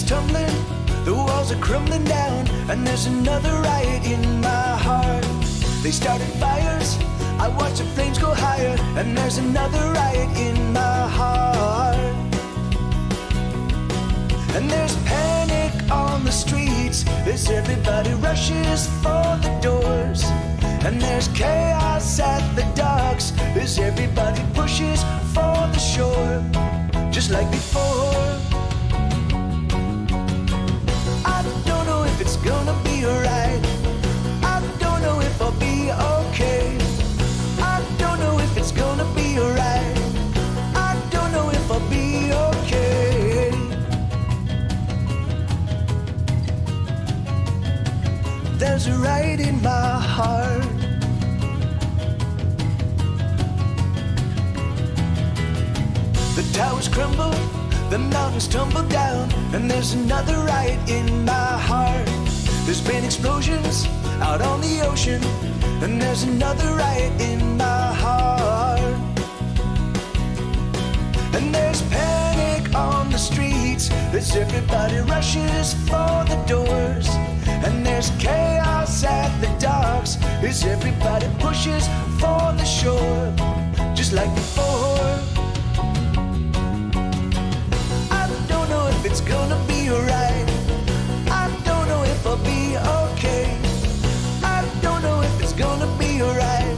Tumbling, the walls are crumbling down, and there's another riot in my heart. They started fires, I watch the flames go higher, and there's another riot in my heart. And there's panic on the streets as everybody rushes for the doors. And there's chaos at the docks as everybody pushes for the shore. Just like before, it's gonna be alright. I don't know if I'll be okay. I don't know if it's gonna be alright. I don't know if I'll be okay. There's a riot in my heart. The towers crumble, the mountains tumble down, and there's another riot in my heart. There's been explosions out on the ocean, and there's another riot in my heart. And there's panic on the streets as everybody rushes for the doors. And there's chaos at the docks as everybody pushes for the shore. Just like before, it's gonna be alright. I don't know if I'll be okay. I don't know if it's gonna be alright.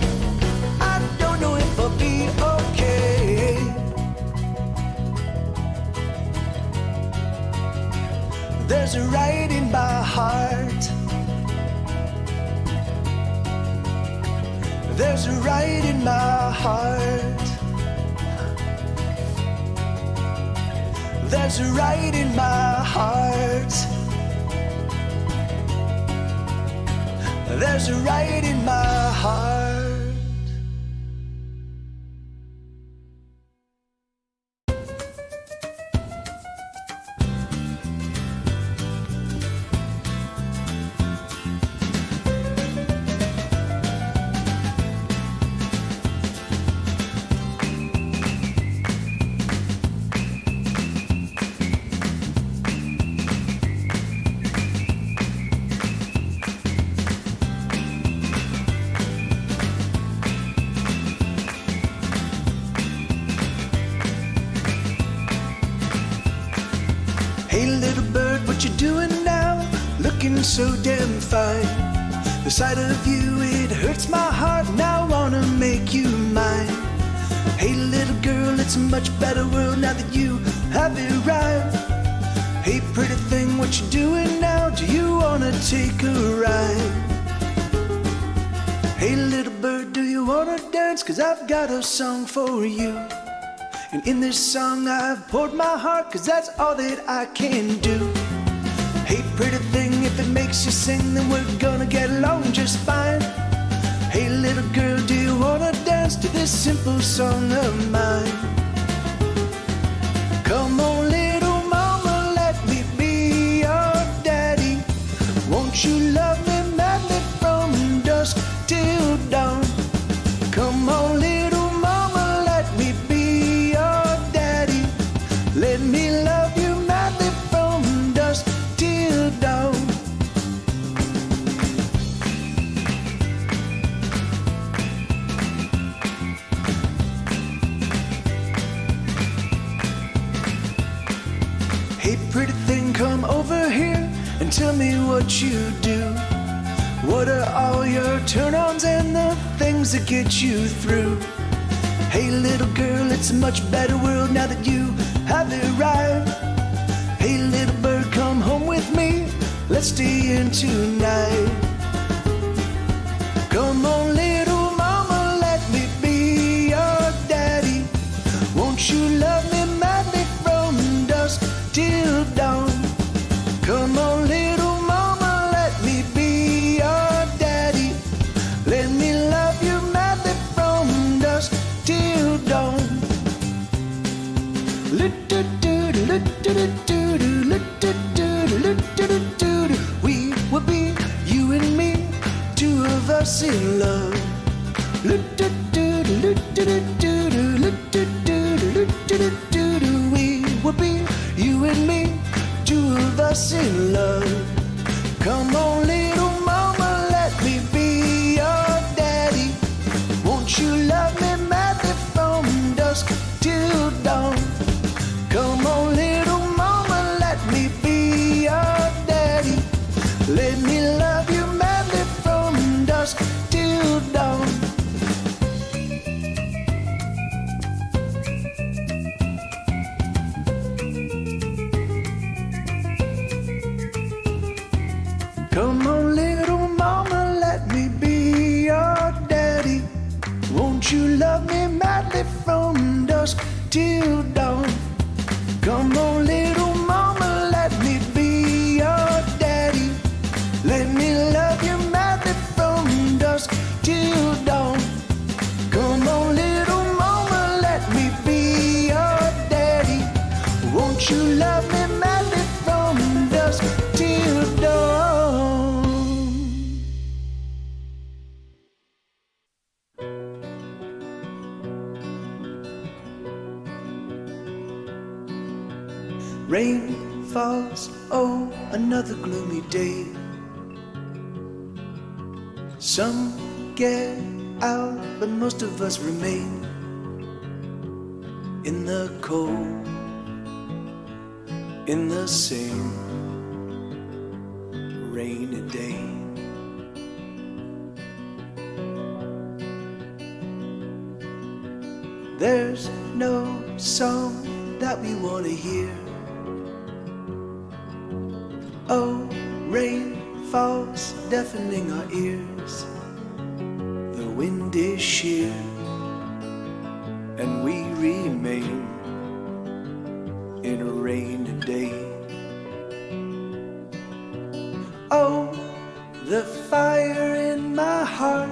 I don't know if I'll be okay. There's a riot in my heart. There's a riot in my heart. There's a riot in my heart. There's a riot in my heart. So damn fine. The sight of you, it hurts my heart, and I wanna make you mine. Hey little girl, it's a much better world now that you have arrived. Hey pretty thing, what you doing now? Do you wanna take a ride? Hey little bird, do you wanna dance? 'Cause I've got a song for you. And in this song I've poured my heart, 'cause that's all that I can do. Hey pretty thing, if it makes you sing, then we're gonna get along just fine. Hey little girl, do you wanna dance to this simple song of mine? Come on little mama, let me be your daddy. Won't you love me madly from dusk till dawn? Come on little mama, let me be your daddy. Let me love you madly from dusk till dawn. Hey pretty thing, come over here and tell me what you do. What are all your turn-ons and the things that get you through? Hey little girl, it's a much better world now that you have arrived. Hey little bird, come home with me, let's stay in tonight. Come on little mama, let me be your daddy. Won't you love me madly from dusk till dawn? Come on We will be you and me, two of us in love. We will be you and me, two of us in love. Come on, little mama, let me be your daddy. Won't you love me madly from dusk till dawn? Come on, little mama, let me be your daddy. Let me love you madly from dusk till dawn. Come on, little mama, let me be your daddy. Won't you love me madly from dusk till dawn? Come on, little mama, let me be your daddy. Let me love you madly from dusk till dawn. Come on, little mama, let me be your daddy. Won't you love me madly from dusk till dawn? Rain falls, oh, another gloomy day. Some get out, but most of us remain in the cold, in the same rainy day. There's no song that we want to hear. Oh, rain falls, deafening our ears. The wind is sheer, and we remain in a rainy day. Oh, the fire in my heart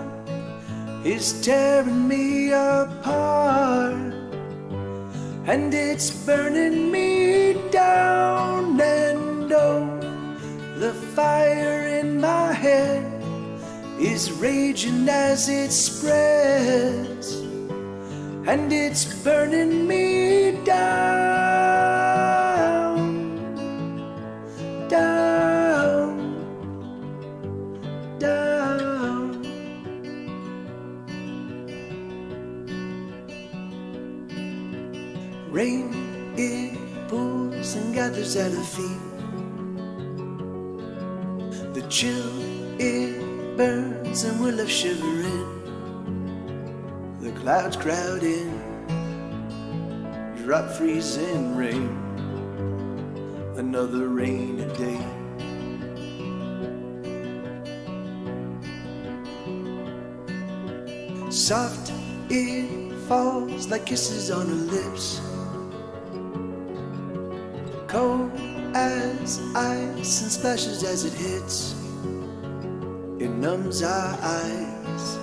is tearing me apart, and it's burning me down. And oh, the fire in my head is raging as it spreads, and it's burning me down, down, down. Rain, it pools and gathers at our feet. The chill, it burns and we're left shivering. The clouds crowd in, drop freezing rain. Another rainy day. Soft, it falls like kisses on her lips. Cold as ice and splashes as it hits. It numbs our eyes,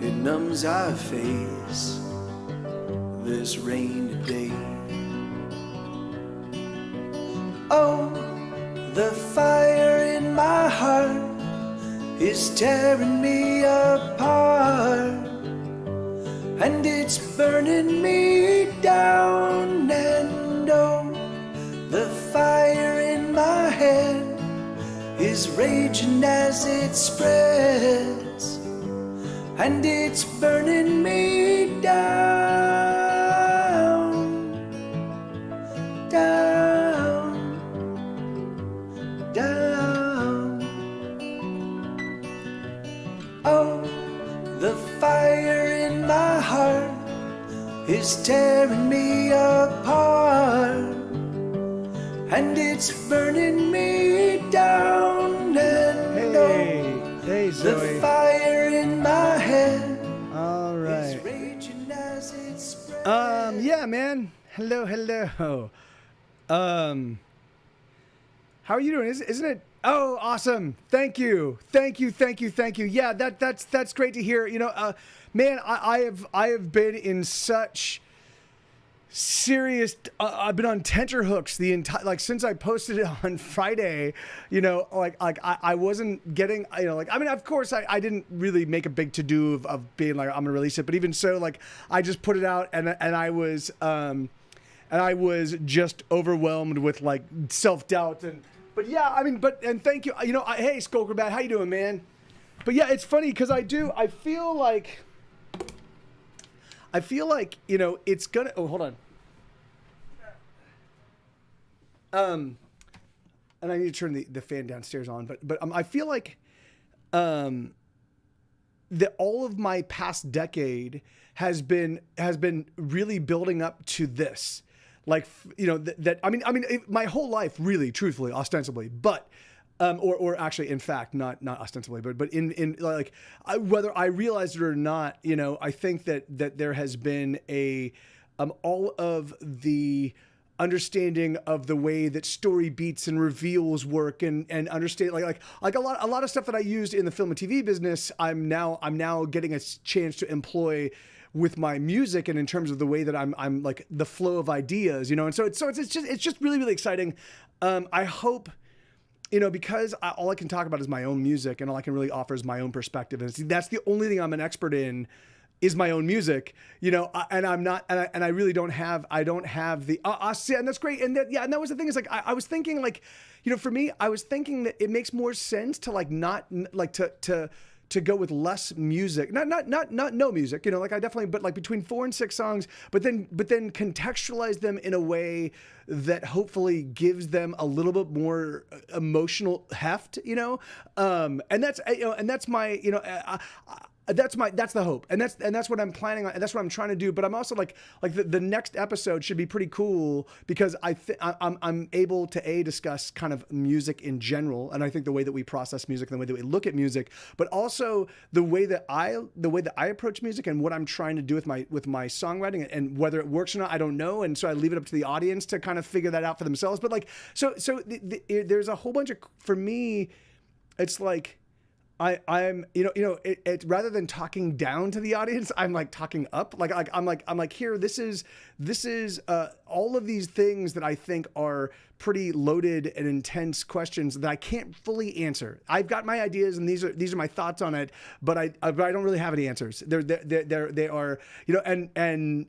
it numbs our face. This rainy day. Oh, the fire in my heart is tearing me apart, and it's burning me down. And oh, the fire in my head is raging as it spreads, and it's burning me down, down, down. Oh, the fire in my heart is tearing me apart, and it's burning me down. And hey, Zoe. the fire in my head All right. is raging as it spreads. Yeah, man. Hello. How are you doing? Isn't it? Oh, awesome. Thank you. Yeah, that's great to hear. You know, man, I have been in such serious. I've been on tenterhooks the entire, like, since I posted it on Friday. You know, I wasn't getting, you know, like, I mean, of course I didn't really make a big to do of being like, I'm gonna release it, but even so, like, I just put it out, and I was just overwhelmed with like self-doubt. But yeah, I mean, and thank you. You know, hey, Skulkerbat, how you doing, man? But yeah, it's funny because I feel like, you know, it's gonna, oh, hold on. And I need to turn the fan downstairs on, but I feel like, that all of my past decade has been really building up to this. Like, you know, my whole life, really, truthfully, ostensibly, but, or actually, in fact, not ostensibly, but in like, whether I realized it or not, you know, I think that there has been all of the understanding of the way that story beats and reveals work, and understand like a lot of stuff that I used in the film and TV business, I'm now getting a chance to employ with my music, and in terms of the way that I'm like the flow of ideas, you know, and so it's just really, really exciting. I hope, you know, because all I can talk about is my own music, and all I can really offer is my own perspective, and that's the only thing I'm an expert in, is my own music, you know, and I'm not, and I really don't have the, and that's great. And that was the thing, is like, I was thinking, like, you know, for me, I was thinking that it makes more sense to like, not like to go with less music, not no music, you know, like I definitely, but like between 4 and 6 songs, but then contextualize them in a way that hopefully gives them a little bit more emotional heft, you know, and that's, you know, and that's my, you know, that's the hope, and that's what I'm planning on, and that's what I'm trying to do. But I'm also like the next episode should be pretty cool, because I'm able to discuss kind of music in general, and I think the way that we process music and the way that we look at music, but also the way that I approach music, and what I'm trying to do with my songwriting, and whether it works or not, I don't know, and so I leave it up to the audience to kind of figure that out for themselves. But like, so there's a whole bunch of, for me, it's like, I'm you know it rather than talking down to the audience, I'm like talking up, I'm like here, this is all of these things that I think are pretty loaded and intense questions that I can't fully answer. I've got my ideas, and these are my thoughts on it, but I don't really have any answers. They are, you know, and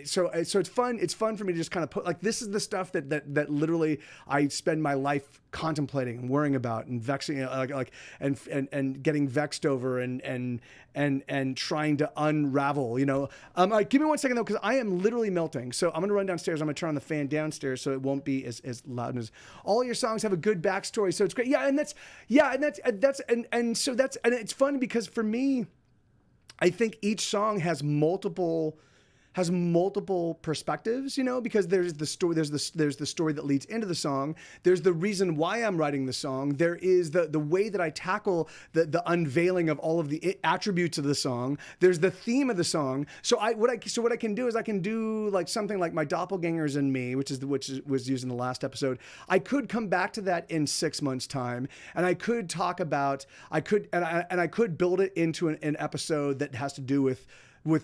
so it's fun. It's fun for me to just kind of put, like, this is the stuff that literally I spend my life contemplating and worrying about and vexing, and getting vexed over, and trying to unravel, you know. Give me 1 second though, because I am literally melting. So I'm gonna run downstairs. I'm gonna turn on the fan downstairs so it won't be as loud as. All your songs have a good backstory, so it's great. And it's fun because for me, I think each song has multiple perspectives, you know, because there's the story, there's the story that leads into the song. There's the reason why I'm writing the song. There is the way that I tackle the unveiling of all of the attributes of the song. There's the theme of the song. So what I can do is I can do like something like My Doppelgangers and Me, which was used in the last episode. I could come back to that in 6 months' time, and I could talk about, I could build it into an episode that has to do with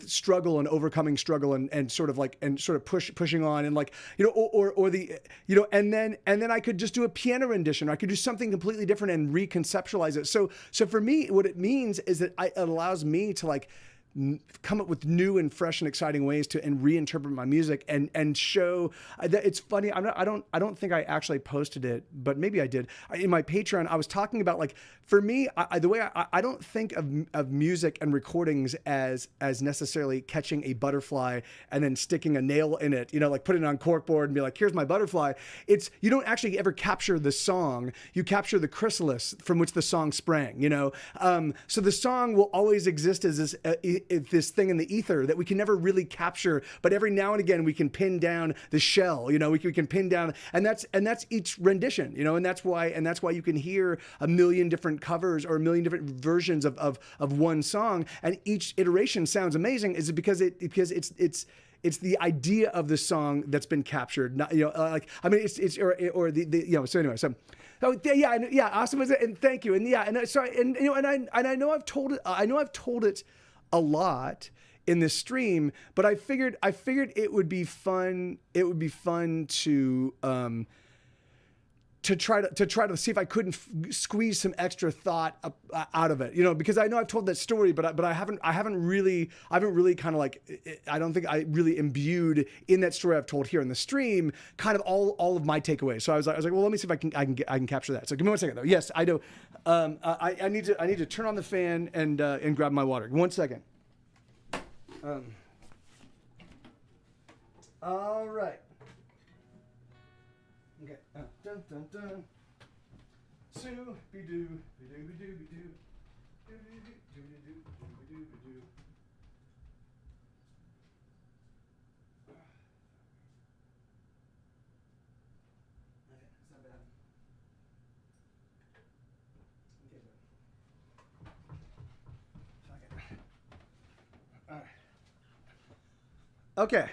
struggle and overcoming struggle, and sort of pushing on, and like, you know, or the, you know, and then I could just do a piano rendition, or I could do something completely different and reconceptualize it. So for me, what it means is that it allows me to like come up with new and fresh and exciting ways to reinterpret my music, and show that it's funny. I don't think I actually posted it, but maybe I did in my Patreon. I was talking about, like, for me, the way I don't think of music and recordings as necessarily catching a butterfly and then sticking a nail in it, you know, like putting it on corkboard and be like, here's my butterfly. It's, you don't actually ever capture the song, you capture the chrysalis from which the song sprang, you know. So the song will always exist as this thing in the ether that we can never really capture, but every now and again we can pin down the shell, you know, we can pin down, and that's each rendition, you know, and that's why you can hear a million different covers or a million different versions of one song, and each iteration sounds amazing, is because it's the idea of the song that's been captured, not, you know, like, I mean, it's or the you know. So anyway, so. Oh yeah, awesome, and thank you, and yeah, and so, and you know, and I know I've told it a lot in this stream, but I figured it would be fun. It would be fun to try to see if I couldn't squeeze some extra thought out of it, because I know I've told that story, but I haven't really kind of like, I don't think I really imbued in that story I've told here in the stream kind of all of my takeaways. So I was like, well, let me see if I can capture that. So give me 1 second though. Yes, I do. I need to turn on the fan and grab my water. 1 second. All right. Okay. Dun dun dun. Sue be doo be doo be doo be doo. Do do do do do do do do. Okay, it's not bad. Okay, good. All right. Okay.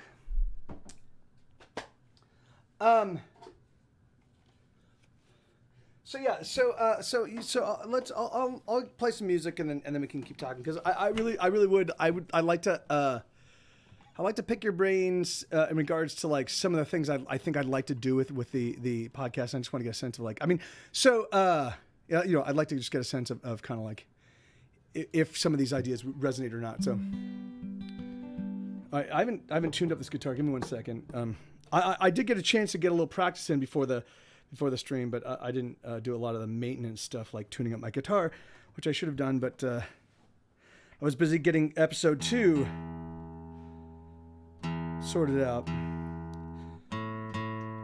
I'll play some music and then we can keep talking, because I'd like to pick your brains in regards to like some of the things I think I'd like to do with the podcast. I just want to get a sense of like, I'd like to just get a sense of kind of like if some of these ideas resonate or not. So I haven't tuned up this guitar. Give me 1 second. I did get a chance to get a little practice in before the stream, but I didn't do a lot of the maintenance stuff like tuning up my guitar, which I should have done, but I was busy getting episode 2 sorted out.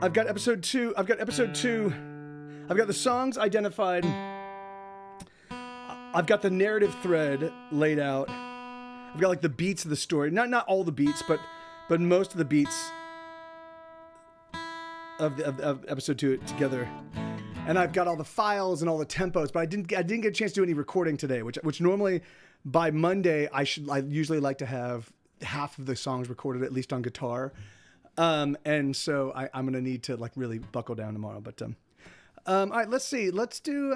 I've got episode 2. I've got the songs identified. I've got the narrative thread laid out. I've got like the beats of the story. Not all the beats, but most of the beats of episode 2 together, and I've got all the files and all the tempos, but I didn't get a chance to do any recording today, which normally by Monday I usually like to have half of the songs recorded at least on guitar, and so I'm gonna need to like really buckle down tomorrow. But all right, let's see. Let's do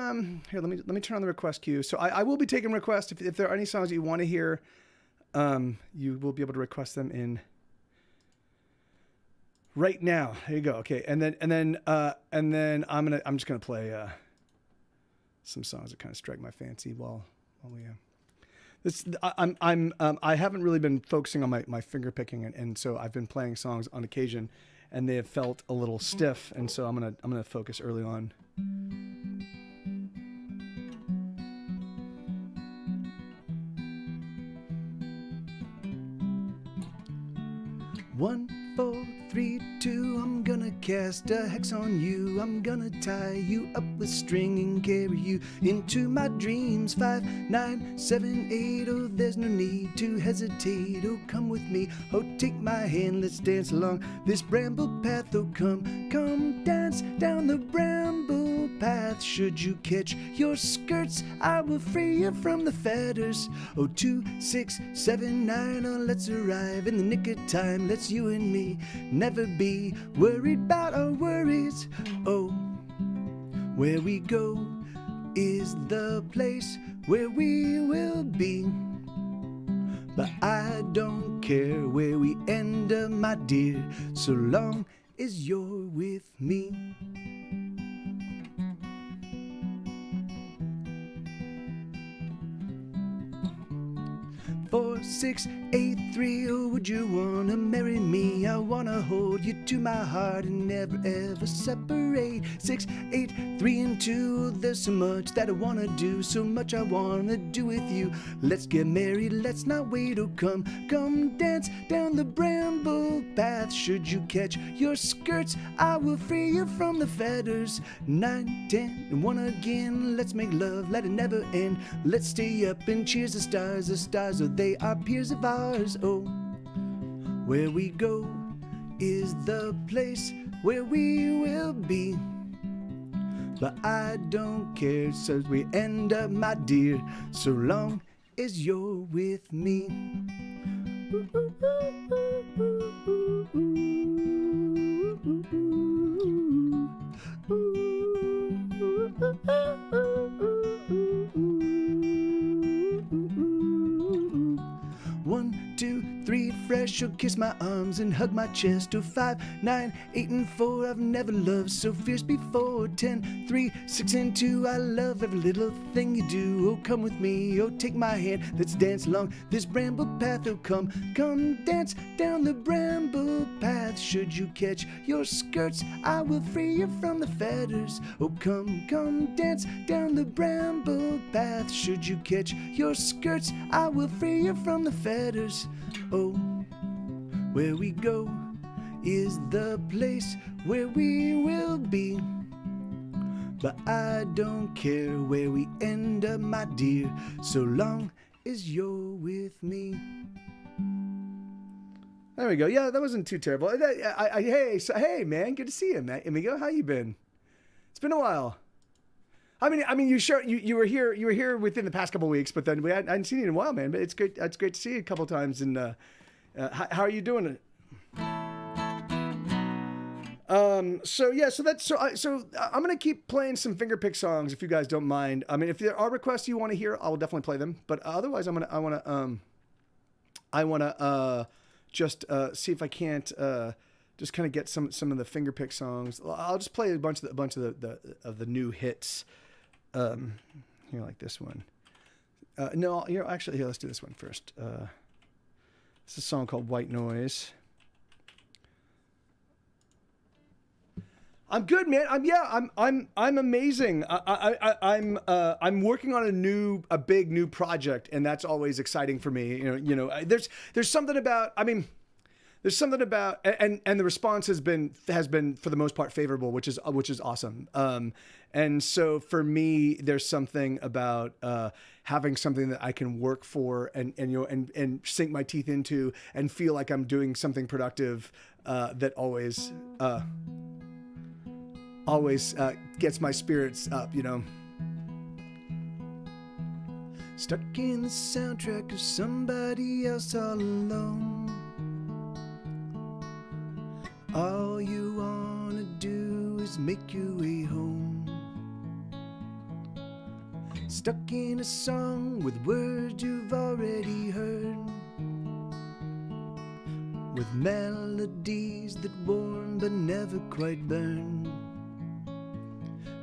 here. Let me turn on the request queue. So I will be taking requests if there are any songs that you want to hear. You will be able to request them in right now. Here you go. Okay, and then I'm just gonna play some songs that kind of strike my fancy while we. I haven't really been focusing on my finger picking, and so I've been playing songs on occasion, and they have felt a little stiff, and so I'm gonna focus early on. 1, 4, 3, 2, I'm gonna cast a hex on you. I'm gonna tie you up with string and carry you into my dreams. 5, 9, 7, 8, oh, there's no need to hesitate. Oh, come with me, oh, take my hand, let's dance along this bramble path. Oh, come dance down the bramble path. Should you catch your skirts, I will free you from the fetters. Oh, 2, 6, 7, 9, oh, let's arrive in the nick of time. Let's you and me never be worried about our worries. Oh, where we go is the place where we will be. But I don't care where we end up, my dear, so long as you're with me. 4, 6, 8, 3, oh, would you wanna marry me? I wanna hold you to my heart and never ever separate. 6, 8, 3, and 2, there's so much that I wanna do, so much I wanna do with you. Let's get married, let's not wait, oh, come dance down the bramble path. Should you catch your skirts, I will free you from the fetters. 9, 10, and 1 again, let's make love, let it never end. Let's stay up and cheers the stars, oh, they are peers of ours. Oh, where we go is the place where we will be. But I don't care, so we end up, my dear, so long as you're with me. One, 2, crash. She'll kiss my arms and hug my chest. Oh, 5, 9, 8, and 4. I've never loved so fierce before. 10, 3, 6, and 2. I love every little thing you do. Oh, come with me. Oh, take my hand. Let's dance along this bramble path. Oh, come dance down the bramble path. Should you catch your skirts, I will free you from the fetters. Oh, come dance down the bramble path. Should you catch your skirts, I will free you from the fetters. Oh, where we go is the place where we will be. But I don't care where we end up, my dear, so long as you're with me. There we go. Yeah, that wasn't too terrible. Hey, man, good to see you, man. Amigo, how you been? It's been a while. I mean, you were here within the past couple of weeks, but then I hadn't seen you in a while, man. But it's great to see you a couple of times. And how are you doing? So I'm gonna keep playing some fingerpick songs if you guys don't mind. I mean, if there are requests you want to hear, I will definitely play them. But otherwise, I wanna just see if I can't just kind of get some of the fingerpick songs. I'll just play a bunch of the new hits. Here, like this one. No, actually, here, let's do this one first. It's a song called White Noise. I'm good, man. I'm amazing. I'm working on a big new project, and that's always exciting for me. You know, there's something about, and the response has been for the most part favorable, which is awesome. And so for me, there's something about having something that I can work for and sink my teeth into and feel like I'm doing something productive that always gets my spirits up, you know. Stuck in the soundtrack of somebody else all alone. All you wanna do is make your way home. Stuck in a song with words you've already heard, with melodies that warm but never quite burn.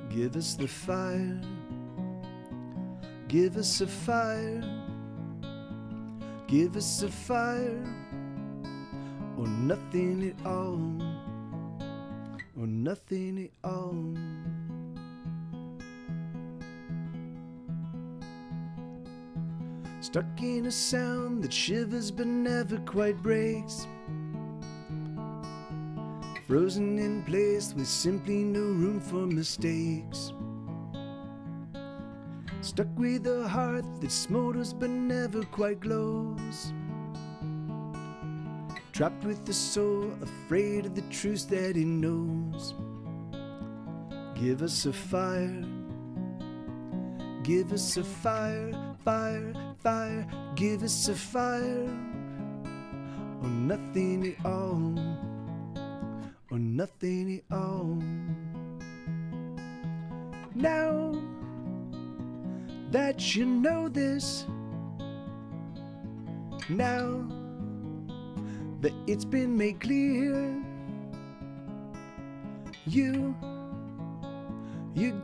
Give us the fire, give us a fire, give us a fire, or nothing at all, or nothing at all. Stuck in a sound that shivers but never quite breaks, frozen in place with simply no room for mistakes. Stuck with a heart that smolders but never quite glows, trapped with the soul afraid of the truths that it knows. Give us a fire, give us a fire, fire, fire, give us a fire, or nothing at all, or nothing at all. Now that you know this, now that it's been made clear, you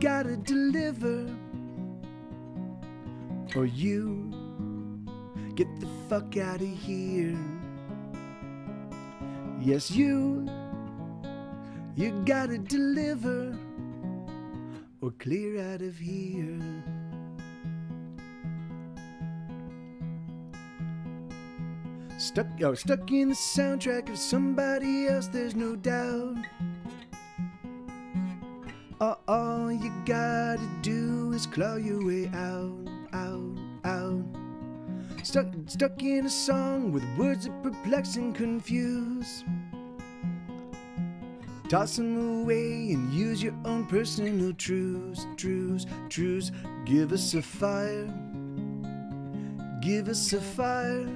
gotta deliver, or you get the fuck out of here. Yes, you gotta deliver, or clear out of here. Stuck in the soundtrack of somebody else, there's no doubt. All you gotta do is claw your way out, out, out. Stuck in a song with words that perplex and confuse. Toss them away and use your own personal truths. Give us a fire, give us a fire,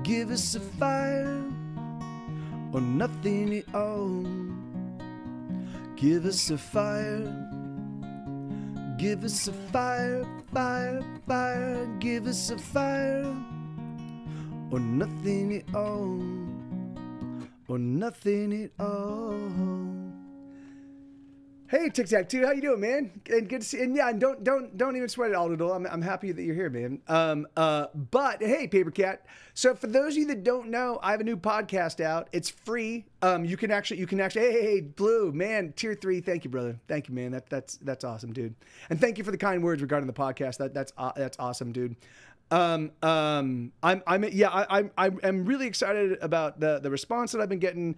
give us a fire, or nothing at all. Give us a fire, give us a fire, fire, fire, give us a fire, or nothing at all, or nothing at all. Hey, Tic Tac 2, how you doing, man? And good to see. And yeah, and don't even sweat it, Aldo. I'm happy that you're here, man. But hey, Paper Cat. So for those of you that don't know, I have a new podcast out. It's free. You can actually. Hey, Blue, man, tier 3. Thank you, brother. Thank you, man. That's awesome, dude. And thank you for the kind words regarding the podcast. That's awesome, dude. I'm really excited about the response that I've been getting.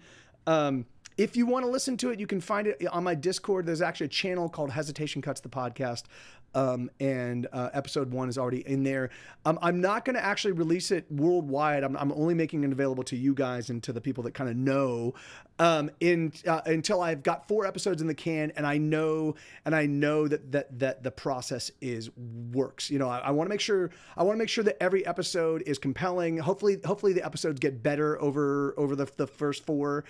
If you want to listen to it, you can find it on my Discord. There's actually a channel called Hesitation Cuts the Podcast. And episode 1 is already in there. I'm not going to actually release it worldwide. I'm only making it available to you guys and to the people that kind of know until I've got 4 episodes in the can, and I know that the process works. You know, I want to make sure that every episode is compelling. Hopefully the episodes get better over the first 4.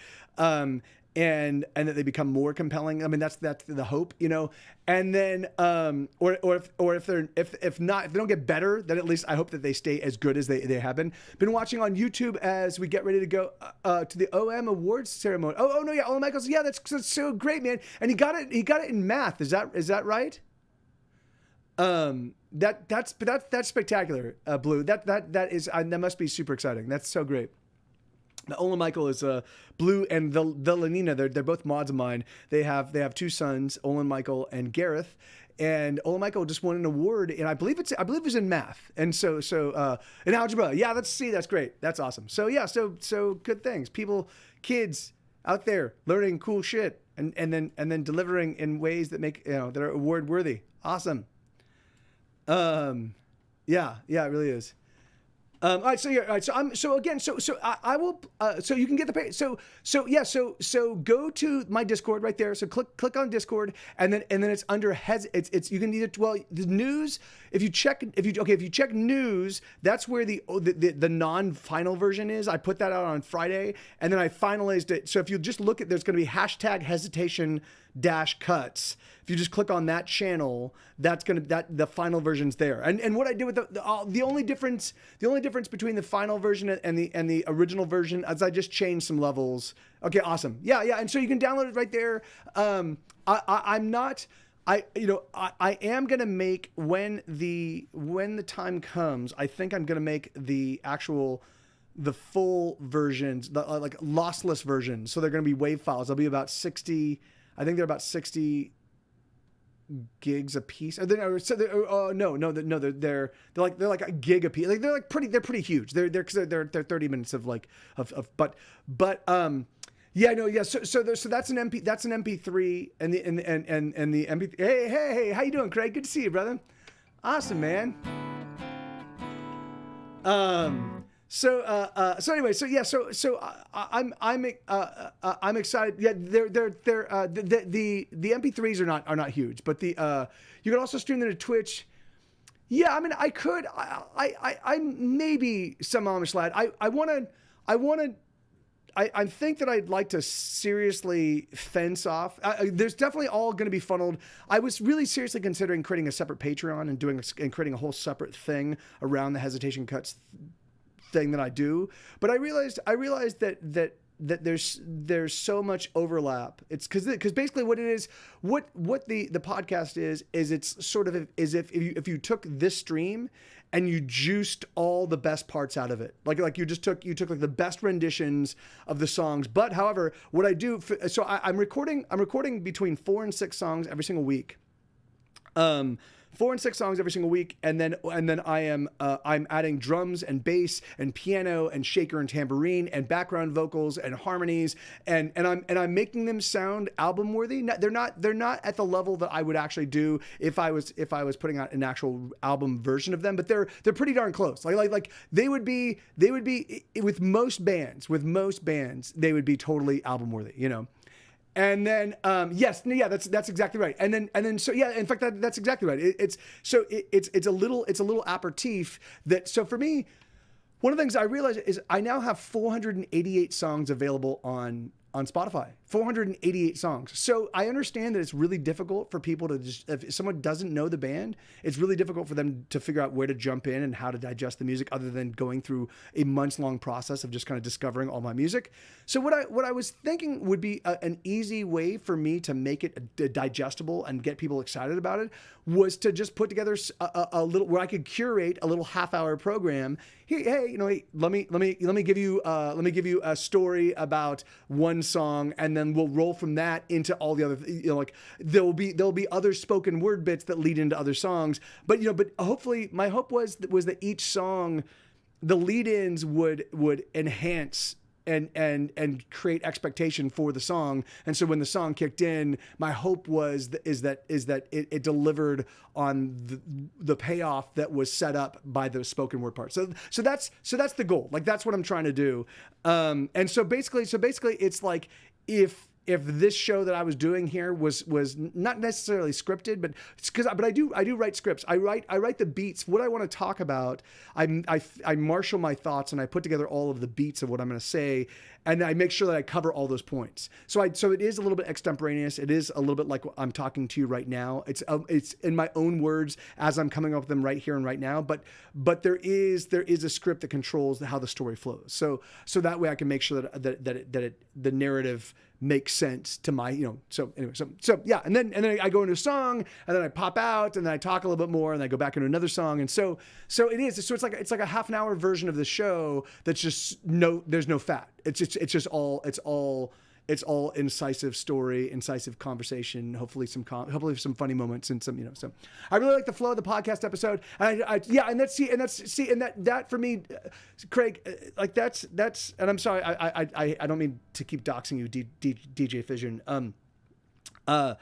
And that they become more compelling. I mean, that's the hope, you know. And then, or if they don't get better, then at least I hope that they stay as good as they have been. Been watching on YouTube as we get ready to go to the OM Awards ceremony. Oh no, yeah, Owen Michaels, yeah, that's so great, man. And he got it in math. Is that right? That's spectacular, Blue. That must be super exciting. That's so great. Now, Ola Michael is Blue and the Lenina. They're both mods of mine. They have 2 sons, Olin Michael and Gareth. And Ola Michael just won an award, and I believe it was in math. And so in algebra. Yeah, that's great. That's awesome. So yeah, so good things. Kids out there learning cool shit and then delivering in ways that make that are award worthy. Awesome. Yeah, it really is. All right, so I will. So you can get the page. So go to my Discord right there. So click on Discord, and then it's under it's you can either the news. If you check news, that's where the non-final version is. I put that out on Friday, and then I finalized it. So if you just look at, there's going to be #hesitation-cuts. If you just click on that channel, the final version's there. And what I did with the only difference between the final version and the original version is I just changed some levels. Okay, awesome. Yeah. And so you can download it right there. I am gonna make when the time comes. I think I'm gonna make the full versions, like lossless versions. So they're gonna be WAV files. They'll be about 60. I think they're about 60 gigs a piece. They're like a gig a piece. Like they're pretty huge. They're 30 minutes of So that's an MP3 and the MP. Hey, how you doing, Craig? Good to see you, brother. Awesome, man. I'm excited. Yeah, the MP3s are not huge, but you can also stream them to Twitch. Yeah, I mean, I could. I maybe some Amish lad. I think that I'd like to seriously fence off. There's definitely all going to be funneled. I was really seriously considering creating a separate Patreon and creating a whole separate thing around the Hesitation Cuts thing that I do. But I realized that there's so much overlap. It's because basically what it is, what the podcast is it's sort of as if you took this stream and you juiced all the best parts out of it. Like you took like the best renditions of the songs. But however, what I do, I'm recording between 4 and 6 songs every single week. 4 and 6 songs every single week, and then I'm adding drums and bass and piano and shaker and tambourine and background vocals and harmonies, and I'm making them sound album worthy. They're not at the level that I would actually do if I was putting out an actual album version of them, but they're pretty darn close. Like they would be with most bands they would be totally album worthy, you know. And then, that's exactly right. And then, so yeah, in fact, that's exactly right. It's a little aperitif that, so for me, one of the things I realized is I now have 488 songs available on Spotify. 488 songs. So I understand that it's really difficult for people to just, if someone doesn't know the band, it's really difficult for them to figure out where to jump in and how to digest the music other than going through a months-long process of just kind of discovering all my music. So what I was thinking would be an easy way for me to make it digestible and get people excited about it was to just put together a little, where I could curate a little half-hour program. Hey, let me give you a story about one song, and then we'll roll from that into all the other, like there'll be other spoken word bits that lead into other songs. But hopefully my hope was that each song, the lead-ins would enhance and create expectation for the song. And so when the song kicked in, my hope is that it delivered on the payoff that was set up by the spoken word part. So that's the goal. Like, that's what I'm trying to do. And so basically it's like, if this show that I was doing here was not necessarily scripted, but it's but I do write scripts. I write the beats. What I want to talk about, I marshal my thoughts and I put together all of the beats of what I'm going to say, and I make sure that I cover all those points. So it is a little bit extemporaneous. It is a little bit like I'm talking to you right now. It's in my own words as I'm coming up with them right here and right now. But there is a script that controls how the story flows. So that way I can make sure that the narrative makes sense to my, so anyway, so yeah. And then I go into a song, and then I pop out, and then I talk a little bit more, and I go back into another song. And so it's like a half an hour version of the show that's just there's no fat. It's all incisive story, incisive conversation, hopefully some funny moments and some, so I really like the flow of the podcast episode. And that for me, Craig, like that's, and I'm sorry, I don't mean to keep doxing you, DJ Fission. For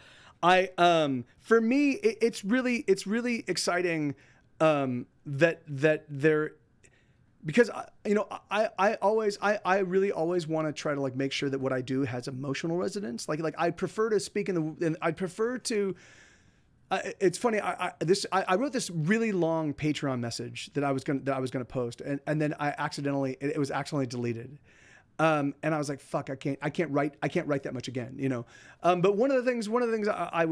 me, it's really exciting, that there, because I really always want to try to like make sure that what I do has emotional resonance. Like I prefer to speak and I prefer to. It's funny. I wrote this really long Patreon message that I was gonna post, and then it was accidentally deleted. And I was like, fuck, I can't write that much again, But one of the things I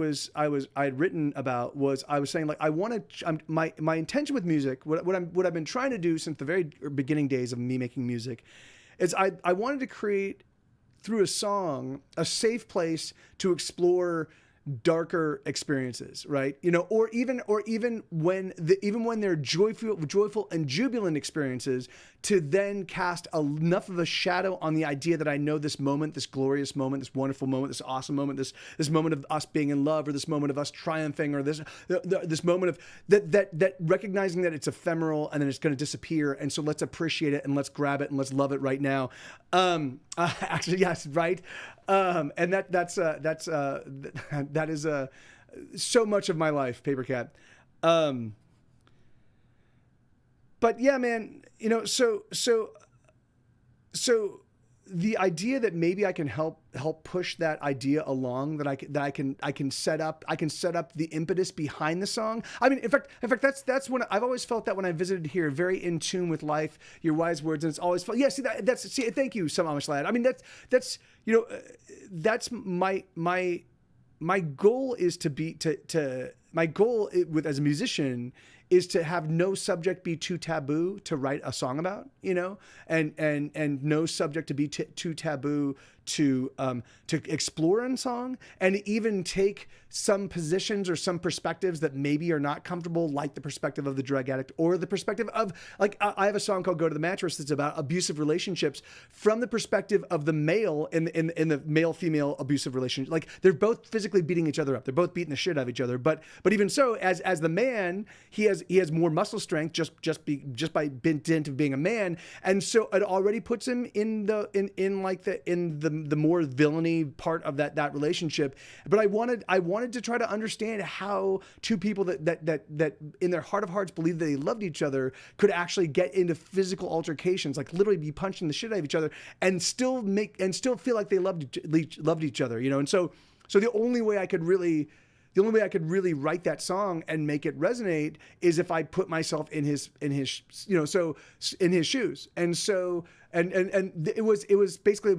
had written about was, I was saying, like, my intention with music, what I've been trying to do since the very beginning days of me making music, is I wanted to create, through a song, a safe place to explore darker experiences, right? Or even when they're joyful and jubilant experiences, to then cast enough of a shadow on the idea that I know this moment, this glorious moment, this wonderful moment, this awesome moment, this moment of us being in love, or this moment of us triumphing, or this moment of that recognizing that it's ephemeral and then it's going to disappear, and so let's appreciate it and let's grab it and let's love it right now. Actually, yes, right. And that is so much of my life, Paper Cat. But yeah, man, so the idea that maybe I can help push that idea along, that I can set up the impetus behind the song. I mean, in fact, that's when I've always felt that when I visited here, very in tune with life, your wise words, and it's always felt, yeah, thank you, some Amish lad. I mean, that's my goal is my goal as a musician is to have no subject be too taboo to write a song about, and no subject to be too taboo to explore in song, and even take some positions or some perspectives that maybe are not comfortable, like the perspective of the drug addict, or the perspective of, like, I have a song called Go to the Mattress that's about abusive relationships from the perspective of the male in the male-female abusive relationship. Like, they're both physically beating each other up. They're both beating the shit out of each other. But even so, as the man, he has more muscle strength just by dint of being a man. And so it already puts him in the more villainy part of that relationship. But I wanted to try to understand how two people that in their heart of hearts believe that they loved each other could actually get into physical altercations, like literally be punching the shit out of each other, and still feel like they loved each other, And so the only way I could really write that song and make it resonate is if I put myself in his shoes. And so And it was basically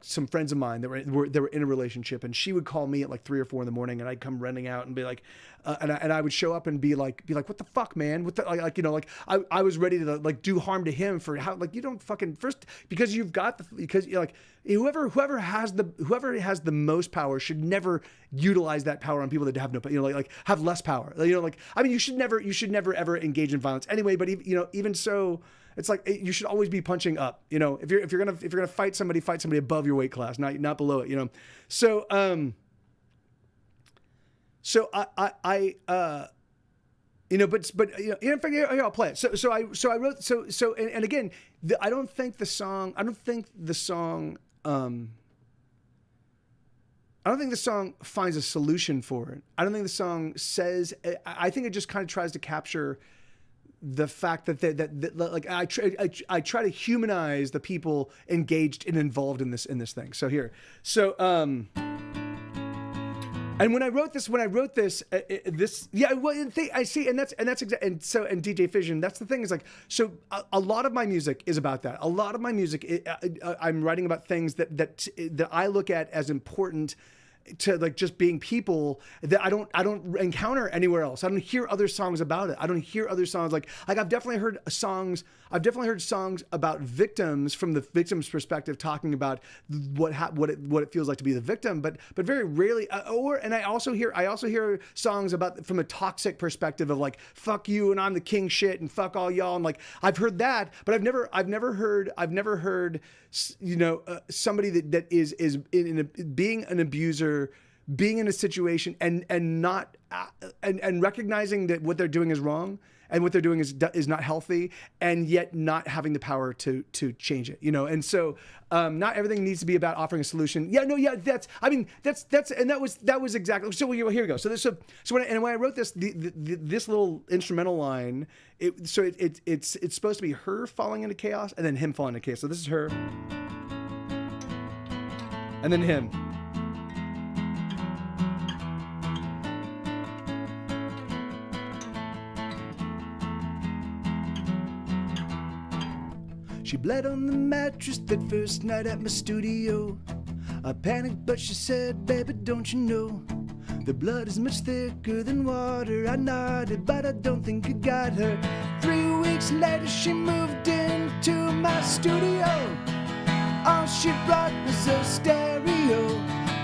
some friends of mine that were in a relationship, and she would call me at like 3 or 4 in the morning, and I'd come running out and be like, and I would show up and be like, what the fuck, man? What the, like you know, like I was ready to like do harm to him for how, like, you don't fucking first, because you've got because you're like, whoever has the most power should never utilize that power on people that have no, you know, like have less power. You know, like, I mean, you should never ever engage in violence anyway. But even so, it's like you should always be punching up. You know, if you're gonna fight somebody above your weight class, not below it. You know, so I you know, but you know, in fact, here I'll play it. So I wrote and again, I don't think the song finds a solution for it. I don't think the song says. I think it just kind of tries to capture the fact that like I try to humanize the people engaged and involved in this thing. So here, and when I wrote this, yeah, well, I see, and that's exactly, and DJ Fission, that's the thing, is like, so a lot of my music is about that. A lot of my music, I'm writing about things that I look at as important to, like, just being people that I don't encounter anywhere else. I don't hear other songs about it. I don't hear other songs like I've definitely heard songs about victims from the victim's perspective, talking about what it feels like to be the victim, but very rarely. And I also hear songs about from a toxic perspective of like, fuck you and I'm the king shit and fuck all y'all. And like, I've heard that, but I've never heard you know, somebody that is being an abuser, being in a situation and not and recognizing that what they're doing is wrong and what they're doing is not healthy, and yet not having the power to change it, you know. And so not everything needs to be about offering a solution. Yeah, no, yeah, that's and that was exactly. So here we go. So when I wrote this, this little instrumental line, it's supposed to be her falling into chaos and then him falling into chaos. So this is her, and then him. She bled on the mattress that first night at my studio. I panicked, but she said, baby, don't you know, the blood is much thicker than water. I nodded, but I don't think it got her. 3 weeks later, she moved into my studio. All she brought was a stereo,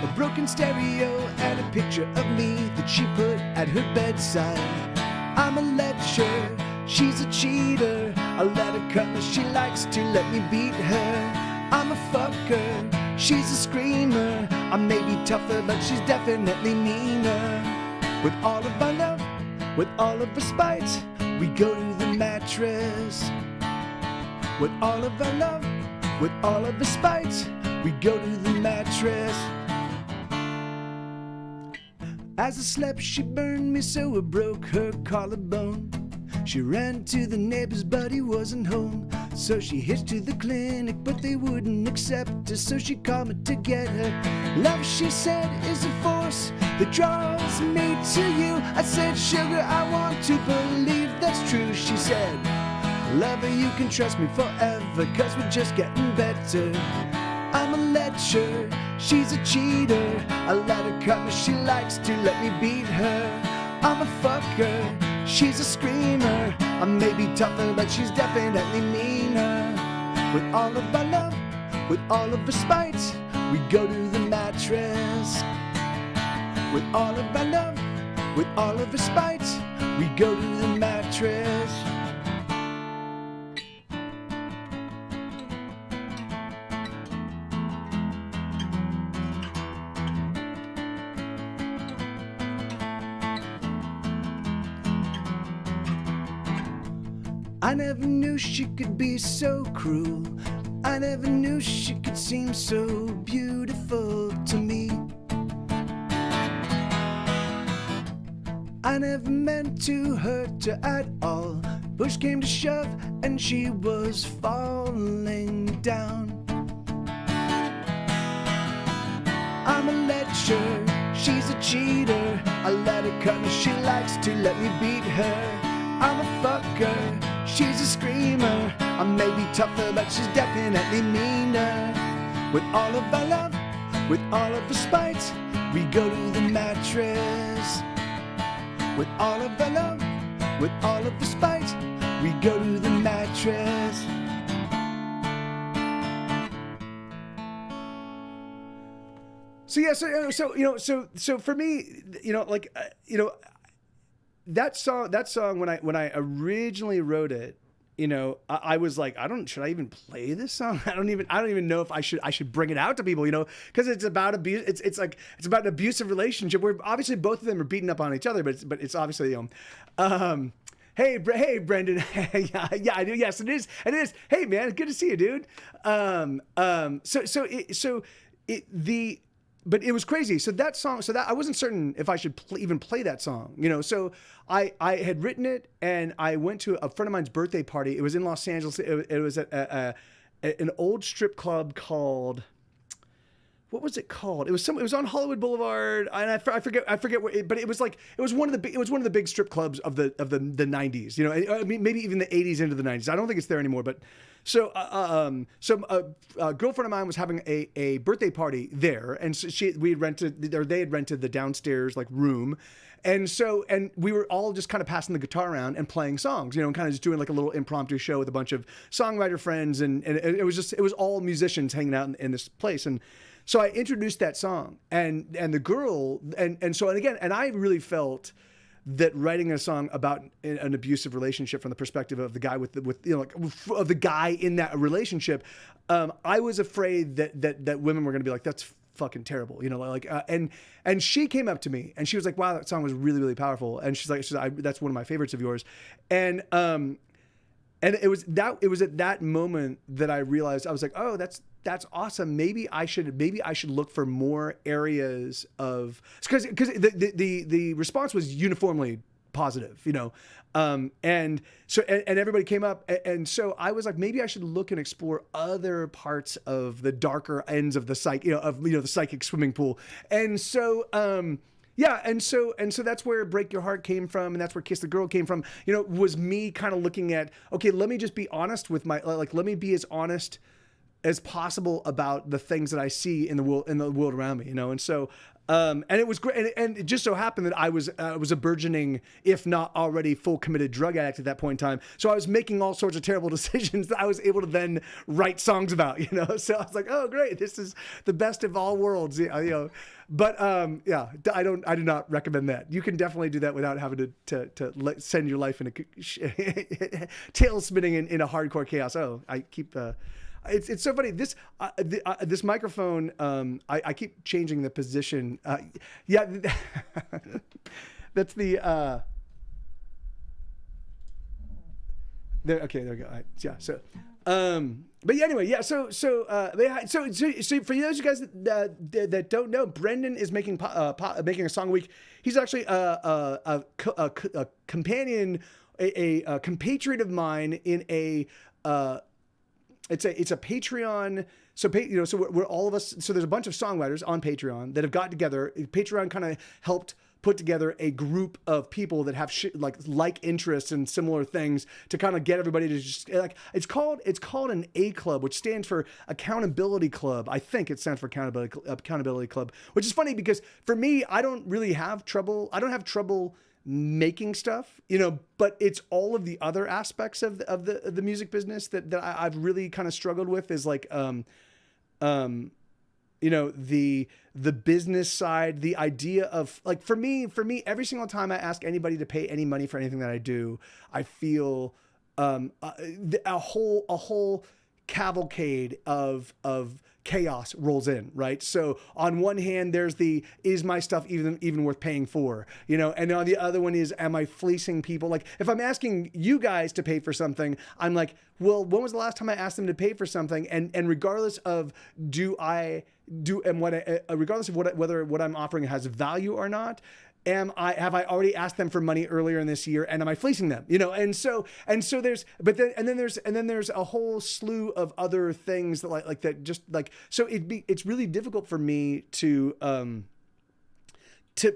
a broken stereo, and a picture of me that she put at her bedside. I'm a lecturer, she's a cheater. I let her cut me, she likes to let me beat her. I'm a fucker, she's a screamer. I may be tougher, but she's definitely meaner. With all of our love, with all of our spite, we go to the mattress. With all of our love, with all of our spite, we go to the mattress. As I slept, she burned me so I broke her collarbone. She ran to the neighbor's, but he wasn't home. So she hitched to the clinic, but they wouldn't accept her. So she called me to get her. Love, she said, is a force that draws me to you. I said, sugar, I want to believe that's true. She said, lover, you can trust me forever, 'cause we're just getting better. I'm a lecturer, she's a cheater. I let her cut me, she likes to let me beat her. I'm a fucker, she's a screamer. I may be tougher, but she's definitely meaner. With all of our love, with all of our spite, we go to the mattress. With all of our love, with all of our spite, we go to the mattress. I never knew she could be so cruel. I never knew she could seem so beautiful to me. I never meant to hurt her at all. Push came to shove and she was falling down. I'm a lecturer, she's a cheater. I let her cut me, she likes to let me beat her. I'm a fucker, She's a screamer. I may be tougher, but she's definitely meaner. With all of our love, with all of the spite, we go to the mattress. With all of our love, with all of the spite, we go to the mattress. So yeah, so for me, that song when I originally wrote it, I was like, should I even play this song? I don't even know if I should bring it out to people, because it's about abuse. It's about an abusive relationship where obviously both of them are beating up on each other, but it's obviously, hey, Brendan. yeah, I do. Yes, it is. Hey, man, good to see you, dude. But it was crazy. So that song, I wasn't certain if I should even play that song, So I had written it, and I went to a friend of mine's birthday party. It was in Los Angeles. It was at an old strip club called, what was it called? It was on Hollywood Boulevard, and I forget where. But it was one of the big strip clubs of the 90s. I mean, maybe even the 80s into the 90s. I don't think it's there anymore, but. So a girlfriend of mine was having a birthday party there, and so they had rented the downstairs room, and we were all just kind of passing the guitar around and playing songs, and kind of just doing a little impromptu show with a bunch of songwriter friends, and it was all musicians hanging out in this place, and so I introduced that song, and the girl, and I really felt that writing a song about an abusive relationship from the perspective of the guy of the guy in that relationship, I was afraid that women were going to be like, that's fucking terrible, and she came up to me and she was like, wow, that song was really, really powerful, and she's like, that's one of my favorites of yours, and it was at that moment that I realized, I was like, oh, that's awesome. Maybe I should look for more areas of, because the response was uniformly positive, and everybody came up, and so I was like, maybe I should look and explore other parts of the darker ends of the the psychic swimming pool, and so. Yeah, and so that's where Break Your Heart came from, and that's where Kiss the Girl came from. Was me kind of looking at, okay, let me just be honest with let me be as honest as possible about the things that I see in the world around me, and so and it was great, and it just so happened that I was a burgeoning, if not already full committed drug addict at that point in time. So I was making all sorts of terrible decisions that I was able to then write songs about, So I was like, oh great, this is the best of all worlds, But I do not recommend that. You can definitely do that without having to send your life in a tail spinning in a hardcore chaos. Oh, I keep. It's so funny. This microphone. I keep changing the position. That's the. There. Okay. There we go. All right, yeah. So. But yeah, anyway, yeah. So for those of you guys that don't know, Brendan is making a song a week. He's actually a companion, a compatriot of mine in a. It's a Patreon. So we're all of us. So there's a bunch of songwriters on Patreon that have got together. Patreon kind of helped put together a group of people that have like interests and similar things to kind of get everybody to just it's called an A Club, which stands for Accountability Club. I think it stands for Accountability Club, which is funny because for me, I don't have trouble making stuff, but it's all of the other aspects of the music business that I've really kind of struggled with is the business side, the idea of for me, every single time I ask anybody to pay any money for anything that I do, I feel a whole cavalcade of chaos rolls in, right? So on one hand, there's is my stuff even worth paying for, and on the other one is, am I fleecing people? If I'm asking you guys to pay for something, I'm like, well, when was the last time I asked them to pay for something? And regardless of regardless of whether what I'm offering has value or not, have I already asked them for money earlier in this year, and am I fleecing them? And so there's a whole slew of other things that so it's really difficult for me to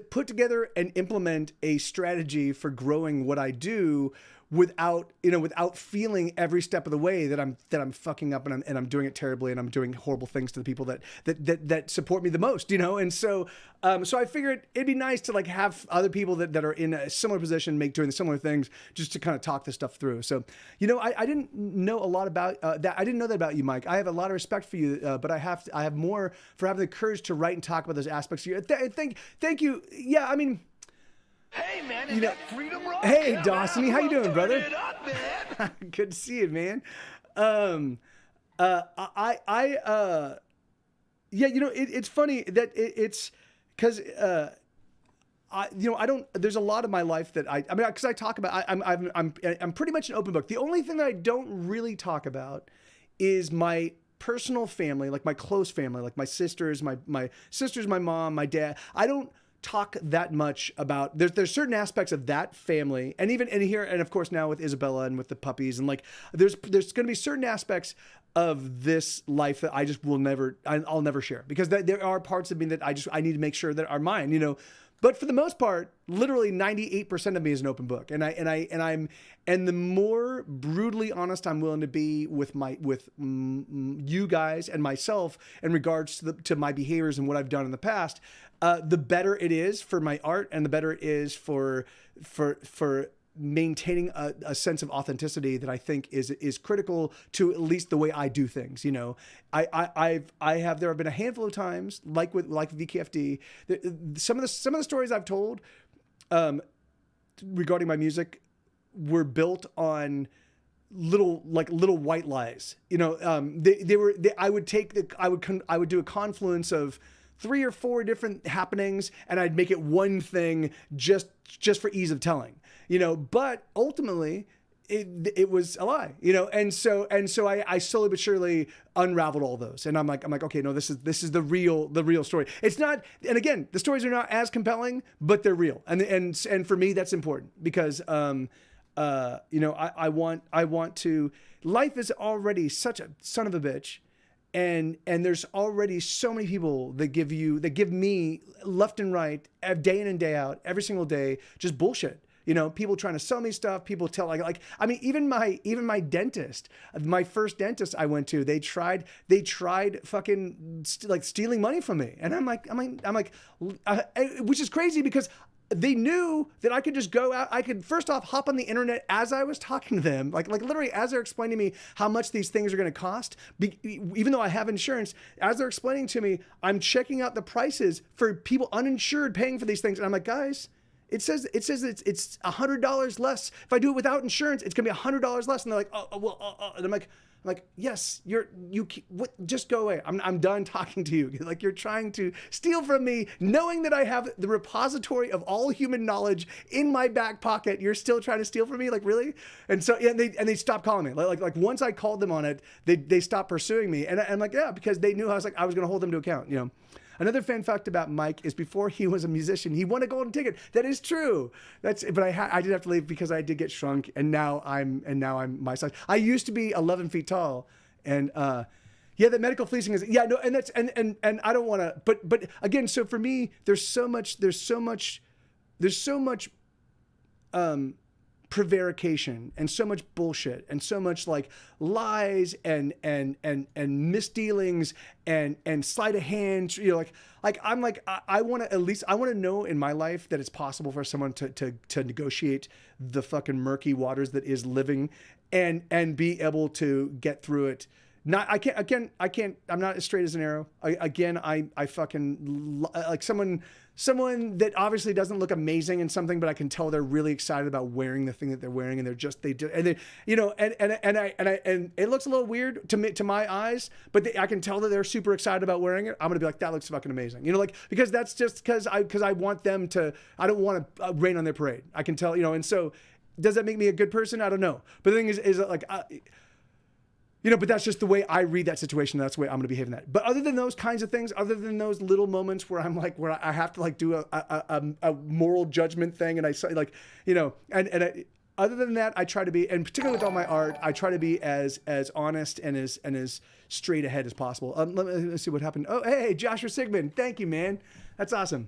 put together and implement a strategy for growing what I do without feeling every step of the way that I'm fucking up and I'm doing it terribly and I'm doing horrible things to the people that support me the most, and so I figured it'd be nice to like have other people that are in a similar position doing the similar things, just to kind of talk this stuff through. So I didn't know a lot about that. I didn't know that about you, Mike. I have a lot of respect for you, but I have more for having the courage to write and talk about those aspects of you. Thank you. Yeah, I mean. Hey man, is that Freedom Rock? Hey Yeah, Dawson, man, how you doing, turn brother? it up, man. Good to see you, man. It's funny that it's because I don't. There's a lot of my life that because I talk about. I'm pretty much an open book. The only thing that I don't really talk about is my personal family, like my close family, like my sisters, my mom, my dad. I don't talk that much about. There's certain aspects of that family, and here, and of course now with Isabella and with the puppies, and like there's going to be certain aspects of this life that I just I'll never share, because there are parts of me that I need to make sure that are mine, But for the most part, literally 98% of me is an open book, and the more brutally honest I'm willing to be with you guys and myself in regards to my behaviors and what I've done in the past, the better it is for my art, and the better it is for maintaining a sense of authenticity that I think is critical to at least the way I do things. There have been a handful of times, like VKFD, some of the stories I've told regarding my music were built on little white lies. I would do a confluence of 3 or 4 different happenings, and I'd make it one thing just for ease of telling, but ultimately it was a lie, and so I slowly but surely unraveled all those, and I'm like, okay, no, this is the real story. It's not, and again, the stories are not as compelling, but they're real, and for me that's important, because I want to. Life is already such a son of a bitch. And there's already so many people that give me left and right, day in and day out, every single day, just bullshit. People trying to sell me stuff. People tell even my dentist, my first dentist I went to, they tried fucking stealing money from me, and I'm like, which is crazy, because they knew that I could just go out. I could first off hop on the internet as I was talking to them, like literally as they're explaining to me how much these things are going to cost. Even though I have insurance, as they're explaining to me, I'm checking out the prices for people uninsured paying for these things, and I'm like, guys, it says it's $100 less. If I do it without insurance, it's gonna be $100 less. And they're like, and I'm like, yes, just go away. I'm done talking to you. Like, you're trying to steal from me, knowing that I have the repository of all human knowledge in my back pocket. You're still trying to steal from me, like, really? And so, yeah, and they stopped calling me. Like once I called them on it, they stopped pursuing me. And I'm like, yeah, because they knew I was gonna hold them to account, Another fun fact about Mike is, before he was a musician, he won a golden ticket. That is true. But I did have to leave because I did get shrunk, and now I'm my size. I used to be 11 feet tall, and the medical fleecing is, and that's and I don't want to. But again, so for me, there's so much prevarication and so much bullshit and so much like lies and misdealings and sleight of hand, I want to know in my life that it's possible for someone to negotiate the fucking murky waters that is living and be able to get through it. I can't, I'm not as straight as an arrow. I fucking like someone that obviously doesn't look amazing in something, but I can tell they're really excited about wearing the thing that they're wearing, and and it looks a little weird to my eyes, but I can tell that they're super excited about wearing it. I'm gonna be like, that looks fucking amazing, because that's just because I want them to. I don't want to rain on their parade. I can tell, and so does that make me a good person? I don't know, but the thing is like. But that's just the way I read that situation. That's the way I'm going to behave in that. But other than those kinds of things, other than those little moments where where I have to do a moral judgment thing, and I say other than that, I try to be, and particularly with all my art, I try to be as honest and as straight ahead as possible. Let's see what happened. Oh, hey, Joshua Sigmund, thank you, man. That's awesome.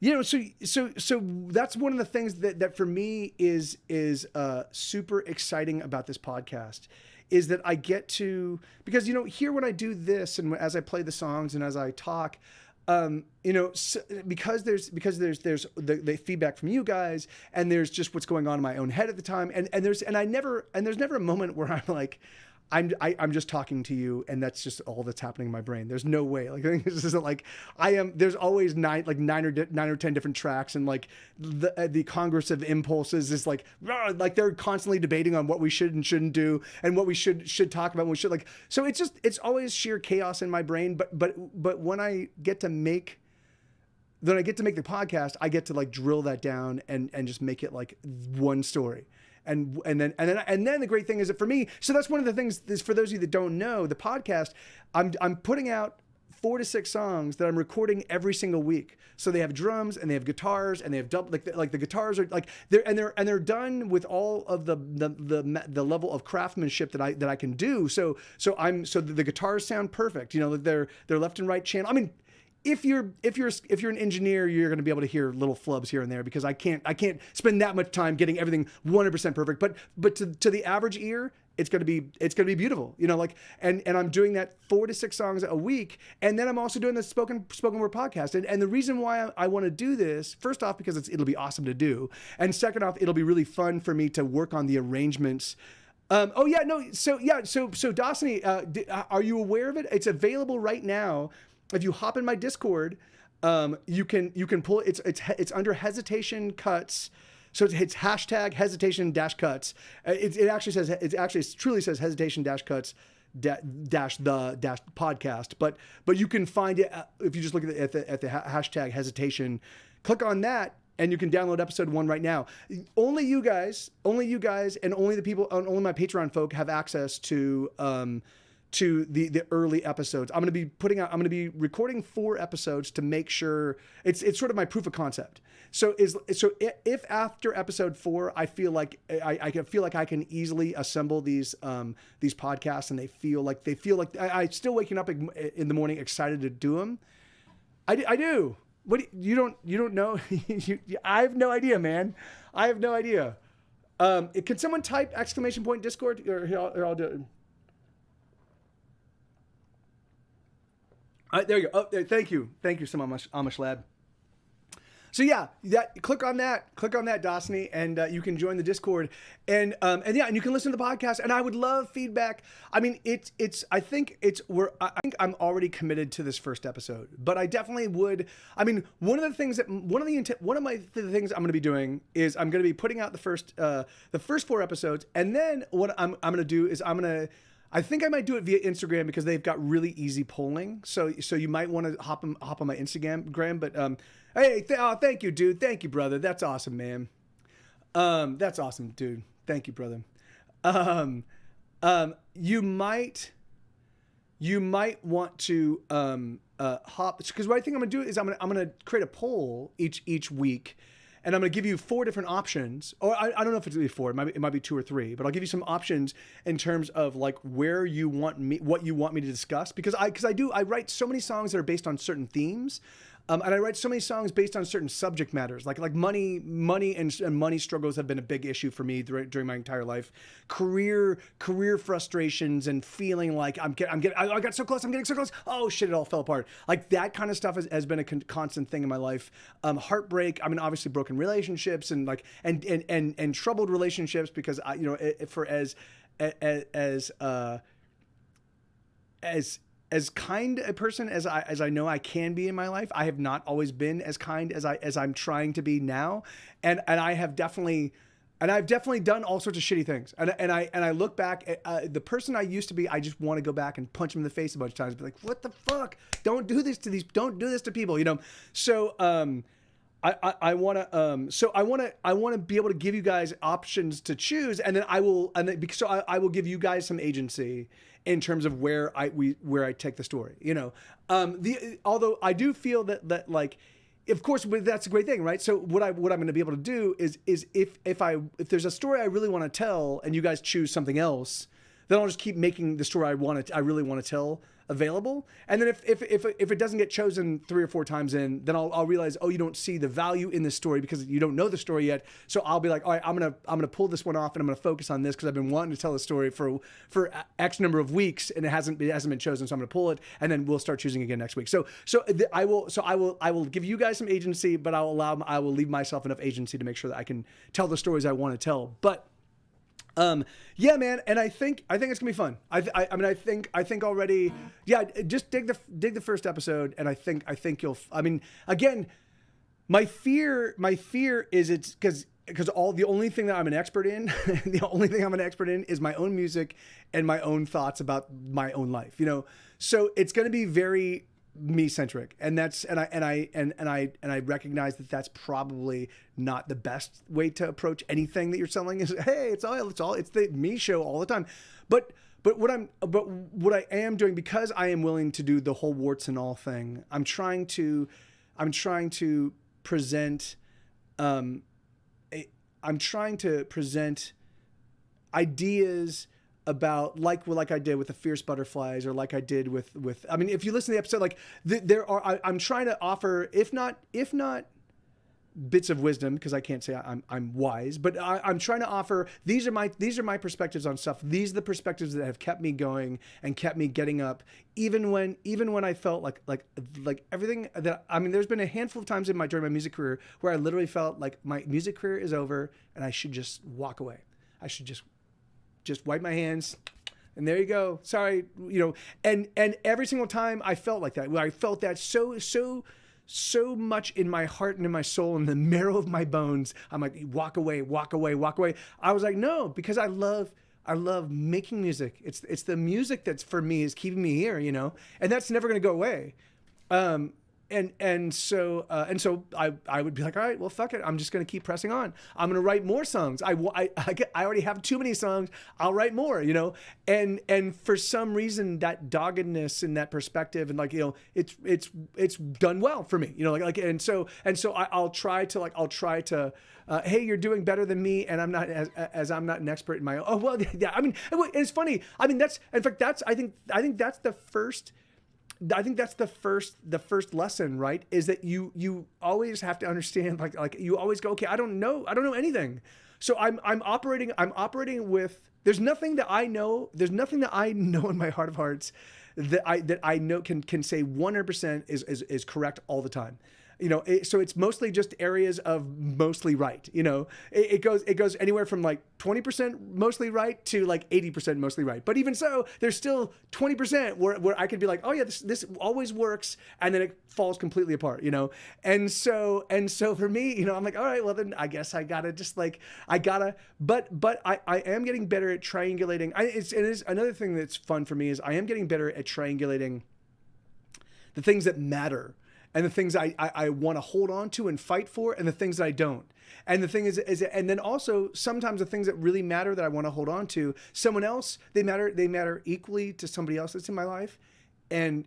So that's one of the things that for me is super exciting about this podcast, is that I get to, because here when I do this and as I play the songs and as I talk, because there's the feedback from you guys, and there's just what's going on in my own head at the time, and there's never a moment where I'm like, I'm just talking to you and that's just all that's happening in my brain. There's no way. Like, I think this isn't like there's always nine or 10 different tracks, and like the Congress of Impulses is like they're constantly debating on what we should and shouldn't do and what we should talk about. And we should so it's always sheer chaos in my brain. But when I get to make the podcast, I get to like drill that down and just make it like one story. And then the great thing is that for me, so that's one of the things is, for those of you that don't know, the podcast, I'm putting out 4 to 6 songs that I'm recording every single week. So they have drums and they have guitars and they have double, like the guitars are like they're done with all of the level of craftsmanship that I can do. So the guitars sound perfect. They're left and right channel. I mean, if you're an engineer, you're going to be able to hear little flubs here and there, because I can't spend that much time getting everything 100% perfect. But to the average ear, it's going to be beautiful. And I'm doing that 4 to 6 songs a week, and then I'm also doing the spoken word podcast. And the reason why I want to do this, first off, because it'll be awesome to do, and second off, it'll be really fun for me to work on the arrangements. So Dawsony, are you aware of it? It's available right now. If you hop in my Discord, you can pull it. It's under Hesitation Cuts. So it's hashtag hesitation -cuts. It actually truly says hesitation -cuts the podcast. But you can find it if you just look at the hashtag hesitation. Click on that, and you can download episode 1 right now. Only you guys, and only the people, only my Patreon folk have access to the early episodes. I'm going to be recording 4 episodes to make sure it's sort of my proof of concept. So if after episode 4, I feel like I can easily assemble these podcasts, and they feel like I'm still waking up in the morning excited to do them. I do. What you don't know? I have no idea, man. I have no idea. Can someone type !Discord or here I'll do it. All right, there you go. Oh, thank you so much, Amish lad. So yeah, click on that, Dawsony, and you can join the Discord, and you can listen to the podcast. And I would love feedback. I mean, I think I'm already committed to this first episode, but I definitely would. I mean, one of the things I'm going to be doing is I'm going to be putting out the first 4 episodes, and then what I'm going to do is I think I might do it via Instagram, because they've got really easy polling. So you might want to hop on my Instagram. But hey, thank you, dude. Thank you, brother. That's awesome, man. That's awesome, dude. Thank you, brother. You might want to hop, because what I think I'm gonna do is I'm gonna create a poll each week. And I'm going to give you 4 different options, or I don't know if it's going to be 4. It might be 2 or 3, but I'll give you some options in terms of like what you want me to discuss, because I write so many songs that are based on certain themes. And I write so many songs based on certain subject matters, like money and money struggles have been a big issue for me during my entire life. Career frustrations and feeling like I got so close, I'm getting so close. Oh shit, it all fell apart. Like that kind of stuff has been a constant thing in my life. Heartbreak. I mean, obviously broken relationships and and troubled relationships, because as kind a person as I know I can be in my life, I have not always been as kind as I'm trying to be now, and I've definitely done all sorts of shitty things, and I look back at the person I used to be. I just want to go back and punch him in the face a bunch of times, be like, what the fuck? Don't do this to people, So I want to be able to give you guys options to choose, and then I will give you guys some agency in terms of where I take the story, although I do feel that like, of course, but that's a great thing, right? So what I'm going to be able to do is if there's a story I really want to tell and you guys choose something else, then I'll just keep making the story I really want to tell available. And then if it doesn't get chosen 3 or 4 times in, then I'll realize, oh, you don't see the value in this story because you don't know the story yet. So I'll be like, all right, I'm gonna pull this one off and I'm gonna focus on this because I've been wanting to tell the story for X number of weeks and it hasn't been chosen. So I'm gonna pull it and then we'll start choosing again next week. I will give you guys some agency, but I will leave myself enough agency to make sure that I can tell the stories I want to tell. But yeah, man, and I think it's gonna be fun. I think already. Yeah, just dig the first episode, and I think you'll. I mean, again, my fear is it's because the only thing that I'm an expert in, is my own music and my own thoughts about my own life. You know, so it's gonna be very me centric, and I recognize that that's probably not the best way to approach anything that you're selling. Is hey, it's the me show all the time, but what I am doing, because I am willing to do the whole warts and all thing, I'm trying to present ideas about like I did with the fierce butterflies, or like I did with I mean, if you listen to the episode, like I'm trying to offer, if not bits of wisdom, because I can't say I'm wise, but I'm trying to offer, these are my perspectives on stuff. These are the perspectives that have kept me going and kept me getting up, even when I felt like everything that, I mean, there's been a handful of times during my music career where I literally felt like my music career is over and I should just walk away. I should just wipe my hands and there you go. Sorry, you know, and every single time I felt like that. I felt that so much in my heart and in my soul, in the marrow of my bones. I'm like, walk away. I was like, no, because I love making music. It's the music that's, for me, is keeping me here, you know, and that's never going to go away. And so I would be like, all right, well, fuck it. I'm just going to keep pressing on. I'm going to write more songs. I already have too many songs. I'll write more, you know? And for some reason, that doggedness and that perspective, and like, you know, it's done well for me, you know, and so I'll try to, hey, you're doing better than me, and I'm not I'm not an expert in my own. Oh, well, yeah. I mean, it's funny. I mean, I think that's the first. I think that's the first lesson, right? Is that you always have to understand, like you always go, okay, I don't know anything. So I'm operating with, there's nothing that I know in my heart of hearts that I know can say 100% is correct all the time. You know, so it's mostly just areas of mostly right. You know, it goes anywhere from like 20% mostly right to like 80% mostly right. But even so, there's still 20% where I could be like, oh yeah, this always works, and then it falls completely apart. You know, and so for me, you know, I'm like, all right, well then I guess I gotta but I am getting better at triangulating. It is another thing that's fun for me is I am getting better at triangulating the things that matter, and the things I want to hold on to and fight for, and the things that I don't. And the thing is, and then also sometimes the things that really matter that I want to hold on to, someone else, they matter equally to somebody else that's in my life. And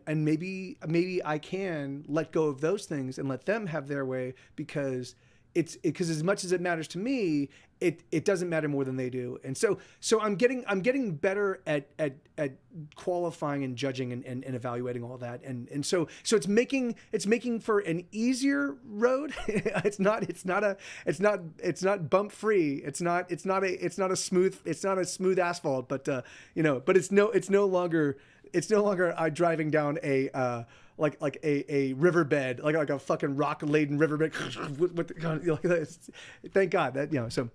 maybe I can let go of those things and let them have their way, because as much as it matters to me, it doesn't matter more than they do. And so I'm getting better at qualifying and judging and evaluating all that. And so it's making for an easier road. it's not bump free. It's not a smooth asphalt, but you know, but it's no longer driving down a like a riverbed, like a fucking rock laden riverbed. Thank God that, you know, so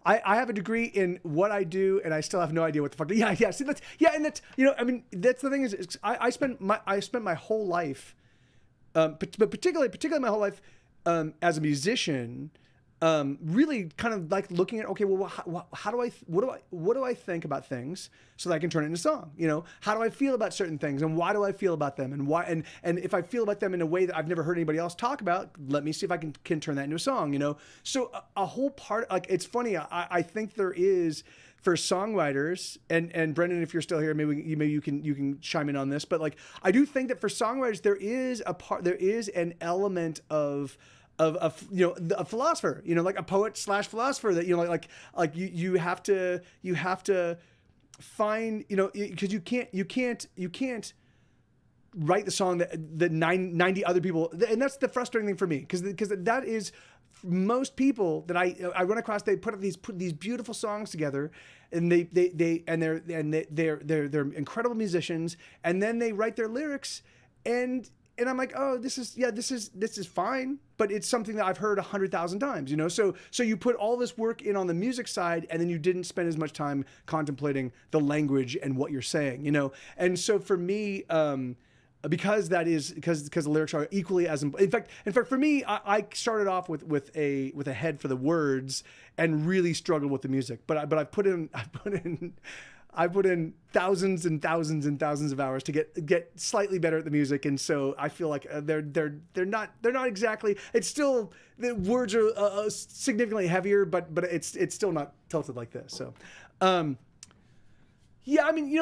I have a degree in what I do, and I still have no idea what the fuck. Yeah. See, that's, and that's, you know, I mean, that's the thing is I spent my whole life, but particularly my whole life, as a musician, really kind of like looking at, okay, well, what do I think about things so that I can turn it into song? You know, how do I feel about certain things, and why do I feel about them, and why, and if I feel about them in a way that I've never heard anybody else talk about, let me see if I can turn that into a song, you know? So a whole part, like, it's funny. I think there is, for songwriters, and Brendan, if you're still here, maybe you can chime in on this, but like, I do think that for songwriters, there is an element of you know, a philosopher, you know, like a poet / philosopher, that, you know, like you have to find, because you can't write the song that 90 other people, and that's the frustrating thing for me, because that is most people that I run across. They put these beautiful songs together, and they're incredible musicians, and then they write their lyrics, and I'm like, oh, this is fine, but it's something that I've heard 100,000 times, So you put all this work in on the music side, and then you didn't spend as much time contemplating the language and what you're saying, And so for me, because the lyrics are equally as important. In fact, for me, I started off with a head for the words and really struggled with the music. But I put in thousands and thousands and thousands of hours to get slightly better at the music, and so I feel like they're not exactly. It's still, the words are significantly heavier, but it's still not tilted like this. So, yeah, I mean,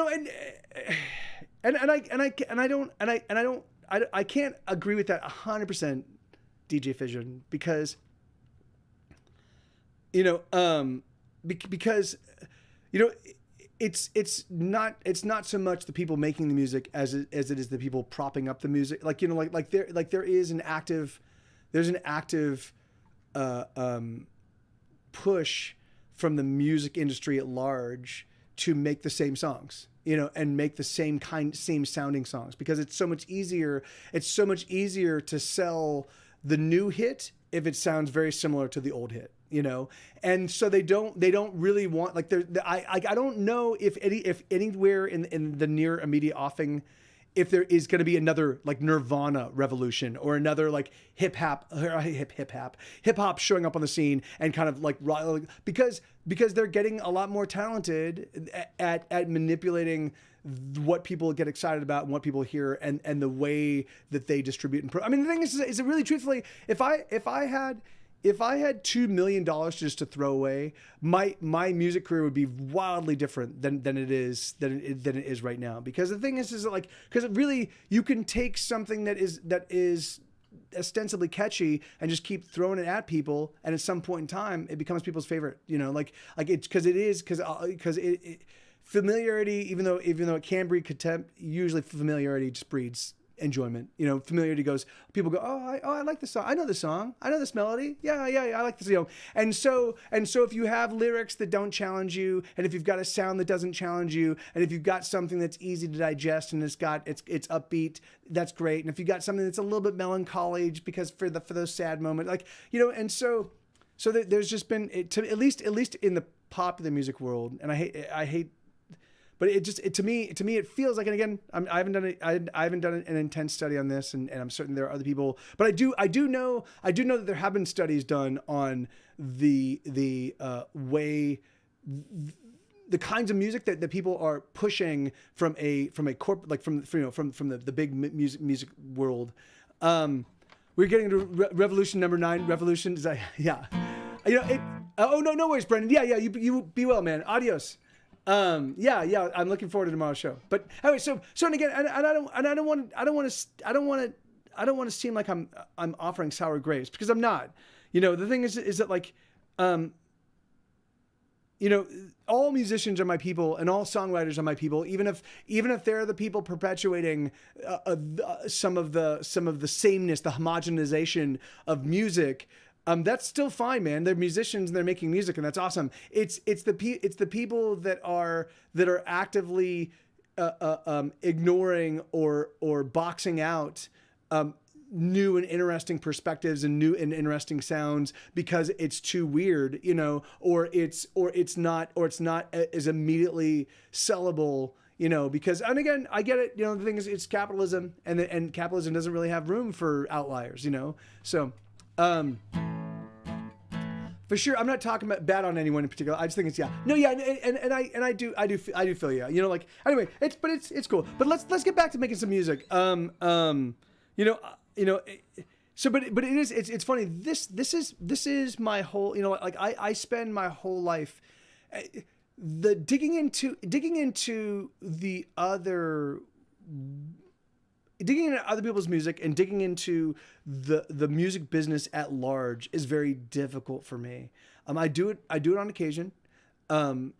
I can't agree with that 100%, DJ Fission, because it's not so much the people making the music as it is the people propping up the music. There's an active push from the music industry at large to make the same songs, and make the same sounding songs, because it's so much easier. It's so much easier to sell the new hit if it sounds very similar to the old hit, And so they don't really want, I don't know if anywhere in the near immediate offing, if there is going to be another Nirvana revolution, or another hip hop showing up on the scene and kind of because they're getting a lot more talented at manipulating what people get excited about and what people hear, and the way that they distribute and I mean, the thing is it really, truthfully, if I had $2 million just to throw away, my music career would be wildly different than it is right now. Because the thing is that because really, you can take something that is ostensibly catchy and just keep throwing it at people, and at some point in time, it becomes people's favorite. Familiarity, even though it can breed contempt, usually familiarity just breeds enjoyment. Familiarity goes, people go, I like this song. I know this song. I know this melody. Yeah, I like this, And so if you have lyrics that don't challenge you, and if you've got a sound that doesn't challenge you, and if you've got something that's easy to digest and it's upbeat, that's great. And if you got something that's a little bit melancholy, because for those sad moments, and so there's just been, at least in the popular music world, and I hate. But to me it feels like, and again, I haven't done an intense study on this, and I'm certain there are other people, but I do know that there have been studies done on the way, the kinds of music that people are pushing from a corporate, from the big music world. We're getting to revolution number 9. Revolution is yeah. No worries, Brendan. Yeah. You be well, man. Adios. Yeah, I'm looking forward to tomorrow's show. But anyway, so and again, I don't want to seem like I'm offering sour grapes, because I'm not. The thing is that all musicians are my people, and all songwriters are my people, even if they're the people perpetuating some of the sameness, the homogenization of music. That's still fine, man. They're musicians and they're making music, and that's awesome. It's the people that are actively ignoring or boxing out new and interesting perspectives and new and interesting sounds because it's too weird, or it's not as immediately sellable. Because, and again, I get it. The thing is, it's capitalism, and capitalism doesn't really have room for outliers. So. For sure, I'm not talking about bad on anyone in particular. I just think it's and I do feel you. Anyway, it's cool. But let's get back to making some music. So but it's funny. This is my whole. I spend my whole life digging into other people's music, and digging into the music business at large is very difficult for me. I do it on occasion. I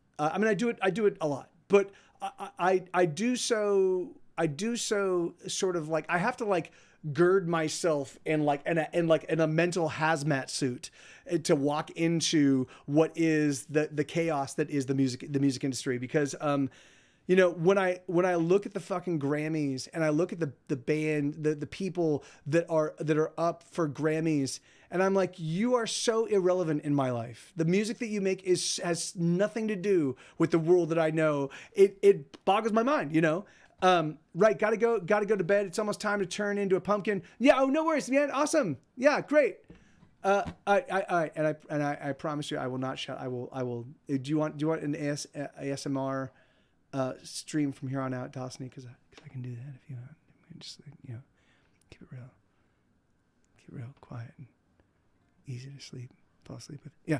do it a lot, but I do so sort of like I have to like gird myself in a mental hazmat suit to walk into what is the chaos that is the music industry, because you know, when I look at the fucking Grammys and I look at the band, the people that are up for Grammys, and I'm like, you are so irrelevant in my life. The music that you make has nothing to do with the world that I know. It boggles my mind, you know. Right, gotta go to bed. It's almost time to turn into a pumpkin. Yeah, oh, no worries, man. Awesome. Yeah, great. I promise you, I will not shout. I will. Do you want an ASMR stream from here on out, Dawson? Because I can do that if you want. Just, you know, keep it real quiet and easy to sleep, fall asleep with. Yeah.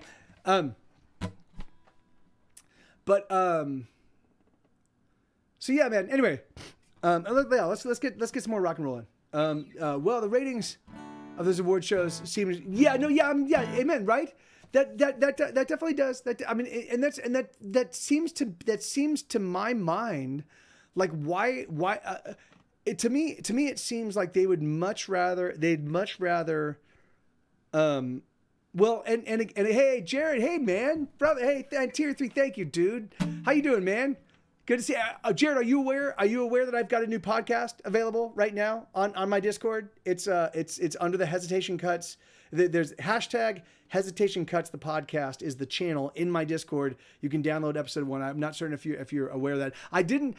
So yeah, man. Anyway, let's get some more rock and roll in. Well, the ratings of those award shows seem, amen, right? That definitely does. That seems to my mind like why to me it seems like they'd much rather well, and hey, Jared, hey man, brother, hey, tier 3, thank you, dude. How you doing, man? Good to see you. Jared, are you aware that I've got a new podcast available right now on my Discord? It's under the Hesitation Cuts. There's hashtag Hesitation Cuts. The podcast is the channel in my Discord. You can download episode 1. I'm not certain if you're aware of that. I didn't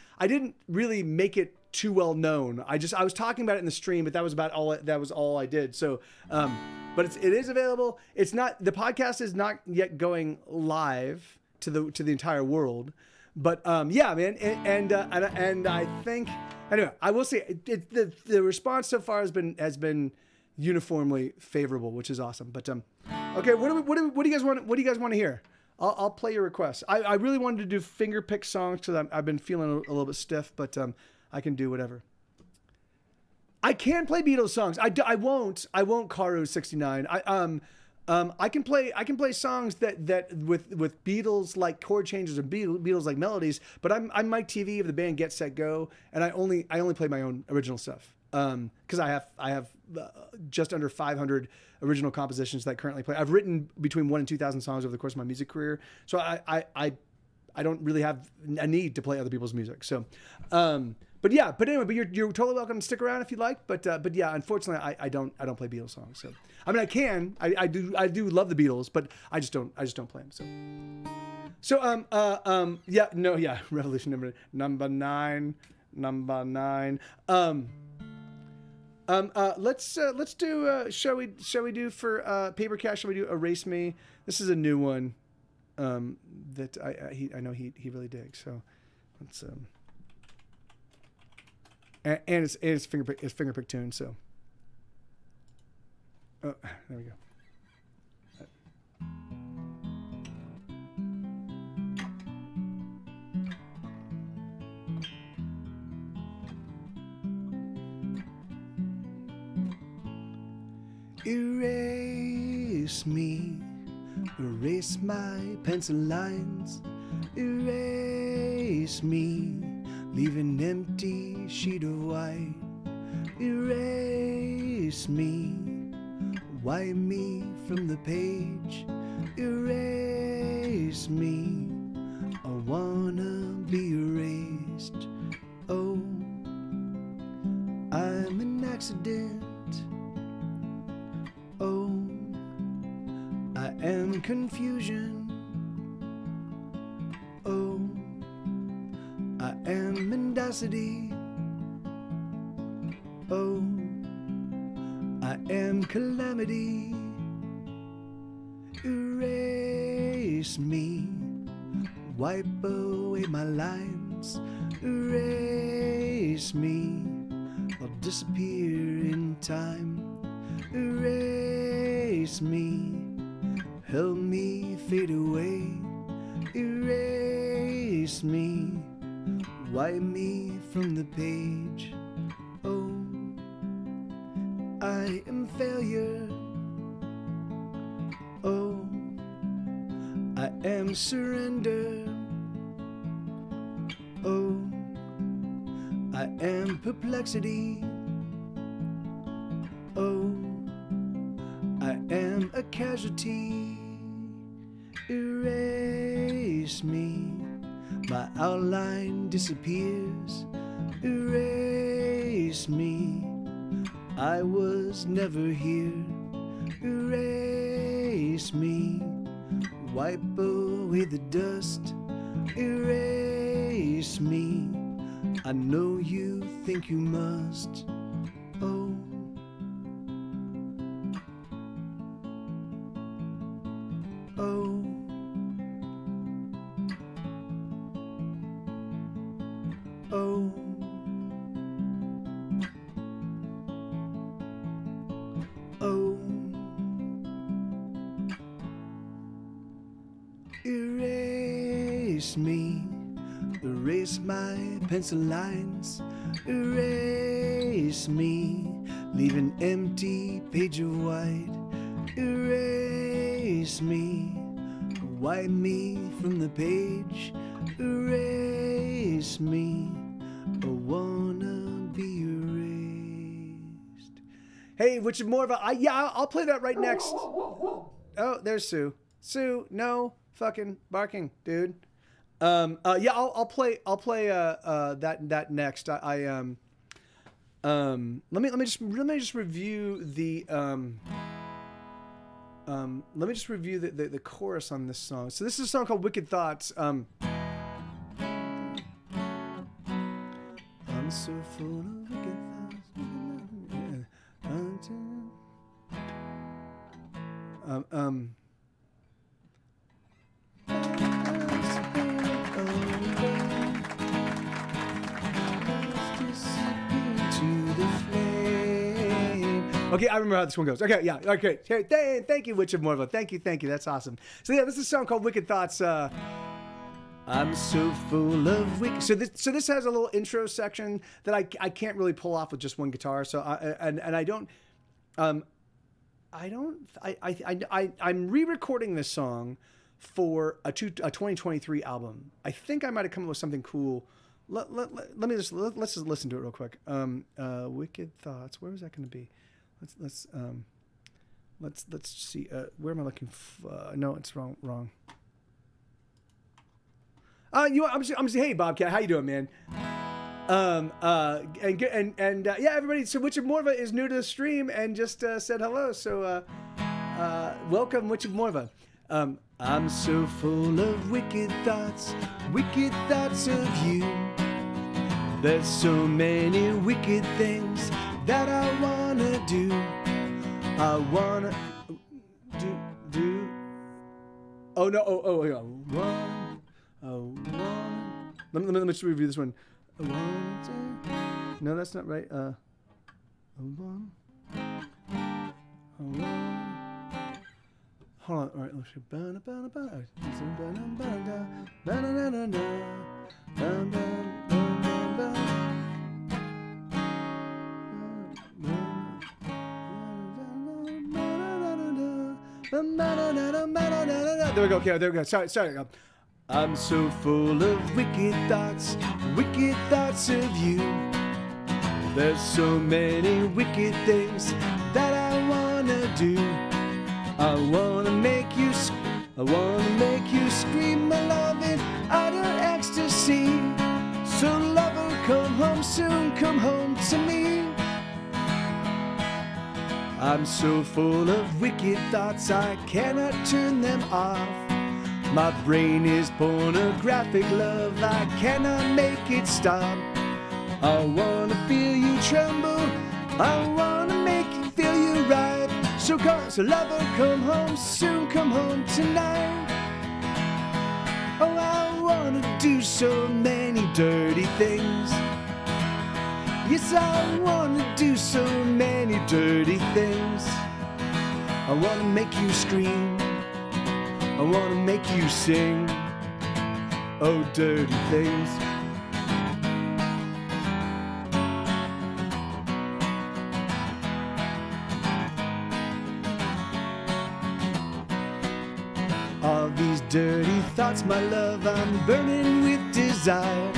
really make it too well known. I was talking about it in the stream, but that was all I did. So, but it is available. It's not, the podcast is not yet going live to the entire world. But yeah, man, and I think anyway, I will say the response so far has been uniformly favorable, which is awesome. But okay, what do you guys want to hear? I'll play your requests. I really wanted to do finger pick songs because I've been feeling a little bit stiff, but I can do whatever. I can play Beatles songs. I won't Karu 69. I can play songs that with Beatles like chord changes or Beatles like melodies, but I'm Mike TV of the band Get Set Go, and I only play my own original stuff because I have just under 500 original compositions that I currently play. I've written between 1,000 and 2,000 songs over the course of my music career, so I don't really have a need to play other people's music. So. But anyway, you're totally welcome to stick around if you like. But yeah, unfortunately, I don't play Beatles songs. So I mean, I do love the Beatles, but I just don't play them. Revolution number 9. Let's do. Shall we do for Paper Cash? Shall we do Erase Me? This is a new one that I know he really digs. So let's. And it's fingerpick tune, so. Oh, there we go. Erase me, erase my pencil lines, erase me. Leave an empty sheet of white. Erase me. Wipe me from the page. Erase me. I wanna be erased. Oh, I'm an accident. Oh, I am confusion. Oh, I am mendacity. Oh, I am calamity. Erase me. Wipe away my lines. Erase me. I'll disappear in time. Erase me. Help me fade away. Erase me. Wipe me from the page. Oh, I am failure. Oh, I am surrender. perplexity. Oh, I am a casualty. Erase me, my outline disappears. Erase me, I was never here. Erase me, wipe away the dust. Erase me, I know you think you must. Oh, oh, oh, oh. Erase me, erase my pencil lines. Erase me, leave an empty page of white. Erase me, wipe me from the page. Erase me, I wanna be erased. Hey, which is more of a, I'll play that right next. Oh, there's Sue. Sue, no fucking barking, dude. I'll play that next. Let me just review the the chorus on this song. So this is a song called Wicked Thoughts. I'm so full of wicked thoughts. Okay, I remember how this one goes. Okay, yeah, okay. Hey, thank you, Witch of Morva. Thank you. That's awesome. So yeah, this is a song called Wicked Thoughts. I'm so full of wicked. So this has a little intro section that I can't really pull off with just one guitar. So I'm re-recording this song for a 2023 album. I think I might have come up with something cool. Let's just listen to it real quick. Wicked Thoughts. Where was that going to be? Let's see. Where am I looking? No, it's wrong. I'm just hey Bobcat, how you doing, man? Yeah, everybody. So Witch of Morva is new to the stream and just said hello. So welcome, Witch of Morva. I'm so full of wicked thoughts of you. There's so many wicked things that I wanna do. I wanna do. Oh no! Oh yeah. Let me just review this one. No, that's not right. Hold on. All right. Let's see. There we go. Okay, there we go. Sorry. I'm so full of wicked thoughts of you. There's so many wicked things that I wanna do. I wanna make you scream my love in utter ecstasy. So lover, come home soon, come home to me. I'm so full of wicked thoughts, I cannot turn them off. My brain is pornographic love, I cannot make it stop. I wanna feel you tremble, I wanna make you feel you right. So lover, come home soon, come home tonight. Oh, I wanna do so many dirty things. Yes, I wanna do so many dirty things. I wanna make you scream, I wanna make you sing. Oh, dirty things. All these dirty thoughts, my love, I'm burning with desire.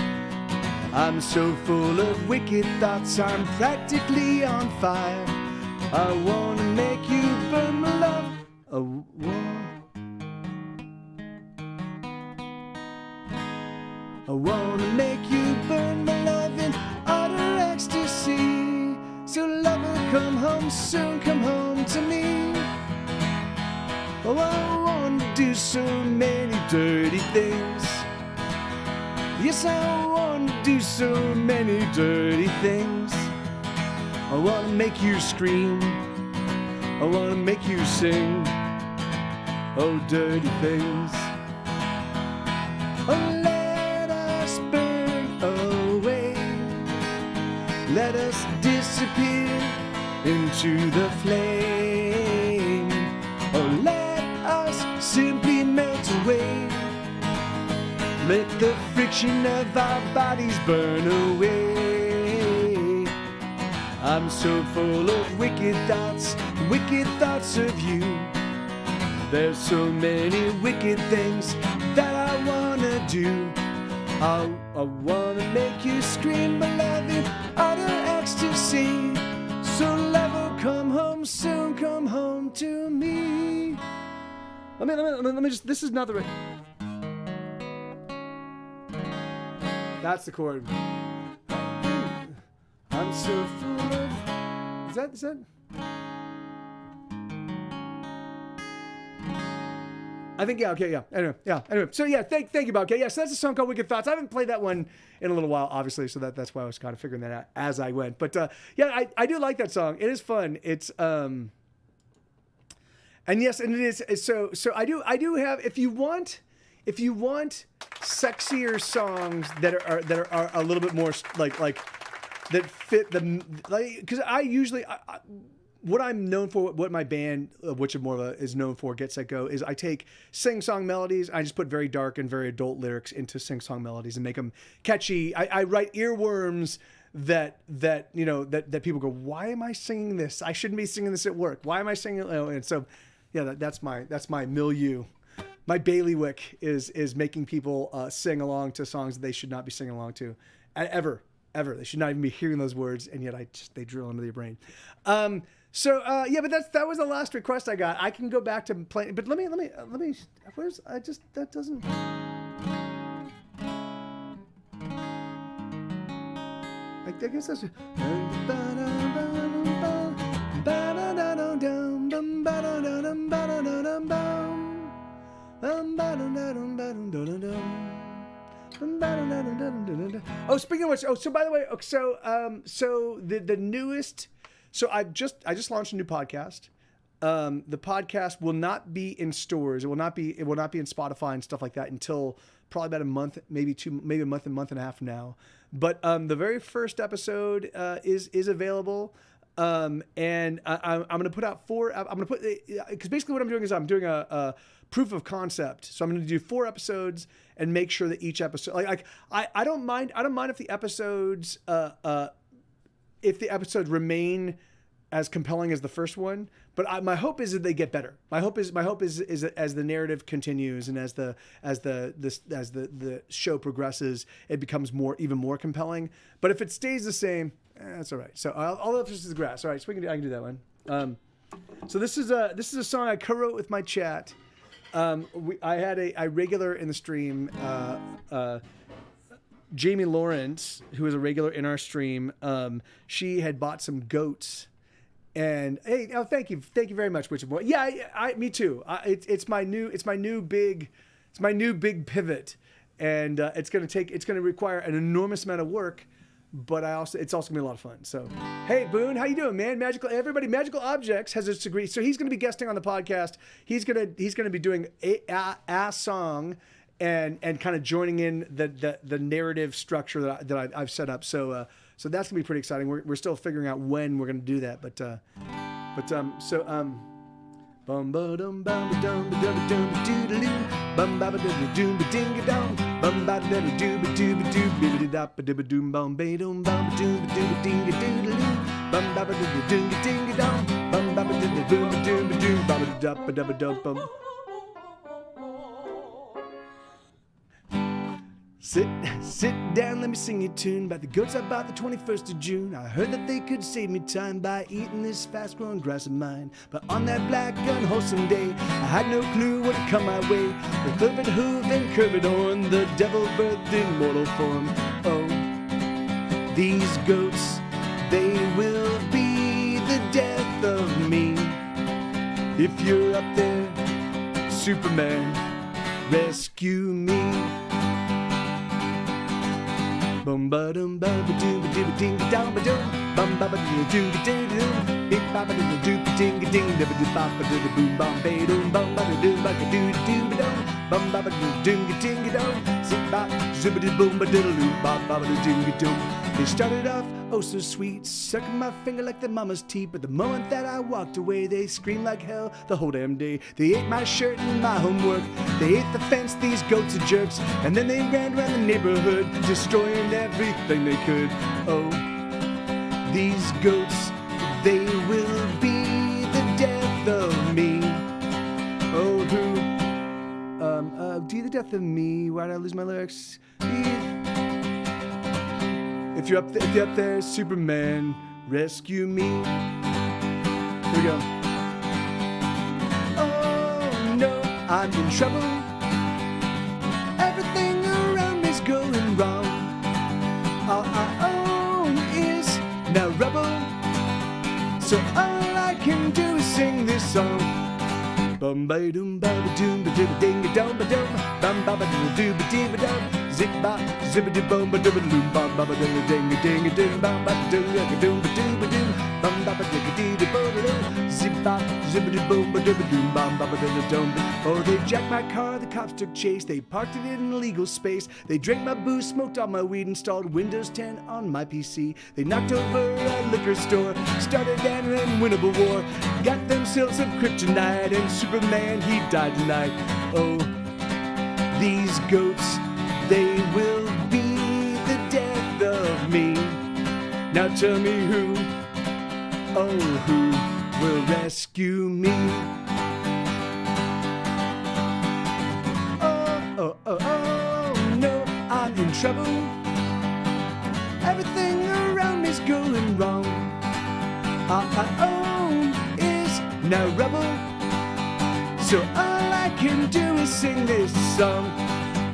I'm so full of wicked thoughts, I'm practically on fire. I wanna make you burn my love. I wanna make you burn my love in utter ecstasy. So lover, come home soon, come home to me. Oh, I wanna do so many dirty things. Yes, I wanna do so many dirty things. I wanna make you scream. I wanna make you sing. Oh, dirty things. Oh, let us burn away. Let us disappear into the flame. Oh, let us simply melt away. Let the friction of our bodies burn away. I'm so full of wicked thoughts of you. There's so many wicked things that I wanna do. I wanna make you scream, my love, in utter ecstasy. So lover, come home soon, come home to me. Let me just, this is not the right. That's the chord. I'm so full of. Is that? I think, yeah, okay, yeah. Anyway. So yeah, thank you, Bob. Okay, yeah, so that's a song called Wicked Thoughts. I haven't played that one in a little while, obviously, so that's why I was kind of figuring that out as I went. But yeah, I do like that song. It is fun. It's and yes, and it is so I do have, if you want sexier songs that are a little bit more like that fit the, like, because I usually what I'm known for, what my band, Which of Morva, is known for, Get Set Go, is I take sing-song melodies, I just put very dark and very adult lyrics into sing-song melodies and make them catchy. I write earworms that people go, why am I singing this? I shouldn't be singing this at work. Why am I singing it? And so, yeah, that's my milieu. My bailiwick is making people sing along to songs that they should not be singing along to, ever. They should not even be hearing those words, and yet they drill into your brain. So yeah, but that was the last request I got. I can go back to playing, but let me. Where's that doesn't. I guess that's. Oh, speaking of which, so by the way, so the newest. So I just launched a new podcast. The podcast will not be in stores. It will not be in Spotify and stuff like that until probably about a month, maybe a month and a half from now. But the very first episode is available. And I'm going to put out because basically what I'm doing is I'm doing a proof of concept. So I'm going to do 4 episodes and make sure that each episode, I don't mind if the episodes remain as compelling as the first one, but my hope is that they get better. My hope is that as the narrative continues and as the show progresses, it becomes even more compelling. But if it stays the same, that's all right. So all of this is grass. All right, so I can do that one. So this is a song I co-wrote with my chat. I had a regular in the stream, Jamie Lawrence, who is a regular in our stream. She had bought some goats, and hey, thank you very much, Witch of Boy. Yeah, me too. It's my new big pivot, and it's gonna require an enormous amount of work. But it's also gonna be a lot of fun. So, hey, Boone, how you doing, man? Magical Objects has a degree, so he's gonna be guesting on the podcast. He's gonna be doing a song and kind of joining in the narrative structure that I've set up. So that's gonna be pretty exciting. We're still figuring out when we're gonna do that, but bum ba dum bum ba dum ba dum ba dum ba doodaloo bum ba ba dum doom ba ding a dum bum ba da doo ba doo ba doo ba da ba da ba doom bum ba dum bum ba doom ba doo ba ding a doodaloo bum ba ba da ding a ding a dum bum ba ba da boom ba doom ba doom ba da ba da ba dum bum. Sit down, let me sing you a tune about the goats I bought the 21st of June. I heard that they could save me time by eating this fast-growing grass of mine. But on that black, unwholesome day, I had no clue what had come my way. With curved hoof and curved horn, the devil birthed in mortal form. Oh, these goats, they will be the death of me. If you're up there, Superman, rescue me. Bum ba dum ba ba doo ba doo ba ding dong ba dum bum ba ba doo doo ba doo doo big ba ba doo doo ba ding ding da ba doo ba ba doo boom bum ba dum bum ba doo ba doo doo ba dum bum ba ba doo ding ding dong zip ba zip ba boom ba doo ba ba ba doo doo. They started off oh so sweet, sucking my finger like their mama's teeth. But the moment that I walked away, they screamed like hell the whole damn day. They ate my shirt and my homework, they ate the fence, these goats are jerks. And then they ran around the neighborhood, destroying everything they could. Oh, these goats, they will be the death of me. Oh, who, the death of me, why'd I lose my lyrics? If you're up there, Superman, rescue me. Here we go. Oh no, I'm in trouble. Everything around me's going wrong. All I own is now rubble. So all I can do is sing this song. Bum ba dum ba ba doom ba doo ding a dum ba dum bum ba ba doo ba dee ba dum zip ba zip a doo bum ba doo ba loom bum ba ba doo ding a ding a ding bum ba doo a doo ba doo ba doo bum ba ba doo dee doo ba doo zip ba zip a doo bum ba doo ba doom bum ba ba doo dum. Oh, they jacked my car, the cops took chase, they parked it in illegal space. They drank my booze, smoked all my weed, installed Windows 10 on my PC. They knocked over a liquor store, started an unwinnable war, got themselves some kryptonite, and Superman, he died tonight. Oh, these goats, they will be the death of me. Now tell me who, oh, who will rescue me? Oh, no, I'm in trouble. Everything around me's going wrong. All I own is now rubble. So all I can do is sing this song.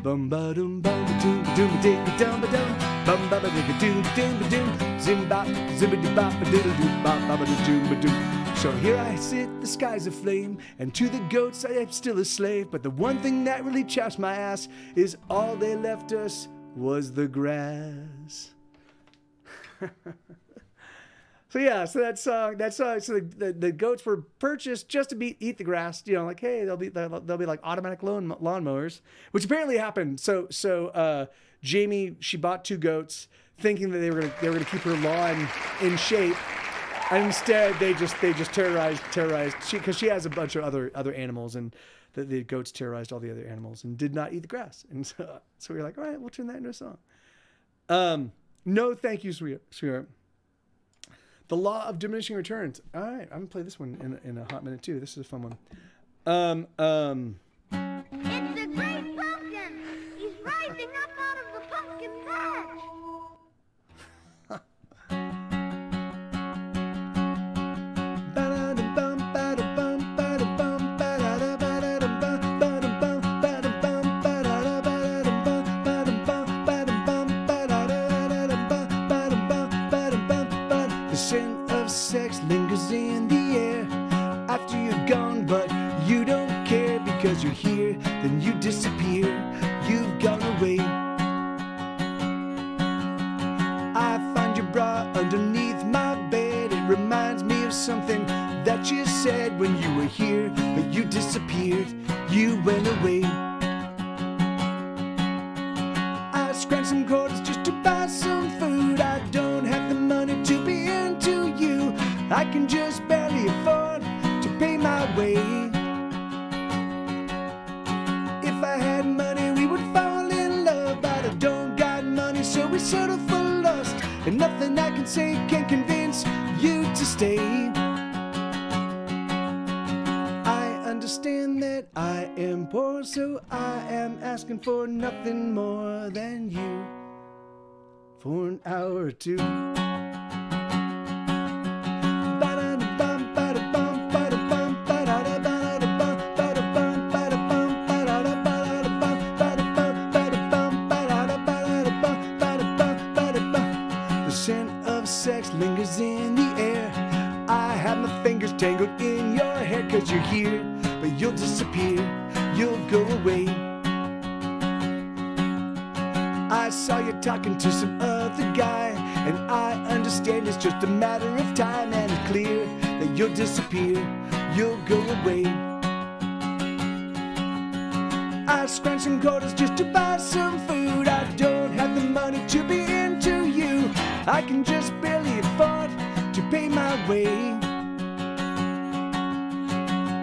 Bum ba dum bum ba doom ba doom ba ding ba dum ba dum bum ba ba ding ba doom ba doom ba doom zim bop zibbity bop ba diddle doo bop ba ba doom ba doom. So here I sit, the sky's aflame, and to the goats I am still a slave. But the one thing that really chaps my ass is all they left us was the grass. So yeah, so so the goats were purchased just to eat the grass. You know, like hey, they'll be like automatic lawnmowers, which apparently happened. So Jamie, she bought 2 goats, thinking that they were gonna keep her lawn in shape, and instead they just terrorized because she has a bunch of other animals, and the goats terrorized all the other animals and did not eat the grass. And so we were like, all right, we'll turn that into a song. No, thank you, sweetheart. The Law of Diminishing Returns. All right, I'm gonna play this one in a hot minute too. This is a fun one. It's the great pumpkin. He's rising up out of the pumpkin patch. Sex lingers in the air after you're gone, but you don't care because you're here, then you disappear, you've gone away. I find your bra underneath my bed, it reminds me of something that you said when you were here, but you disappeared, you went away. I scratched some quarters just to buy some food, I don't have the money to be into you, I can just barely afford to pay my way. If I had money we would fall in love, but I don't got money, so we settle for lust, and nothing I can say can convince you to stay. I understand understand that I am poor, so I am asking for nothing more than you for an hour or two. The scent of sex lingers in the air. I have my fingers tangled in your hair, 'cause you're here, but you'll disappear, you'll go away. I saw you talking to some other guy, and I understand it's just a matter of time, and it's clear that you'll disappear, you'll go away. I scratched some quarters just to buy some food. I don't have the money to be into you. I can just barely afford to pay my way.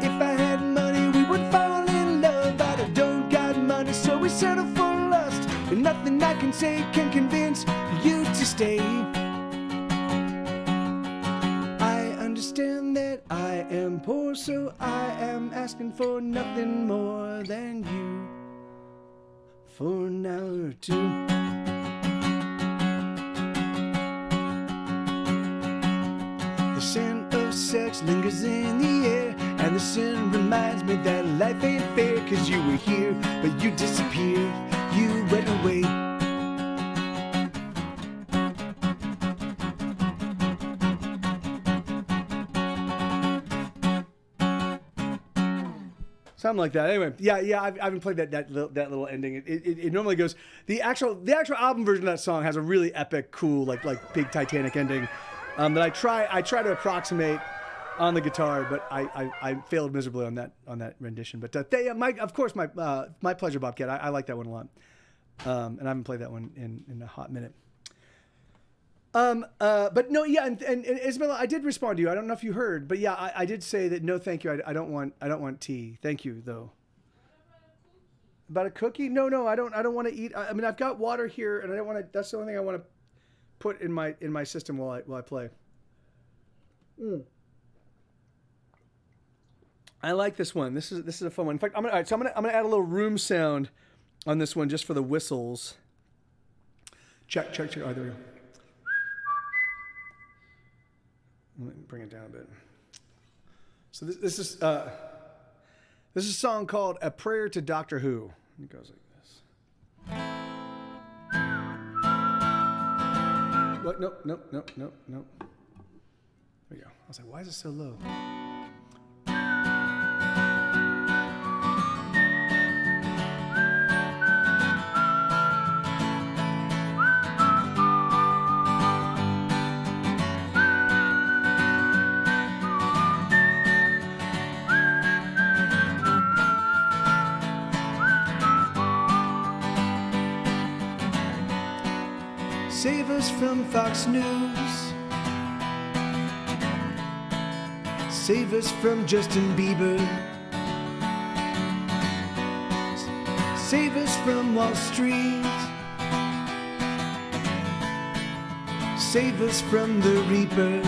If I had money, we would fall in love, but I don't got money, so we settle for lust. And nothing I can say can convince you to stay. I understand that I am poor, so I am asking for nothing more than you for an hour or two. The scent of sex lingers in the air, and the sin reminds me that life ain't fair, 'cause you were here, but you disappeared, you went away. Something like that. Anyway, yeah. I haven't played that little ending. It normally goes. The actual album version of that song has a really epic, cool, like big Titanic ending that I try to approximate on the guitar, but I failed miserably on that rendition. But my pleasure, Bobcat. I like that one a lot, and I haven't played that one in a hot minute. But no, yeah, and Isabella, I did respond to you. I don't know if you heard, but yeah, I did say that no, thank you. I don't want tea. Thank you, though. About a cookie? No, I don't want to eat. I mean, I've got water here, and I don't want to. That's the only thing I want to put in my system while I play. I like this one. This is a fun one. In fact, I'm gonna add a little room sound on this one just for the whistles. Check. Oh, there we go. Let me bring it down a bit. So this is a song called "A Prayer to Doctor Who." It goes like this. What? Nope. There we go. I was like, why is it so low? Save us from Fox News. Save us from Justin Bieber. Save us from Wall Street. Save us from the Reaper.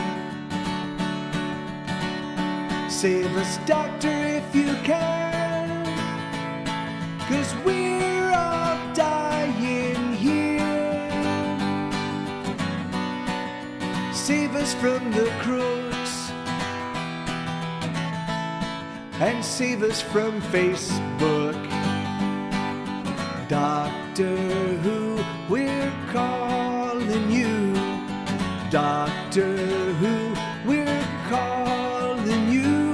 Save us, doctor, if you can, 'cause we're all dying here. Save us from the crooks, and save us from Facebook. Doctor Who, we're calling you. Doctor Who, we're calling you.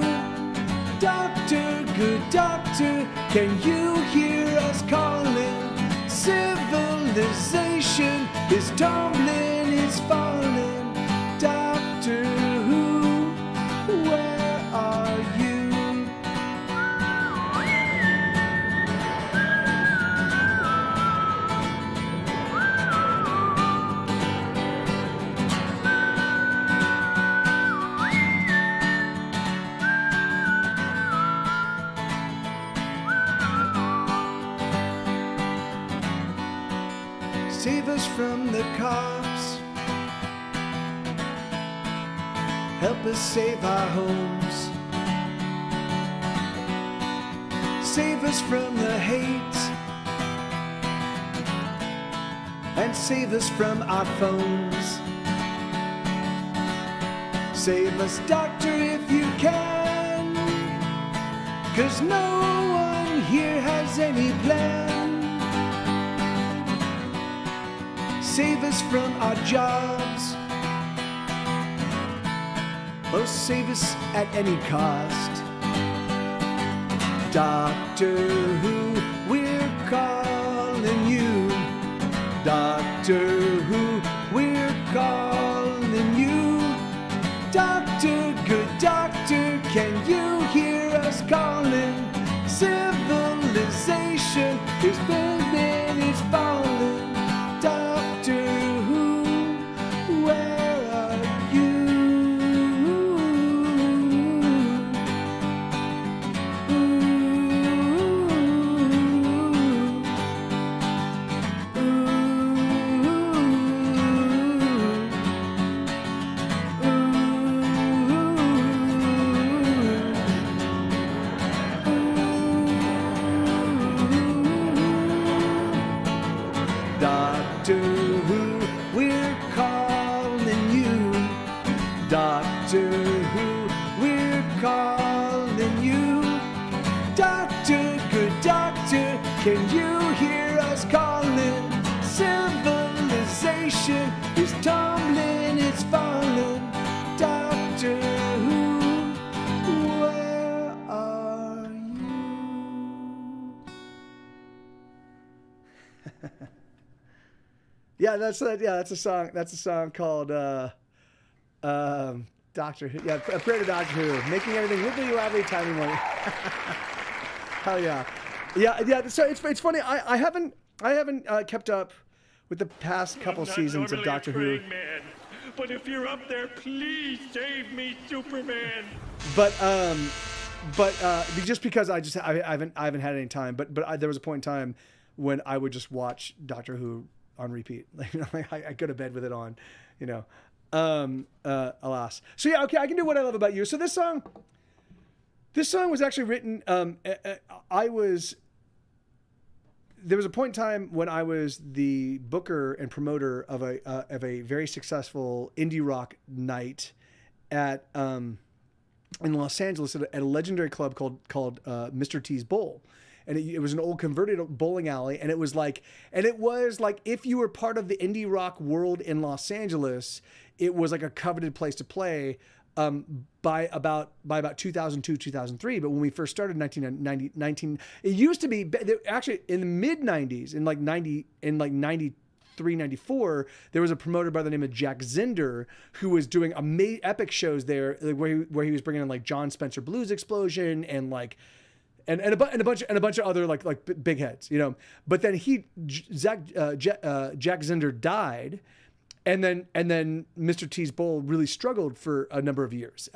Doctor, good doctor, can you hear us calling? Civilization is tumbling, is falling. Doctor Who, where are you? Save us from the cops. Help us save our homes. save us from the hate, and save us from our phones. Save us, doctor, if you can, 'cause no one here has any plan. Save us from our jobs, oh, save us at any cost. Doctor Who, we're calling you. Doctor Who, we're calling you. Doctor, good doctor, can you hear us calling? Civilization is bending, it's falling. Doctor Who, where are you? Doctor Who, we're calling you. Doctor Who, we're calling you. Doctor, good doctor, can you hear us calling? Civilization is tumbling, it's falling. Doctor Who, where are you? Yeah, that's a song. That's a song called Doctor Who. Yeah, a prayer to Doctor Who, making everything wibbly wobbly, timey wimey. Hell yeah, yeah. So it's funny. I haven't kept up with the past couple seasons of Doctor Who. Man, but if you're up there, please save me, Superman. But just because I haven't had any time. But there was a point in time when I would just watch Doctor Who on repeat. Like I go to bed with it on, you know. Alas. So yeah, okay, I can do What I Love About You. So this song was actually written. There was a point in time when I was the booker and promoter of a very successful indie rock night at in Los Angeles at a legendary club called Mr. T's Bowl. And it was an old converted bowling alley, and it was like if you were part of the indie rock world in Los Angeles, it was like a coveted place to play by about 2002, 2003. But when we first started in 1990, it used to be actually in the mid 90s, in like 93, 94, there was a promoter by the name of Jack Zinder who was doing epic shows there, where he was bringing in like John Spencer Blues Explosion and like. And a bunch of other like big heads, you know. But then Jack Zinder died, and then Mr. T's Bowl really struggled for a number of years.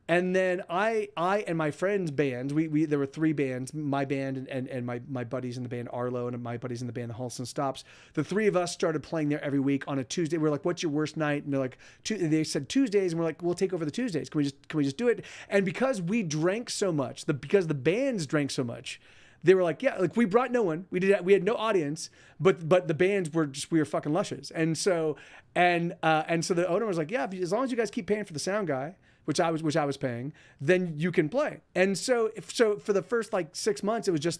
And then I and my friends' bands, there were three bands, my band and my buddies in the band Arlo and my buddies in the band the Halston Stops. The three of us started playing there every week on a Tuesday. We're like, "What's your worst night?" And they're like, they said Tuesdays, and we're like, "We'll take over the Tuesdays. Can we just do it?" And because we drank so much, because the bands drank so much, they were like, "Yeah, like we brought no one. We had no audience, but the bands we were fucking lushes." And so the owner was like, "Yeah, as long as you guys keep paying for the sound guy." Which I was paying, then you can play. And so for the first like 6 months, it was just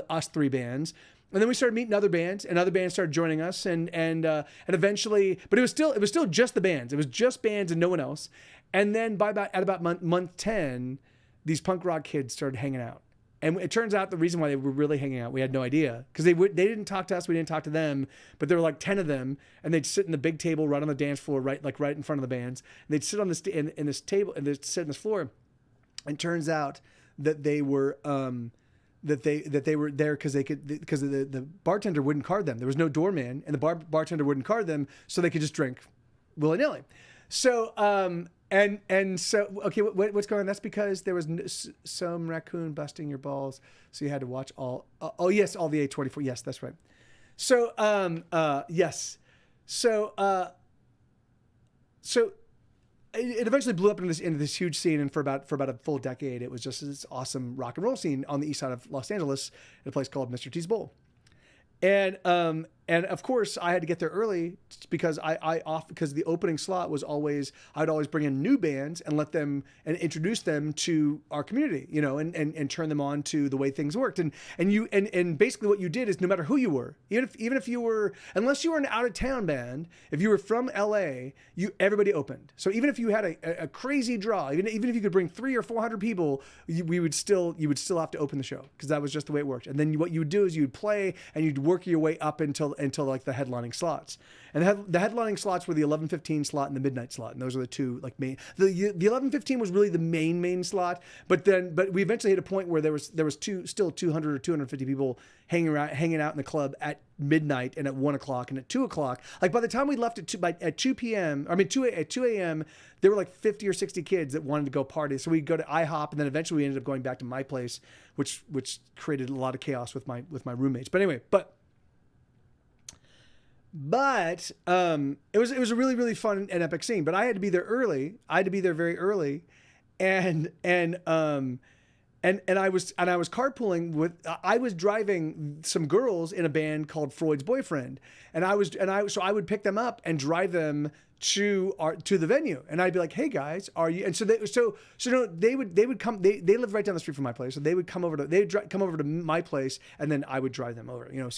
us three bands, and then we started meeting other bands, and other bands started joining us, and eventually, but it was still just the bands. It was just bands and no one else. And then at about month 10, these punk rock kids started hanging out. And it turns out the reason why they were really hanging out, we had no idea, because they didn't talk to us, we didn't talk to them, but there were like 10 of them, and they'd sit in the big table right on the dance floor, right in front of the bands. And they'd sit on this in this table, and they'd sit on this floor. And it turns out that they were that they were there because the bartender wouldn't card them. There was no doorman, and the bartender wouldn't card them, so they could just drink willy-nilly. So And so, okay, what's going on? That's because there was some raccoon busting your balls, so you had to watch all. Oh yes, all the A24. Yes, that's right. So yes, so it eventually blew up into this huge scene, and for about a full decade, it was just this awesome rock and roll scene on the east side of Los Angeles at a place called Mr. T's Bowl. And of course I had to get there early because because the opening slot was I'd always bring in new bands and let them and introduce them to our community, you know, and turn them on to the way things worked. And basically what you did is no matter who you were, even if you were, unless you were an out of town band, if you were from LA, everybody opened. So even if you had a crazy draw, even if you could bring 300 or 400 people, you would still have to open the show because that was just the way it worked. And then what you would do is you'd play and you'd work your way up until like the headlining slots. And the headlining slots were the 11:15 slot and the midnight slot, and those are the two like main. The 11:15 was really the main slot, but we eventually hit a point where there was still 200 or 250 people hanging out in the club at midnight and at 1 o'clock and at 2 o'clock. Like by the time we left at 2 p.m. at 2 a.m. there were like 50 or 60 kids that wanted to go party. So we'd go to IHOP, and then eventually we ended up going back to my place, which created a lot of chaos with my roommates. But anyway, But it was a really, really fun and epic scene. But I had to be there early. I had to be there very early, and I was carpooling with. I was driving some girls in a band called Freud's Boyfriend, so I would pick them up and drive them to the venue, and I'd be like, "Hey guys, are you?" And so they would come. They lived right down the street from my place, so they would come over to my place, and then I would drive them over. You know,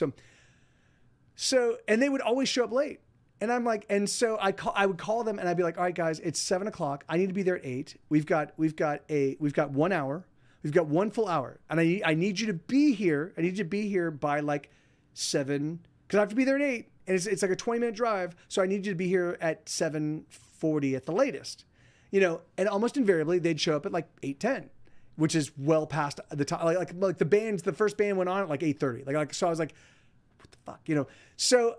So, and they would always show up late. And I'm like, and so I would call them and I'd be like, all right, guys, it's 7 o'clock. I need to be there at 8. We've got 1 hour. We've got 1 full hour. And I need you to be here. I need you to be here by like 7, because I have to be there at 8. And it's like a 20-minute drive. So I need you to be here at 7:40 at the latest. You know, and almost invariably they'd show up at like 8:10, which is well past the time. Like the first band went on at like 8:30. So I was like, fuck, you know. So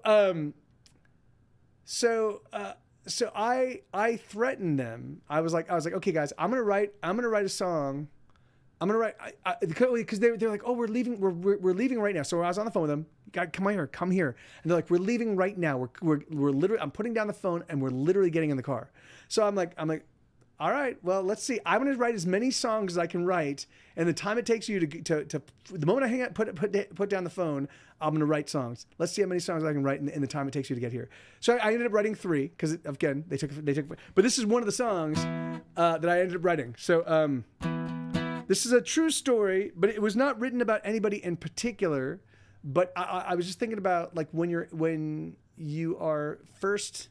I threatened them. I was like, okay, guys, I'm gonna write a song. Because they're like, oh, we're leaving right now. So I was on the phone with them. God, come here. And they're like, we're leaving right now. We're literally. I'm putting down the phone and we're literally getting in the car. So I'm like, all right, well, let's see. I'm going to write as many songs as I can write, and the time it takes you to the moment I hang up, put down the phone, I'm going to write songs. Let's see how many songs I can write in the time it takes you to get here. So I ended up writing 3 because again they took. But this is one of the songs that I ended up writing. So this is a true story, but it was not written about anybody in particular. But I was just thinking about like when you are first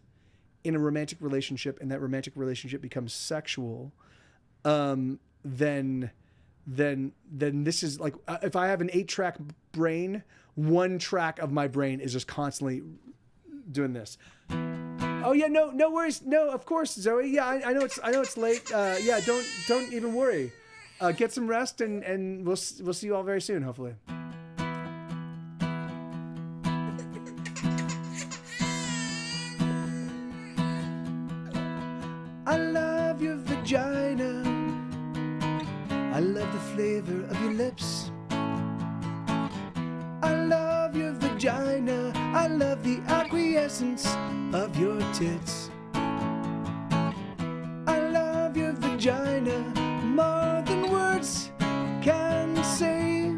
in a romantic relationship and that romantic relationship becomes sexual, then this is like, if I have an 8-track brain, 1 track of my brain is just constantly doing this. Oh yeah, no worries. No, of course, Zoe. Yeah, I know it's late. Yeah, don't even worry. Get some rest and we'll see you all very soon, hopefully. I love your vagina. I love the flavor of your lips. I love your vagina. I love the acquiescence of your tits. I love your vagina more than words can say.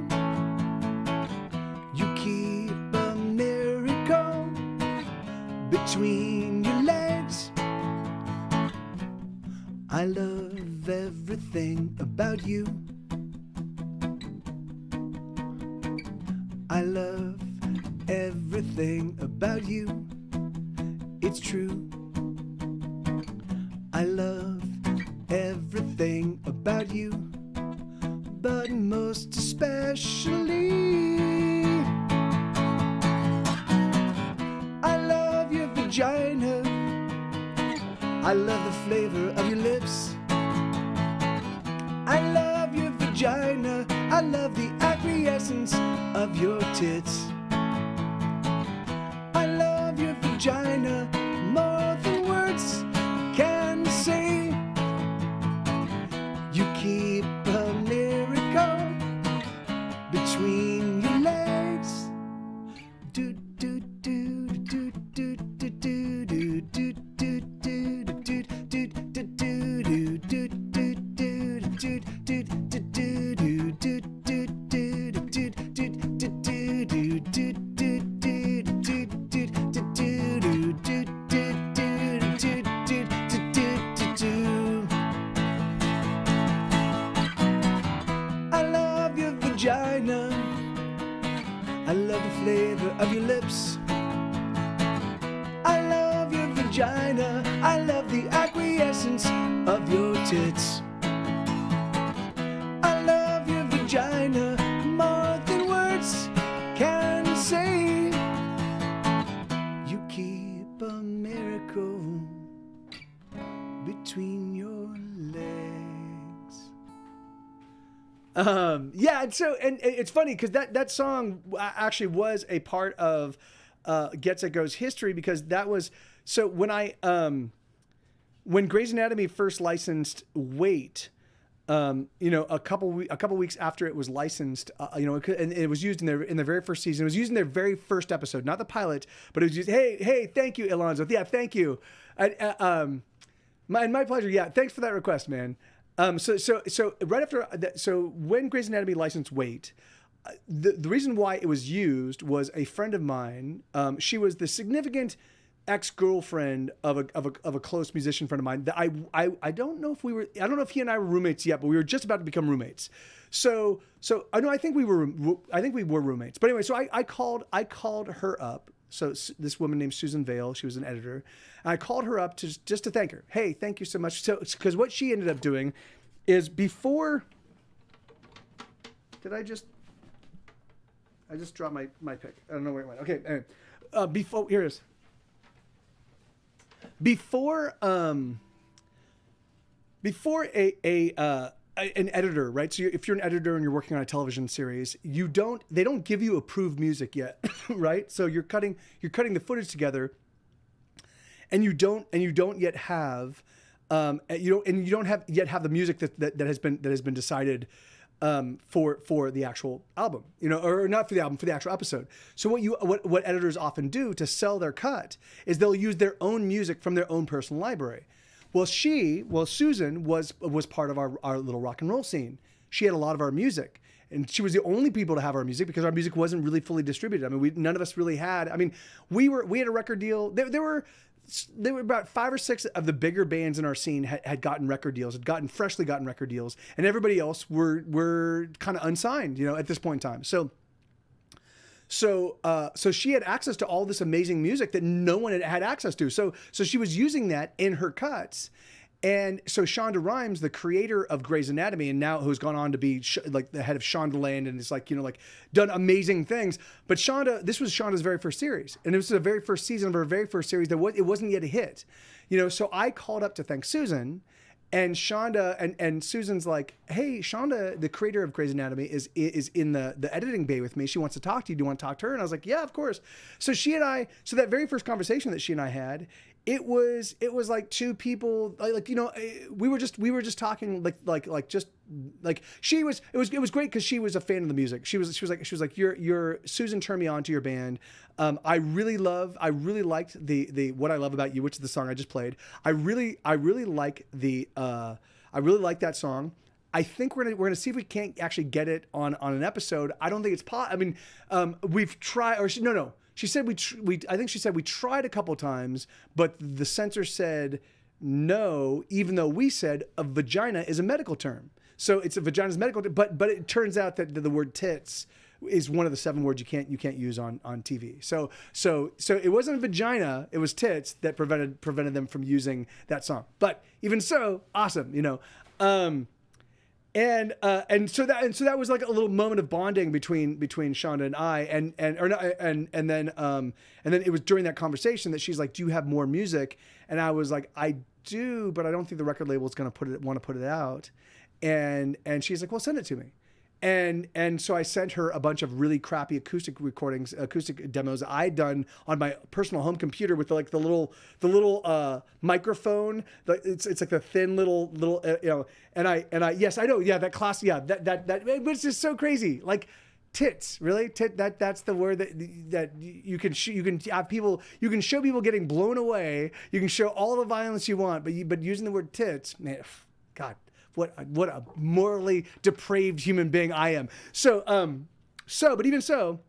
You keep a miracle between your legs. I love everything about you. I love everything about you. It's true. I love everything about you, but most especially I love your vagina. I love the flavor of your lips. I love your vagina. I love the acquiescence of your tits. I love your vagina more than words can say. You keep a miracle between your legs. Do do do do do do do do do do do do do do vagina. I love the flavor of your lips. I love your vagina. I love the acquiescence of your tits. I love your vagina more than words can say. You keep a miracle between your legs. Yeah, and it's funny because that song actually was a part of Gets It Go's history, because that was so when Grey's Anatomy first licensed Wait, a couple weeks after it was licensed, and it was used in their very first season. It was used in their very first episode, not the pilot, but it was used. Hey, thank you, Alonzo. Yeah, thank you. My pleasure. Yeah, thanks for that request, man. So right after that, so when Grey's Anatomy licensed Wait, the reason why it was used was a friend of mine. She was the significant ex-girlfriend of a close musician friend of mine that I don't know if he and I were roommates yet, but we were just about to become roommates. So I know I think we were roommates. But anyway, so I called her up. So this woman named Susan Vale, she was an editor. And I called her up just to thank her. Hey, thank you so much. So because what she ended up doing is before. Did I just dropped my pick. I don't know where it went. Okay, anyway. Here it is. Before an editor, right? So if you're an editor and you're working on a television series, they don't give you approved music yet, right? So you're cutting the footage together, and you don't yet have you don't yet have the music that has been decided for the actual album, or not for the album, for the actual episode. So what editors often do to sell their cut is they'll use their own music from their own personal library. Well, Susan was part of our little rock and roll scene. She had a lot of our music, and she was the only people to have our music because our music wasn't really fully distributed. I mean, none of us really had. I mean, we had a record deal. There were about 5 or 6 of the bigger bands in our scene had gotten record deals, freshly gotten record deals, and everybody else were kind of unsigned, at this point in time. So she had access to all this amazing music that no one had access to. So she was using that in her cuts. And so Shonda Rhimes, the creator of Grey's Anatomy, and now who's gone on to be like the head of Shondaland, and it's done amazing things. But this was Shonda's very first series, and it was the very first season of her very first series it wasn't yet a hit, So I called up to thank Susan, and Shonda and Susan's like, hey, Shonda, the creator of Grey's Anatomy, is in the editing bay with me. She wants to talk to you. Do you want to talk to her? And I was like, yeah, of course. So that very first conversation that she and I had, it was like two people we were just talking it was great because she was a fan of the music. She was like your Susan turned me on to your band. I really liked the What I Love About You, which is the song I just played. I really like that song. I think we're gonna see if we can't actually get it on an episode. I don't think it's we've tried, or no. She said I think she said we tried a couple times, but the censor said no, even though we said a vagina is a medical term. So it's a vagina's medical term, but it turns out that the word tits is one of the 7 words you can't use on TV. So it wasn't a vagina, it was tits that prevented them from using that song. But even so, awesome, And so that was like a little moment of bonding between Shonda and I, and then it was during that conversation that she's like, do you have more music? And I was like, I do, but I don't think the record label is going to want to put it out. And she's like, well, send it to me. And so I sent her a bunch of really crappy acoustic demos I'd done on my personal home computer with the little microphone. It's like the thin little And I yes, I know, yeah, that class, yeah, that it's just so crazy. Like tits, really? That's the word that you can have people, you can show people getting blown away. You can show all the violence you want, but using the word tits, man, God. What a morally depraved human being I am. But even so,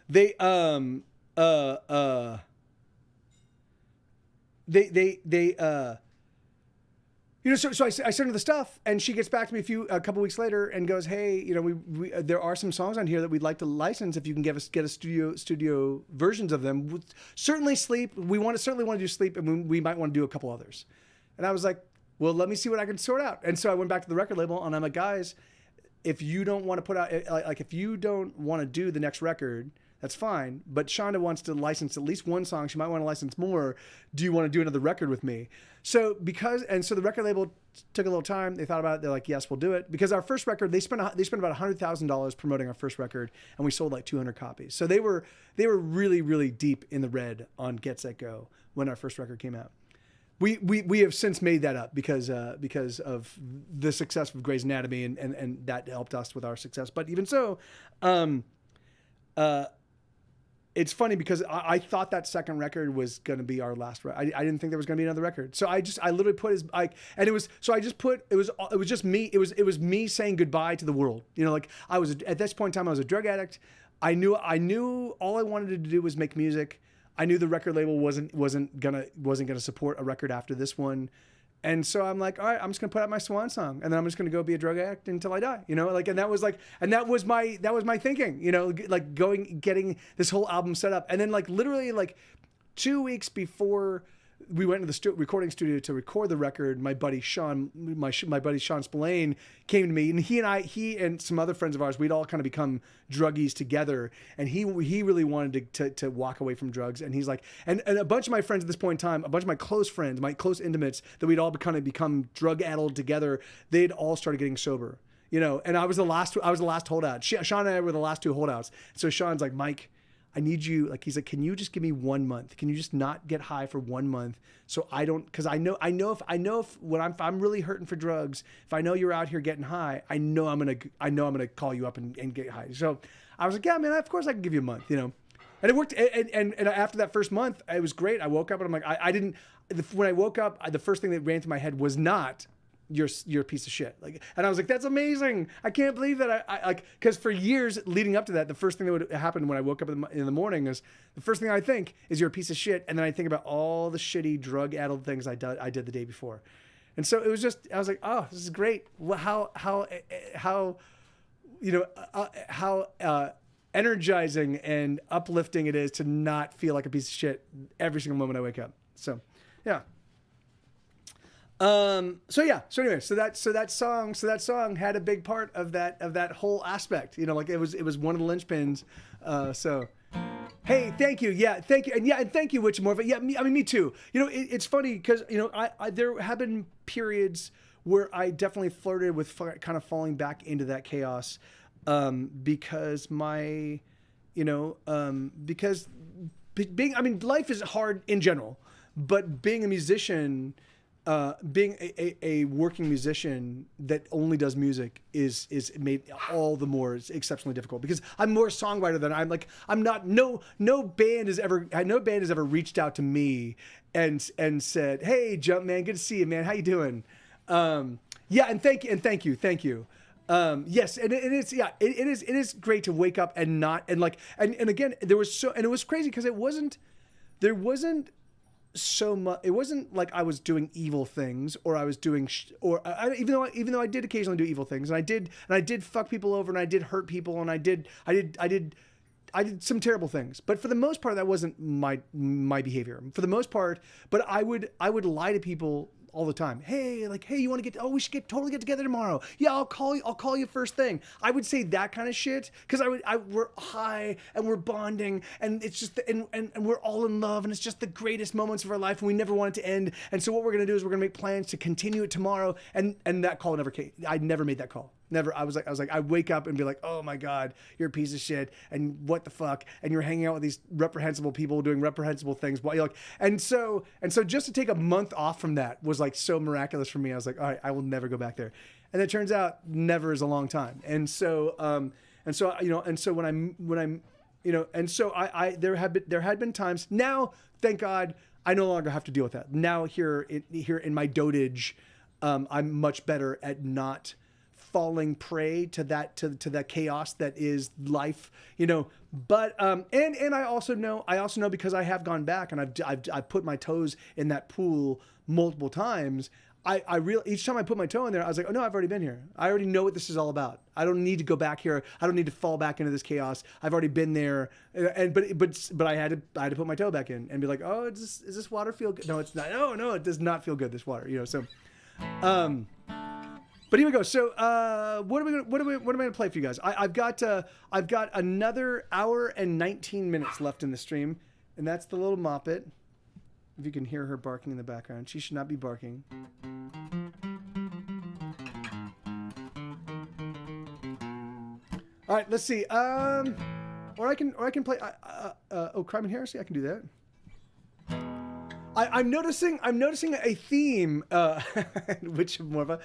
they So I sent her the stuff, and she gets back to me a couple weeks later and goes, "Hey, we there are some songs on here that we'd like to license. If you can get a studio versions of them, certainly Sleep. We certainly want to do Sleep, and we might want to do a couple others." And I was like, "Well, let me see what I can sort out." And so I went back to the record label, and I'm like, "Guys, if you don't want to put out if you don't want to do the next record, that's fine. But Shonda wants to license at least one song. She might want to license more. Do you want to do another record with me?" So the record label took a little time. They thought about it. They're like, "Yes, we'll do it." Because our first record, they spent about $100,000 promoting our first record, and we sold like 200 copies. So they were really, really deep in the red on Get Set Go when our first record came out. We have since made that up because of the success of Grey's Anatomy and that helped us with our success. But even so, it's funny because I thought that second record was going to be our last record. I didn't think there was going to be another record. So I literally put it was just me. It was me saying goodbye to the world. At this point in time, I was a drug addict. I knew all I wanted to do was make music. I knew the record label wasn't gonna support a record after this one. And so I'm like, all right, I'm just gonna put out my swan song, and then I'm just gonna go be a drug addict until I die, and that was my thinking, getting this whole album set up, and then literally 2 weeks before we went to the recording studio to record the record, my buddy Sean Spillane came to me, and he and some other friends of ours, we'd all kind of become druggies together, and he really wanted to walk away from drugs, and he's like, and a bunch of my friends at this point in time, a bunch of my close friends, my close intimates that we'd all kind of become drug addled together, they'd all started getting sober, and I was the last holdout. Sean and I were the last two holdouts. So Sean's like, "Mike, I need you," he's like, "Can you just give me 1 month? Can you just not get high for 1 month? So I don't, because I know if when I'm really hurting for drugs, if I know you're out here getting high, I know I'm gonna call you up and get high." So I was like, "Yeah, man, of course I can give you a month, And it worked. And after that first month, it was great. I woke up and I'm like, when I woke up, the first thing that ran through my head was not, you're a piece of shit. And I was like, "That's amazing. I can't believe that because for years leading up to that, the first thing that would happen when I woke up in the morning is the first thing I think is you're a piece of shit. And then I think about all the shitty drug addled things I did the day before. And so it was just, I was like, "Oh, this is great. How energizing and uplifting it is to not feel like a piece of shit every single moment I wake up." So, yeah. So that song had a big part of that whole aspect, it was one of the linchpins. So, hey, thank you. Yeah. Thank you. And thank you, Witch Morphin. Yeah. Me too. It's funny because, I there have been periods where I definitely flirted with kind of falling back into that chaos, because because life is hard in general, but being a musician, being a working musician that only does music is made all the more exceptionally difficult, because I'm more a songwriter than I'm not. No band has ever reached out to me and said, "Hey, Jumpman, good to see you, man. How you doing?" Yeah, and thank you. Yes, and it is great to wake up and not, and again, it was crazy because there wasn't so much. It wasn't like I was doing evil things, or I was doing even though I did occasionally do evil things, and I did fuck people over, and I did hurt people, and I did some terrible things, but for the most part that wasn't my behavior for the most part. But I would lie to people all the time. Hey, you want to we should totally get together tomorrow. Yeah, I'll call you first thing. I would say that kind of shit because we're high and we're bonding, and it's just and we're all in love, and it's just the greatest moments of our life, and we never want it to end. And so what we're gonna do is we're gonna make plans to continue it tomorrow. And that call never came. I never made that call. Never. I was like, I wake up and be like, "Oh my God, you're a piece of shit, and what the fuck, and you're hanging out with these reprehensible people doing reprehensible things." While you're and so just to take a month off from that was so miraculous for me. I was like, all right, I will never go back there. And it turns out never is a long time. And so when I'm there had been times. Now, thank God, I no longer have to deal with that. Now here in my dotage, I'm much better at not falling prey to that chaos that is life, But and I also know because I have gone back and I've put my toes in that pool multiple times. each time I put my toe in there, I was like, oh no, I've already been here. I already know what this is all about. I don't need to go back here. I don't need to fall back into this chaos. I've already been there. But I had to put my toe back in and be like, oh, does this water feel good? No, it's not. No, it does not feel good. This water, So, but here we go. So, what am I going to play for you guys? I've got another hour and 19 minutes left in the stream, and that's the little Moppet. If you can hear her barking in the background, she should not be barking. All right, let's see. Or I can play. Crime and Heresy. I can do that. I'm noticing a theme, which more of a.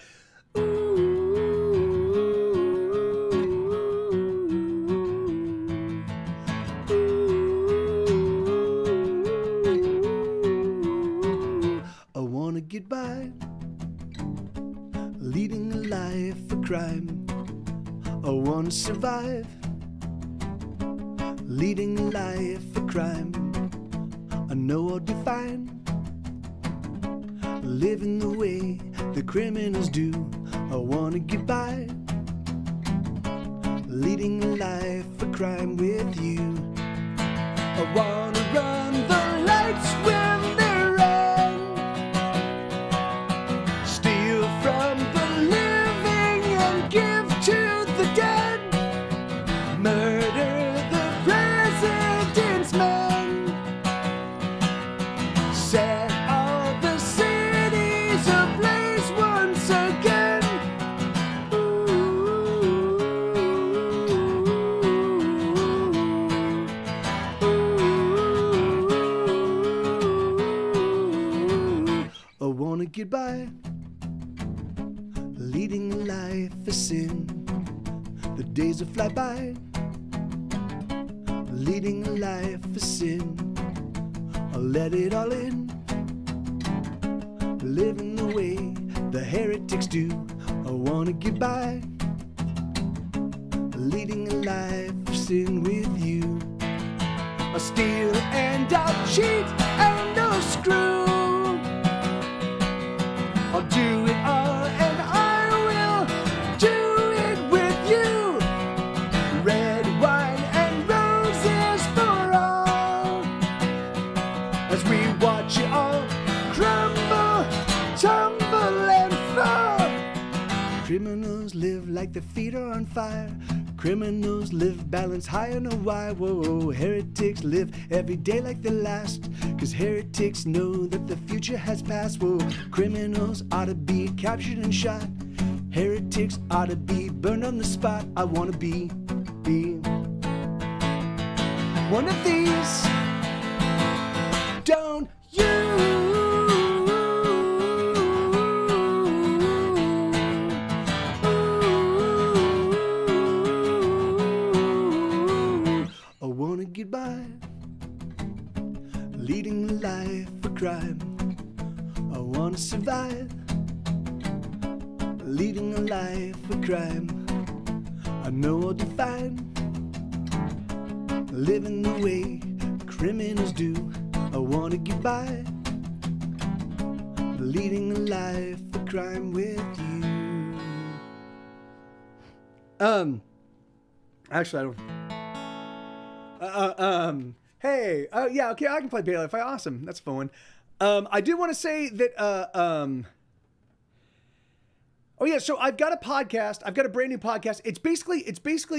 I wanna get by, leading a life of crime. I wanna survive, leading a life of crime. I know I'll define, living the way the criminals do. I wanna get by, leading a life of crime with you. I wanna run the lights when they're on, steal from the living and give to the dead, murder the president's men, set all the cities ablaze once again. I wanna get by, leading a life of sin. The days will fly by, leading a life of sin. I'll let it all in, living the way the heretics do. I wanna get by, leading a life of sin with you. I'll steal and I'll cheat and I'll screw. I'll do it all and I will do it with you. Red wine and roses for all, as we watch it all crumble, tumble and fall. Criminals live like their feet are on fire. Criminals live balanced high on a wire. Whoa, heretics live every day like the last, 'cause heretics know that the future has passed. Whoa, criminals ought to be captured and shot. Heretics ought to be burned on the spot. I wanna be one of these. Don't you? I wanna get by, leading a life of crime. I wanna survive, leading a life of crime. I know I'll define, living the way criminals do. I wanna get by, leading a life of crime with you. Actually, I don't. Hey, yeah, okay, I can play Paleophile. Awesome, that's a fun one. I do want to say that, oh yeah, so I've got a podcast. I've got a brand new podcast. It's basically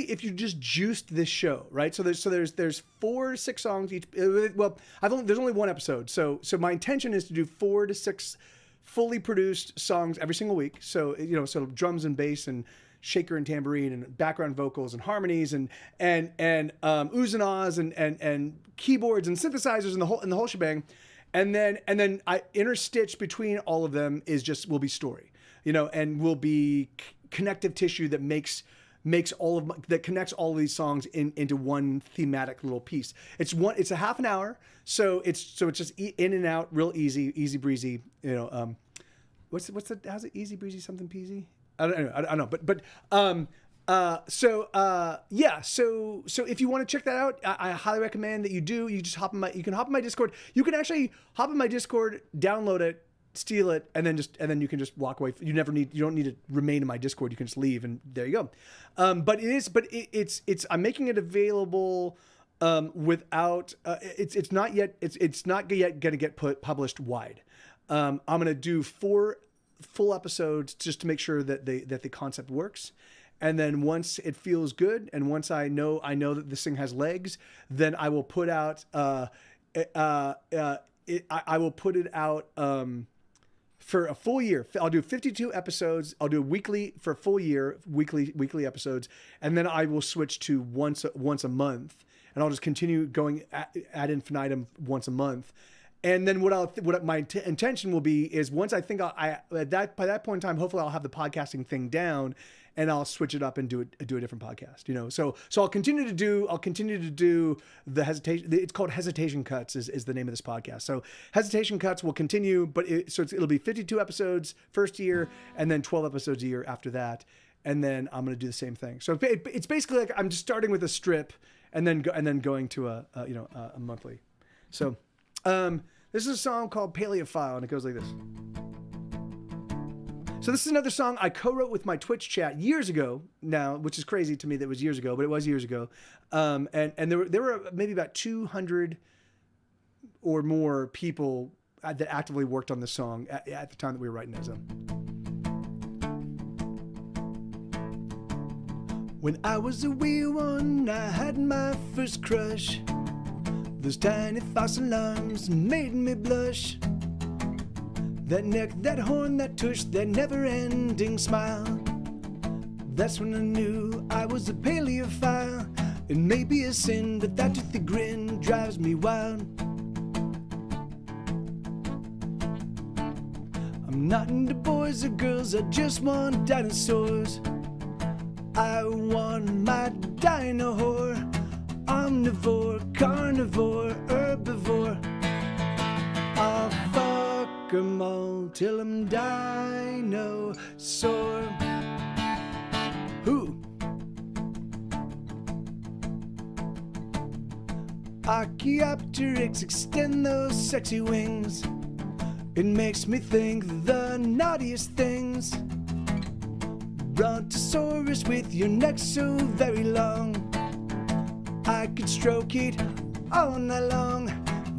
if you just juiced this show, right? So there's 4 to 6 songs each. Well, there's only one episode. So my intention is to do 4 to 6 fully produced songs every single week. So so drums and bass and shaker and tambourine and background vocals and harmonies and oohs and ahs and keyboards and synthesizers and the whole shebang. And then I interstitch between all of them will be story, and will be connective tissue that that connects all of these songs into one thematic little piece. It's a half an hour. So it's just in and out, real easy breezy, how's it easy breezy something peasy? I don't know, but so if you want to check that out, I highly recommend that you do. You just you can hop on my Discord. You can actually hop on my Discord, download it, steal it, and then you can just walk away. You don't need to remain in my Discord. You can just leave, and there you go. But I'm making it available without it's not yet going to get published wide. I'm going to do 4 full episodes just to make sure that the concept works. And then once it feels good, and once I know that this thing has legs, then I will put out I will put it out for a full year. I'll do 52 episodes. I'll do weekly for a full year, weekly episodes, and then I will switch to once a month, and I'll just continue going ad infinitum once a month. And then what my intention will be is once I think by that point in time, hopefully I'll have the podcasting thing down, and I'll switch it up and do a different podcast, you know. So I'll continue to do the hesitation. It's called Hesitation Cuts is the name of this podcast. So Hesitation Cuts will continue, but it'll be 52 episodes first year, and then 12 episodes a year after that, and then I'm going to do the same thing. So it's basically like I'm just starting with a strip, and then going to a monthly. So this is a song called Paleophile, and it goes like this. So this is another song I co-wrote with my Twitch chat years ago now, which is crazy to me that it was years ago, but it was years ago. And there were maybe about 200 or more people that actively worked on this song at the time that we were writing it. So. When I was a wee one, I had my first crush. Those tiny fossil arms made me blush. That neck, that horn, that tush, that never-ending smile. That's when I knew I was a paleophile. It may be a sin, but that toothy grin drives me wild. I'm not into boys or girls, I just want dinosaurs. I want my dino whore. Omnivore, carnivore, herbivore. I'll fuck 'em all till I'm dinosaur. Who? Archaeopteryx, extend those sexy wings. It makes me think the naughtiest things. Brontosaurus with your neck so very long. I could stroke it all night long.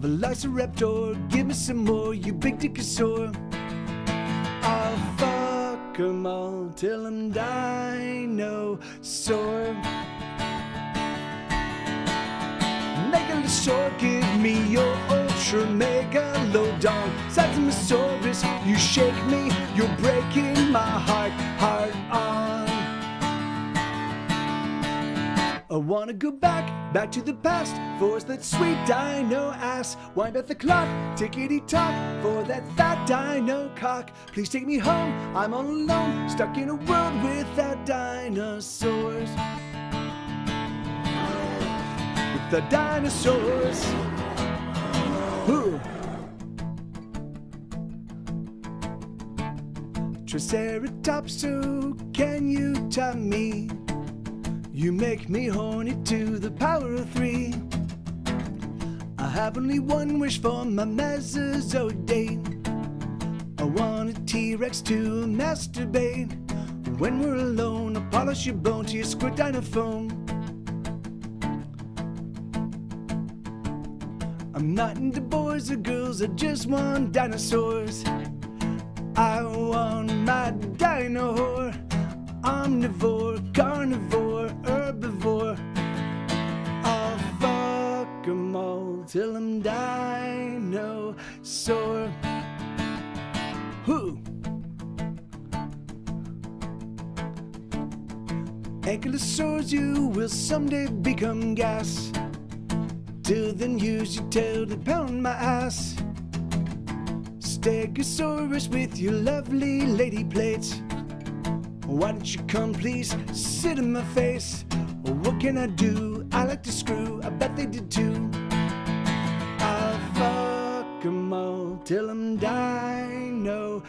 Velociraptor, give me some more, you big dickosaur. I'll fuck 'em all till I'm dinosaur. Megalosaur, give me your ultra megalodon. Saxomosaurus, you shake me, you're breaking my heart on. I wanna go back to the past, force that sweet dino ass. Wind up the clock, tickety-tock, for that fat dino cock. Please take me home, I'm all alone, stuck in a world without dinosaurs. With the dinosaurs. Ooh. Triceratops, so can you top me? You make me horny to the power of 3. I have only one wish for my Mesozoic date. I want a T-Rex to masturbate. When we're alone, I'll polish your bone to your squirt dinophone. I'm not into boys or girls, I just want dinosaurs. I want my dino whore. Omnivore, carnivore, herbivore. I'll fuck 'em all till I'm dinosaur. Who? Ankylosaurs, you will someday become gas. Till then use your tail to pound my ass. Stegosaurus with your lovely lady plates. Why don't you come please, sit in my face. What can I do? I like to screw, I bet they did too. I'll fuck 'em all till I'm dinosaur.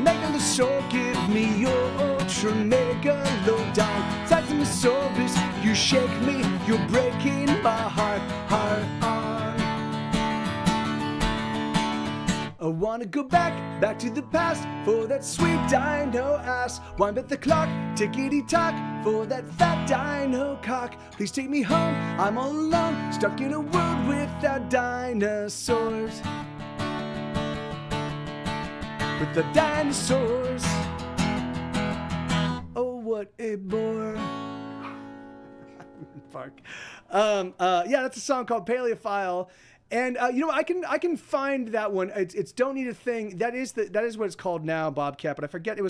Megalosaur, give me your ultra megalodon. Saxomosaurus, you shake me, you're breaking my heart on. wanna go back to the past for that sweet dino ass. Wind up the clock, tickety-tock, for that fat dino cock. Please take me home, I'm all alone, stuck in a world without dinosaurs. With the dinosaurs. Oh, what a bore. Park. Yeah, that's a song called Paleophile. And you know, I can find that one. It's Don't Need a Thing. That is what it's called now, Bobcat. But I forget what it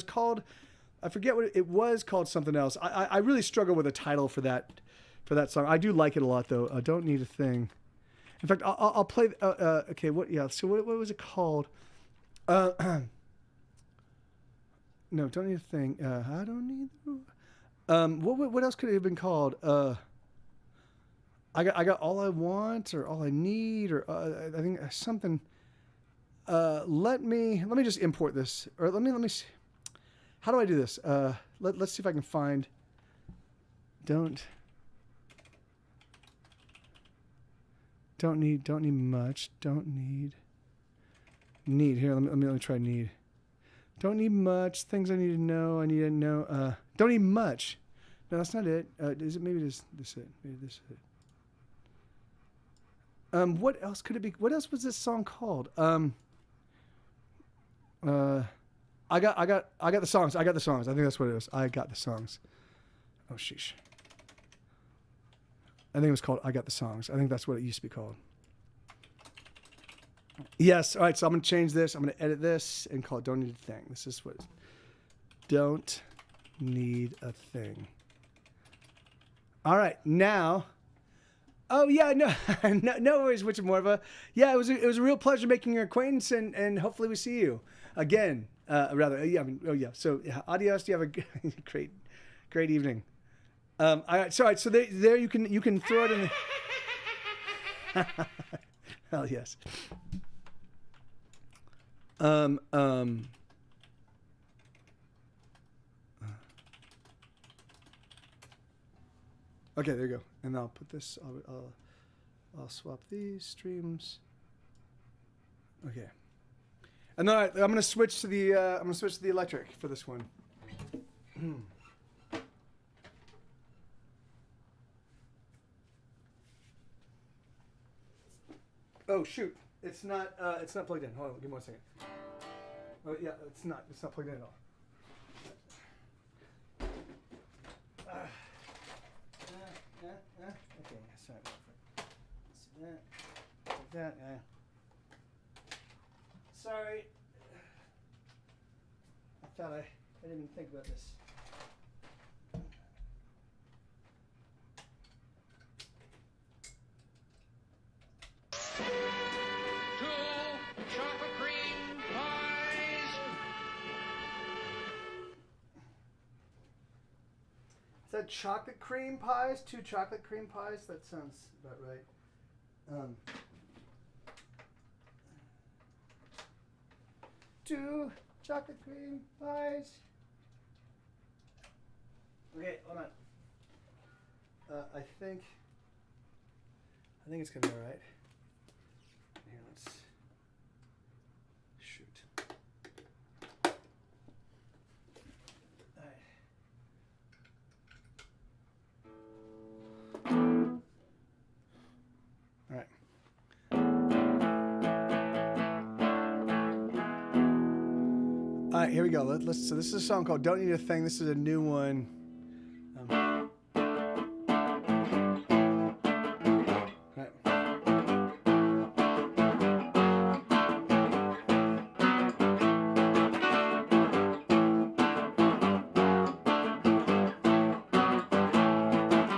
was called, something else. I really struggle with a title for that song. I do like it a lot though. Don't Need a Thing. In fact, I'll play. Okay, what? Yeah. So what was it called? No, Don't Need a Thing. I don't need. What else could it have been called? I got All I Want or All I Need, or I think something. Let me just import this, or let me see. How do I do this? Let's see if I can find. Don't need much. Don't need here. Let me try need. Don't need much. Things I need to know. I need to know. Don't need much. No, that's not it. Is it? Maybe this it. Maybe this is it. What else could it be? What else was this song called? I got the songs. I got the songs. I think that's what it was. I got the songs. Oh sheesh. I think it was called I Got the Songs. I think that's what it used to be called. Yes. All right. So I'm gonna change this. I'm gonna edit this and call it Don't Need a Thing. This is what it's. Don't Need a Thing. All right. Now. Oh yeah, no, no worries, Witcher Morva. Yeah, it was a real pleasure making your acquaintance, and hopefully we see you again. Yeah, So adios. You have a great evening. All right, so there you can throw it in. Hell yes. Okay, there you go. And I'll put this. I'll swap these streams. Okay. And then I'm gonna switch to the electric for this one. Oh shoot! It's not plugged in. Hold on, give me 1 second. Oh yeah, it's not plugged in at all. Okay, sorry about that. Sorry. I thought I didn't even think about this. Chocolate cream pies. Is that chocolate cream pies? 2 chocolate cream pies? That sounds about right. 2 chocolate cream pies. Okay, hold on. I think it's gonna be all right. Here, let's shoot. All right. All right. All right, here we go. So this is a song called "Don't Need a Thing." This is a new one.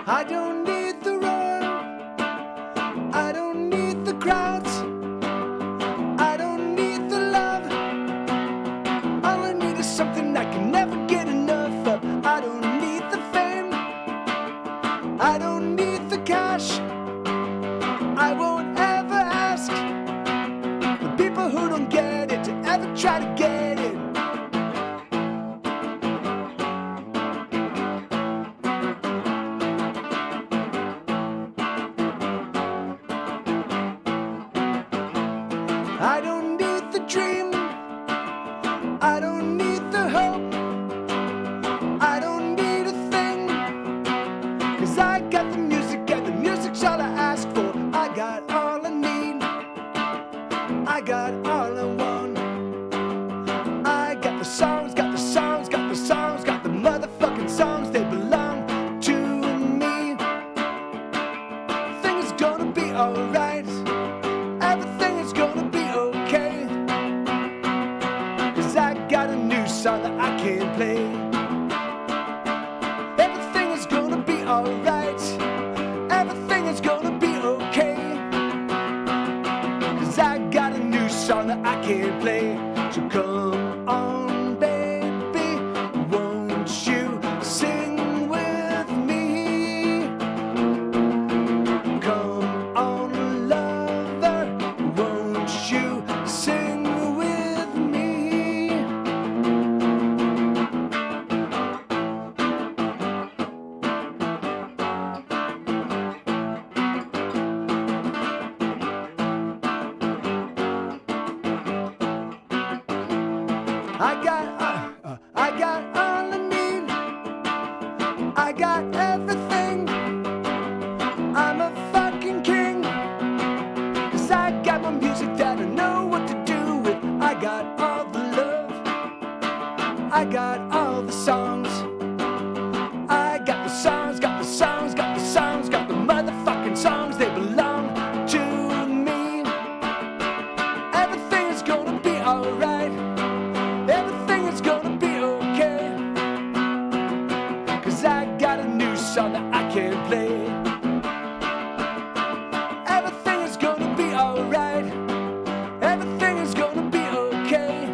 I don't need the roar. I don't need the crowds. I don't need the love. All I need is something I can never get enough of. I don't need the fame. I don't need the cash. I won't ever ask the people who don't get it to ever try to get it. dream. I don't need the hope. I don't need a thing. 'Cause I got the music and the music's all I ask for. I got all I need. I got all I want. I got the songs, got the songs, got the songs, got the motherfucking songs. They belong to me. Everything is gonna be alright. Everything is gonna be okay. 'Cause I got a new song that I can't play. Everything is gonna be alright. Everything is gonna be okay. 'Cause I got a new song that I can't play. So come on, baby, won't you sing with me? Come on, lover, won't you sing with me? I got all I need. I got everything. I'm a fucking king. 'Cause I got my music that I know what to do with. I got all the love. I got all the songs. I got the songs, got the songs, got the songs, got the motherfucking songs. They belong to me. Everything is gonna be alright. Everything is gonna be okay. 'Cause I got a new song that I can't play. Everything is gonna be alright. Everything is gonna be okay.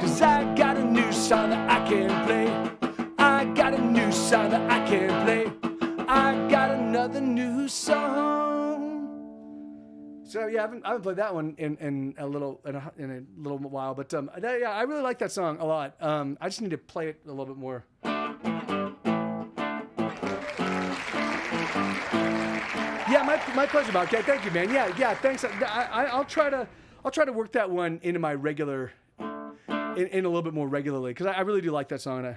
'Cause I got a new song that I can't play. I got a new song that I can't play. I got another new song. So yeah, I haven't played that one in a little while, but yeah, I really like that song a lot. I just need to play it a little bit more. Yeah, my pleasure, Bobcat. Thank you, man. Yeah, thanks. I'll try to work that one into my regular, in a little bit more regularly, because I really do like that song.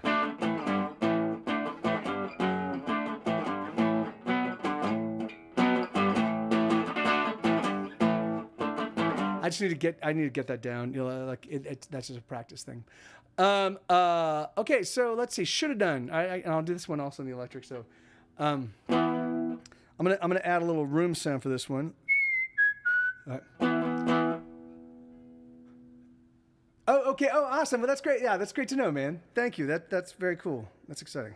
I just need to get that down. You know, like that's just a practice thing. Okay, so let's see. Should have done. And I'll do this one also in the electric. So, I'm gonna add a little room sound for this one. All right. Oh, okay. Oh, awesome. Well, that's great. Yeah, that's great to know, man. Thank you. That's very cool. That's exciting.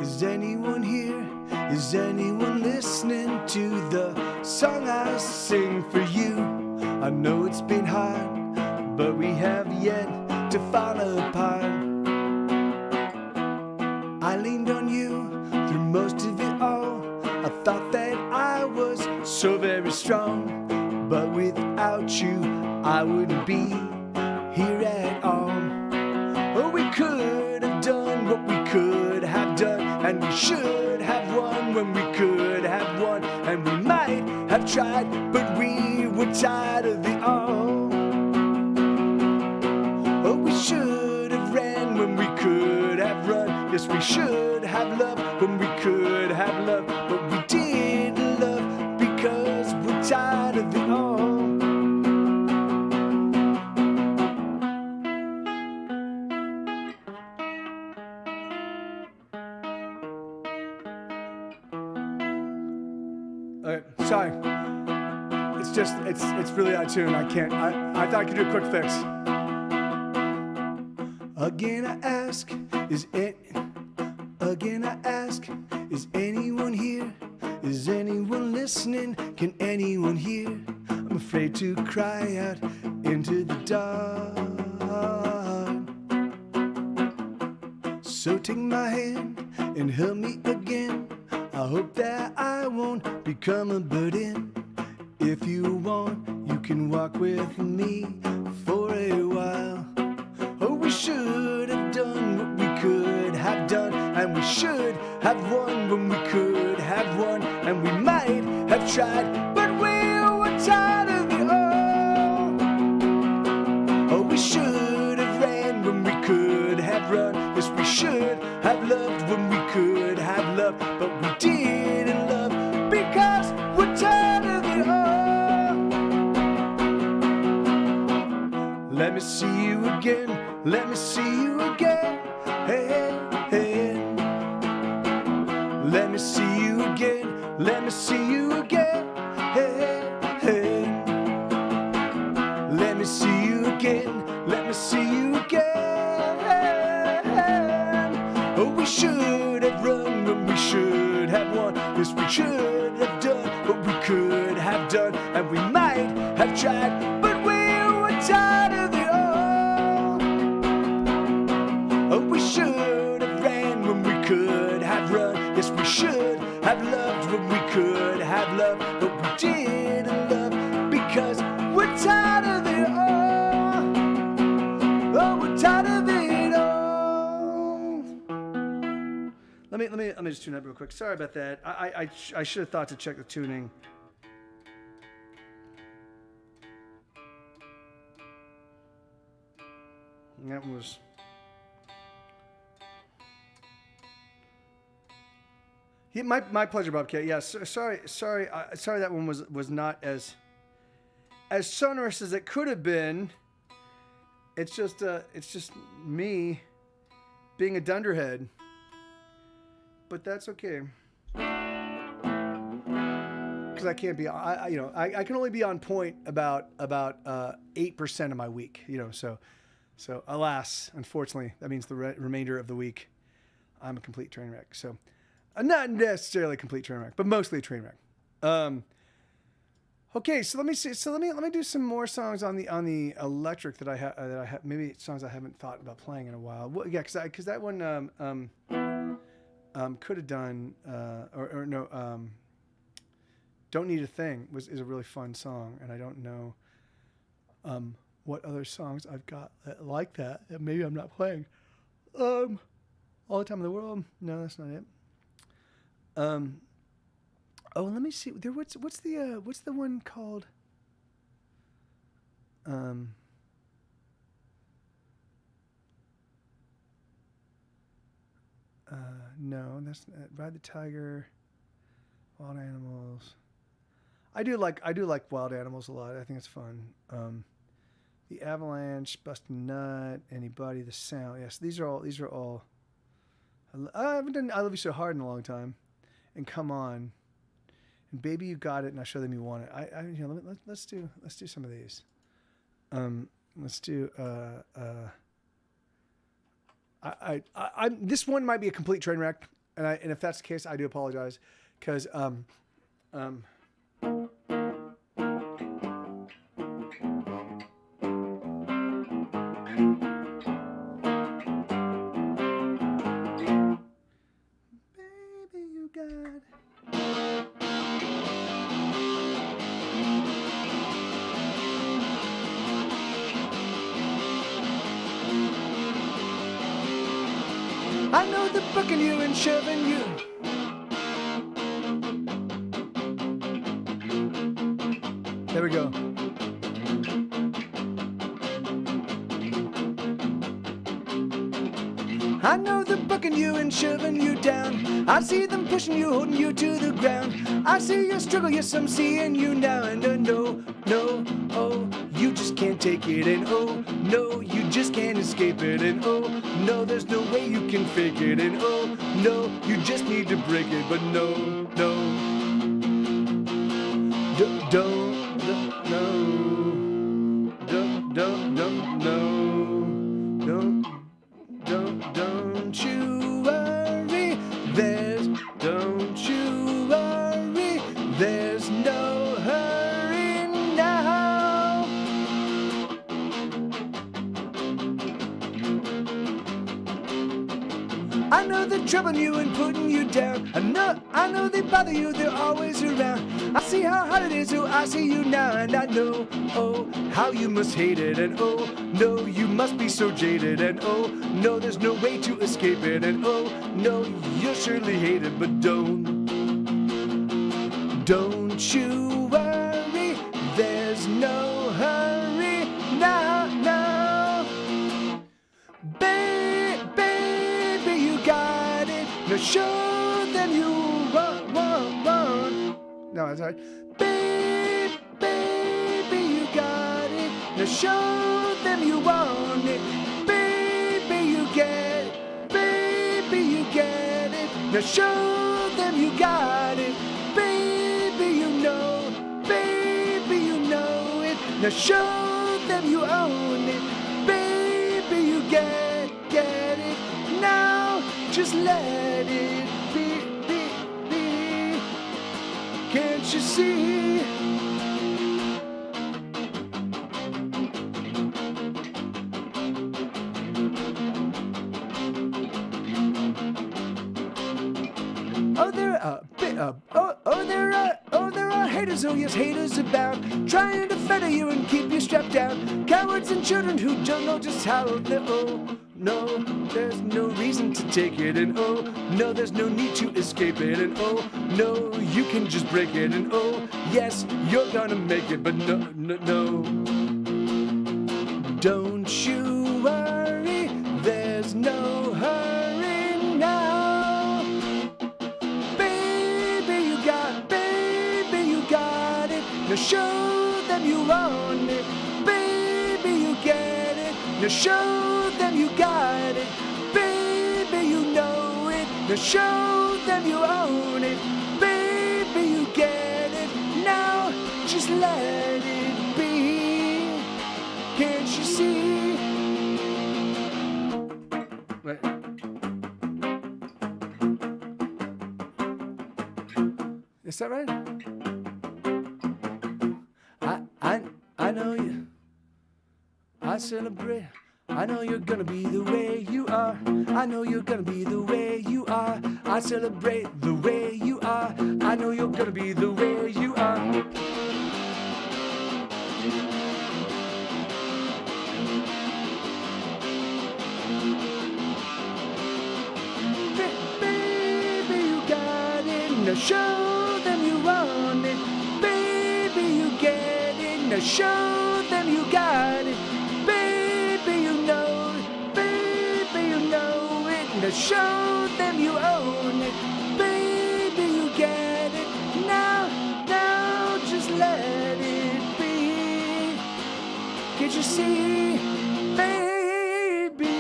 Is anyone here? Is anyone listening to the song I sing for you? I know it's been hard, but we have yet to fall apart. I leaned on you through most of it all. I thought that I was so very strong, but without you, I wouldn't be here at all. Oh, we could have done what we could have done, and we should have won when we could have won, and we might have tried, but we were tired of it all. Oh, we should have ran when we could have run. Yes, we should have loved when we could have loved, but we didn't love because we're tired of it all. Sorry. It's really out of tune. I can't. I thought I could do a quick fix. Again I ask, is anyone here? Is anyone listening? Can anyone hear I'm afraid to cry out into the dark. So take my hand and help me again. I hope that I won't become a burden. If you want, you can walk with me for a while. Oh, we should have done what we could have done, and we should have won when we could have won, and we might have tried, but we were tired of it all. Oh, we should have ran when we could have run. Yes, we should have loved when we could have loved, but we didn't love because we're tired of it all. Let me see you again. Let me see you again. Hey, hey. Let me see you again. Let me see you again. Hey, hey. Let me see you again. Let me see you again. Oh, we should have run when we should have won. Yes, we should have done what we could have done, and we might have tried, but we were tired of it all. Oh, we should have ran when we could have run. Yes, we should have loved when we could have loved, but we didn't love because we're tired of it all. Oh, we're tired of it all. Let me just tune up real quick. Sorry about that. I should have thought to check the tuning. That was. Yeah, my pleasure, Bobcat. Yeah, sorry that one was not as sonorous as it could have been. It's just me being a dunderhead, but that's okay. Because I can't be, I can only be on point about 8% of my week, So alas, unfortunately, that means the remainder of the week, I'm a complete train wreck. So. Not necessarily a complete train wreck, but mostly a train wreck. Okay, so let me see. So let me do some more songs on the electric that I have. Maybe songs I haven't thought about playing in a while. Well, yeah, because that one could have done or no. Don't Need a Thing is a really fun song, and I don't know what other songs I've got like that maybe I'm not playing. All the Time in the World. No, that's not it. Oh, let me see. What's the one called? No, that's Ride the Tiger, Wild Animals. I do like Wild Animals a lot. I think it's fun. The Avalanche, Bustin' Nut, Anybody, The Sound. Yes, these are all. I haven't done I Love You So Hard in a long time. And Come On, and Baby You Got It, and I'll Show Them You Want It. Let's do some of these. Let's do this one might be a complete train wreck, and if that's the case, I do apologize, because I know they're booking you and shoving you. There we go. I know they're bucking you and shoving you down. I see them pushing you, holding you to the ground. I see your struggle, yes, I'm seeing you now. And no, oh, you just can't take it. And oh, no, you just can't escape it. And oh, no, there's no way you can fake it. And oh, no, you just need to break it. But no, don't you worry. Don't you worry. There's no hurry now. I know they're troubling you and putting you down. I know they bother you, they're always around. I see how hard it is, oh, I see you now. And I know, oh, how you must hate it. And oh, no, you must be so jaded. And oh, no, there's no way to escape it. And oh, no, you'll surely hate it. But don't you worry, there's no hurry now, no. Baby, you got it. Now show them you want. No, that's all right. Baby, you got it. Now show them you want it. Baby, you get it. Baby, you get it. Now show them you got it. Baby, you know it. Now show them you own it. Baby, you get it. Now just let it be. Can't you see? There are haters, oh yes, haters abound, trying to fetter you and keep you strapped down. Cowards and children who don't know just how they, oh, no, there's no reason to take it. And oh, no, there's no need to escape it. And oh, no, you can just break it. And oh, yes, you're gonna make it. But no. Don't you worry, there's no hurry now. Baby, you got it. Now show them you want it. Baby, you get it. Now show them you got it. Baby, you know it. Now show them you own it. Baby, you get it. Now just let it be. Can't you see? Wait. Is that right? I know you. I celebrate. I know you're gonna be the way you are. I know you're gonna be the way you are. I celebrate the way you are. I know you're gonna be the way you are. Baby, you got it. Now show them you want it. Baby, you get it. Now show them you got it. Baby, you know it. Baby, you know it. Now show them you own it. Baby, you get it. Now, just let it be. Can't you see, baby?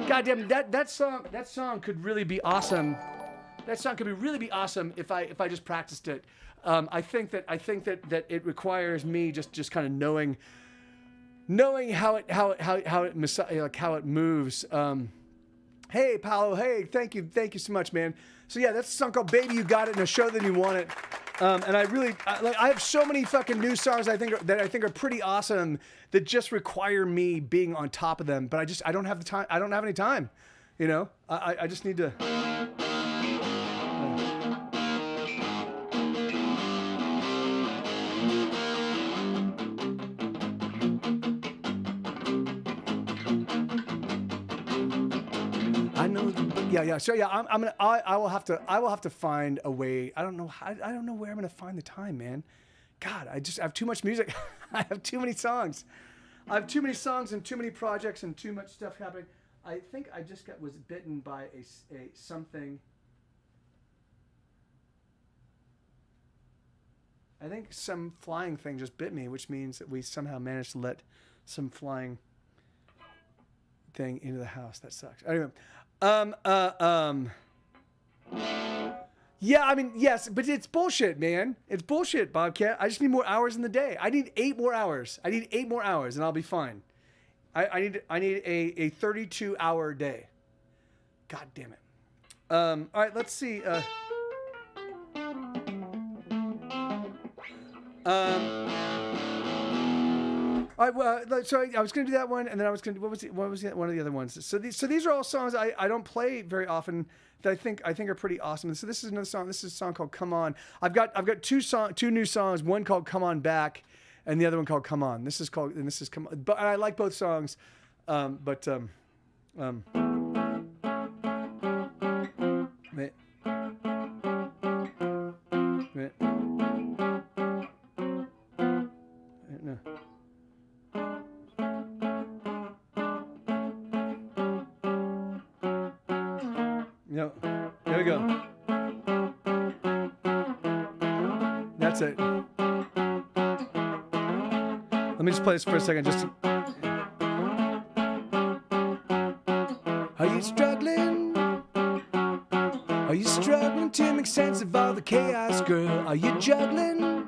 Goddamn, that song could really be awesome. That song could really be awesome if I just practiced it. I think that it requires me just kind of knowing how it moves. Hey, Paolo. Hey, thank you so much, man. So yeah, that's a song called "Baby You Got It," and a show that you want it. And I have so many fucking new songs I think are pretty awesome that just require me being on top of them. But I don't have the time. I don't have any time. You know, I just need to. Yeah. So yeah, I will have to find a way. I don't know where I'm gonna find the time, man. God, I have too much music. I have too many songs. I have too many songs and too many projects and too much stuff happening. I think I just was bitten by a something. I think some flying thing just bit me, which means that we somehow managed to let some flying thing into the house. That sucks. Anyway. Yeah, I mean, yes, but it's bullshit, man. It's bullshit, Bobcat. I just need more hours in the day. I need 8 more hours. And I'll be fine. I need a 32-hour day. God damn it. All right, let's see. All right, well, so I was going to do that one, and then I was going to what was one of the other ones? So these are all songs I don't play very often that I think are pretty awesome. So this is another song. This is a song called "Come On." I've got two new songs. One called "Come On Back," and the other one called "Come On." This is "Come On." But I like both songs. Wait. No. No. There we go. That's it. Let me just play this for a second. Are you struggling? Are you struggling to make sense of all the chaos, girl? Are you juggling?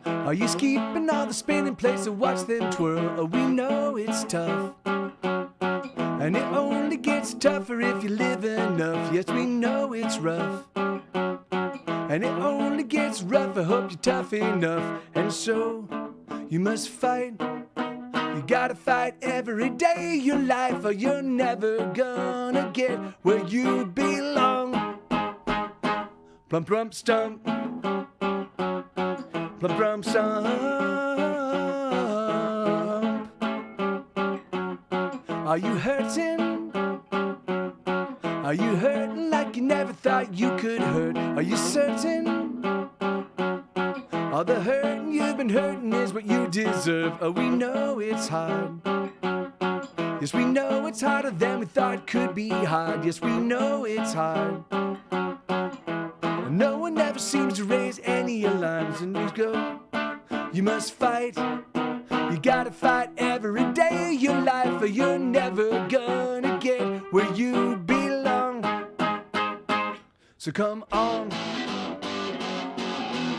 Are you keeping all the spinning plates to watch them twirl? Oh, we know it's tough, and it only gets tougher if you live enough. Yes, we know it's rough, and it only gets rougher. Hope you're tough enough, and so you must fight. You gotta fight every day of your life, or you're never gonna get where you belong. Plump, plump, stump. Plump, plump, stump. Are you hurting? Are you hurting like you never thought you could hurt? Are you certain? All the hurting you've been hurting is what you deserve. Oh, we know it's hard. Yes, we know it's harder than we thought could be hard. Yes, we know it's hard. And no one ever seems to raise any alarms. And we go, you must fight. You gotta fight every day of your life, or you're never gonna get where you belong. So come on.